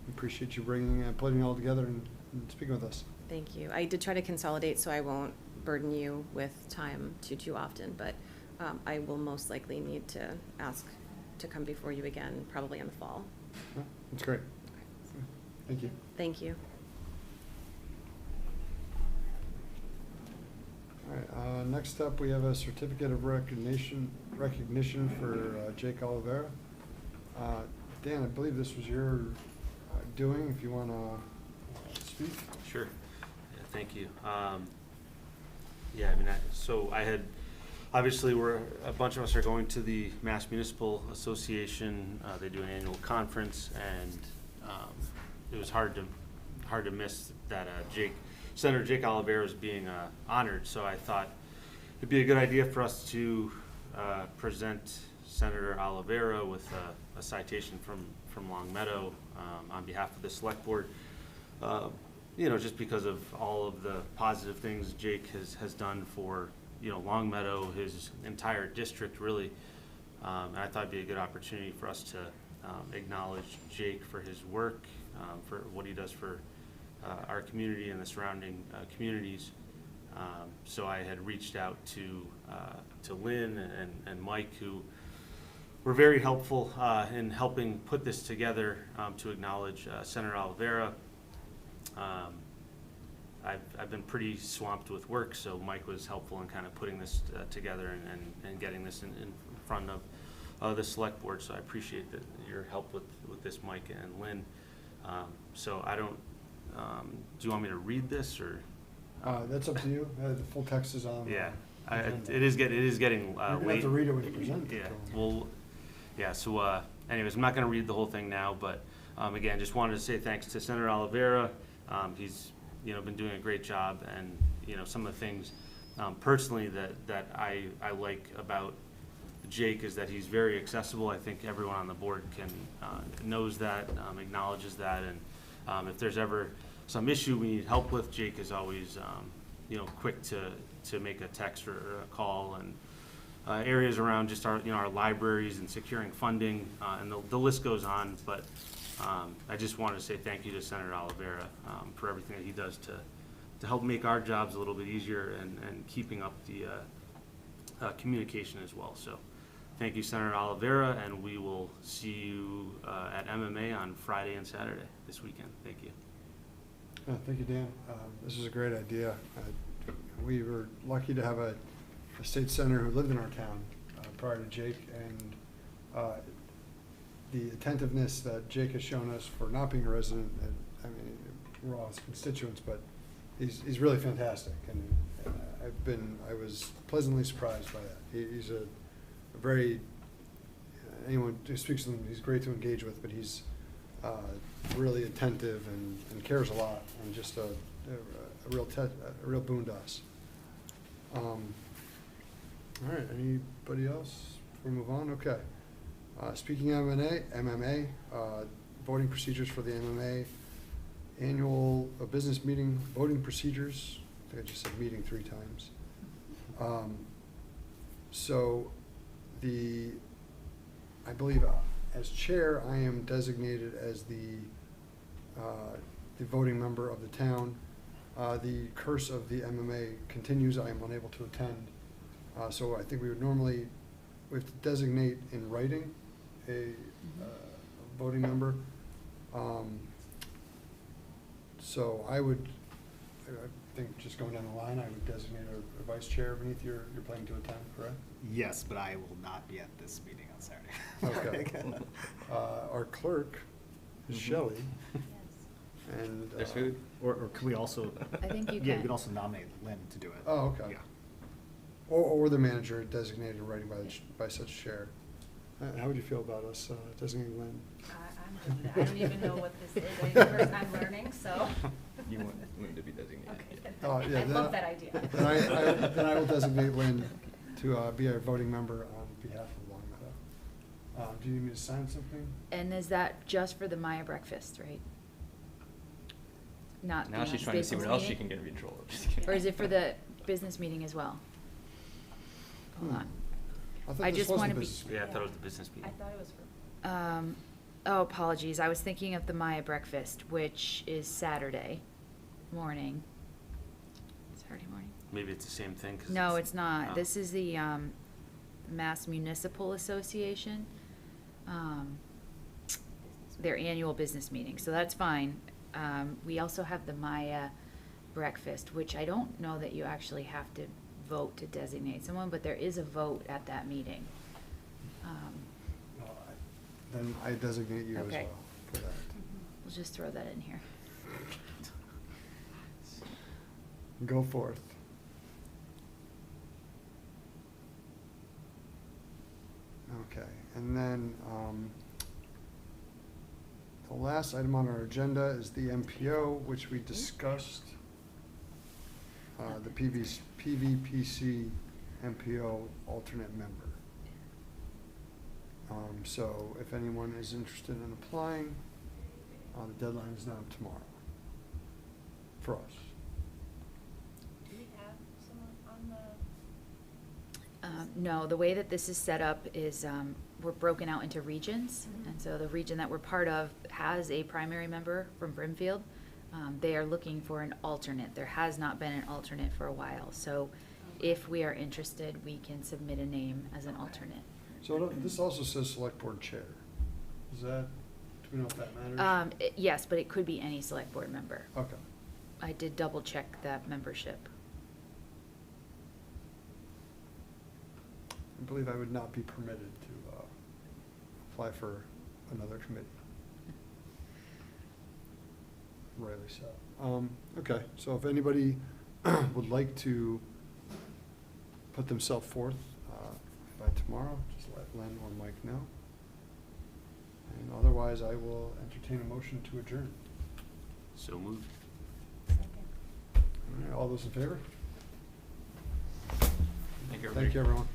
We appreciate you putting it all together and speaking with us. Thank you. I did try to consolidate, so I won't burden you with time too often, but I will most likely need to ask to come before you again, probably in the fall. Yeah, that's great. Thank you. Thank you. All right, next up, we have a certificate of recognition for Jake Oliveira. Dan, I believe this was your doing, if you want to speak. Sure. Yeah, thank you. Yeah, I mean, so I had, obviously, a bunch of us are going to the Mass Municipal Association. They do an annual conference, and it was hard to miss that Senator Jake Oliveira is being honored. So I thought it'd be a good idea for us to present Senator Oliveira with a citation from Long Meadow on behalf of the Select Board. Just because of all of the positive things Jake has done for, Long Meadow, his entire district, really. And I thought it'd be a good opportunity for us to acknowledge Jake for his work, for what he does for our community and the surrounding communities. So I had reached out to Lynn and Mike, who were very helpful in helping put this together to acknowledge Senator Oliveira. I've been pretty swamped with work, so Mike was helpful in kind of putting this together and getting this in front of the Select Board. So I appreciate your help with this, Mike and Lynn. So I don't. Do you want me to read this or? That's up to you. The full text is on. Yeah, it is getting You're gonna late. have to read it when you present it. Yeah. Well, yeah. So, anyways, I'm not going to read the whole thing now, but again, just wanted to say thanks to Senator Oliveira. He's been doing a great job, and some of the things personally that I like about Jake is that he's very accessible. I think everyone on the board knows that, acknowledges that, and if there's ever some issue we need help with, Jake is always quick to make a text or a call, and areas around just our libraries and securing funding, and the list goes on. But I just wanted to say thank you to Senator Oliveira for everything that he does to help make our jobs a little bit easier and keeping up the communication as well. So thank you, Senator Oliveira, and we will see you at MMA on Friday and Saturday this weekend. Thank you. Thank you, Dan. This is a great idea. We were lucky to have a state senator who lived in our town prior to Jake, and the attentiveness that Jake has shown us for not being a resident. I mean, we're all his constituents, but he's really fantastic, and I was pleasantly surprised by that. He's a very anyone who speaks to him, he's great to engage with, but he's really attentive and cares a lot, and just a real boon to us. All right, anybody else before we move on? Okay. Speaking of MMA, voting procedures for the MMA annual business meeting, voting procedures. I think I just said meeting 3 times. So I believe as chair, I am designated as the voting member of the town. The curse of the MMA continues. I am unable to attend. So I think we have to designate in writing a voting member. So I think just going down the line, I would designate a vice chair. Beneath, you're planning to attend, correct? Yes, but I will not be at this meeting on Saturday. Okay. Our clerk is Shelley. And There's food. Or could we also? I think you Yeah, you can. could also nominate Lynn to do it. Oh, okay. Yeah. Or the manager designated in writing by such chair. How would you feel about us designating Lynn? I'm good with that. I don't even know what this is. It's the first time learning, so. You want Lynn to be designated. Okay. Yeah, I love that idea. Then I will designate Lynn to be our voting member on behalf of Long Meadow. Do you need me to sign something? And is that just for the Maya breakfast, right? Not Now the she's trying to see Staples what else she meeting? can get in control of. Just kidding. Or is it for the business meeting as well? Hold on. I thought I this just was the wanna be- business Yeah, I thought it was the business meeting. I thought it was for. Oh, apologies. I was thinking of the Maya breakfast, which is Saturday morning. Saturday morning? Maybe it's the same thing. 'Cause No, it's not. oh. This is the Mass Municipal Association. Their annual business meeting, so that's fine. We also have the Maya breakfast, which I don't know that you actually have to vote to designate someone, but there is a vote at that meeting. Then I designate you as Okay. well for that. We'll just throw that in here. Go forth. Okay, and then, the last item on our agenda is the MPO, which we discussed. The PVPC MPO alternate member. So if anyone is interested in applying, the deadline is now tomorrow for us. Do we have someone on the? No, the way that this is set up is, we're broken out into regions, and so the region that we're part of has a primary member from Brimfield. They are looking for an alternate. There has not been an alternate for a while, so if we are interested, we can submit a name as an alternate. So this also says select board chair. Is that, do we know if that matters? Yes, but it could be any select board member. Okay. I did double check that membership. I believe I would not be permitted to apply for another committee. Rightly so. Okay, so if anybody would like to put themselves forth by tomorrow, just let Len or Mike know. And otherwise, I will entertain a motion to adjourn. So moved. All right, all those in favor? Thank you, everybody. Thank you, everyone.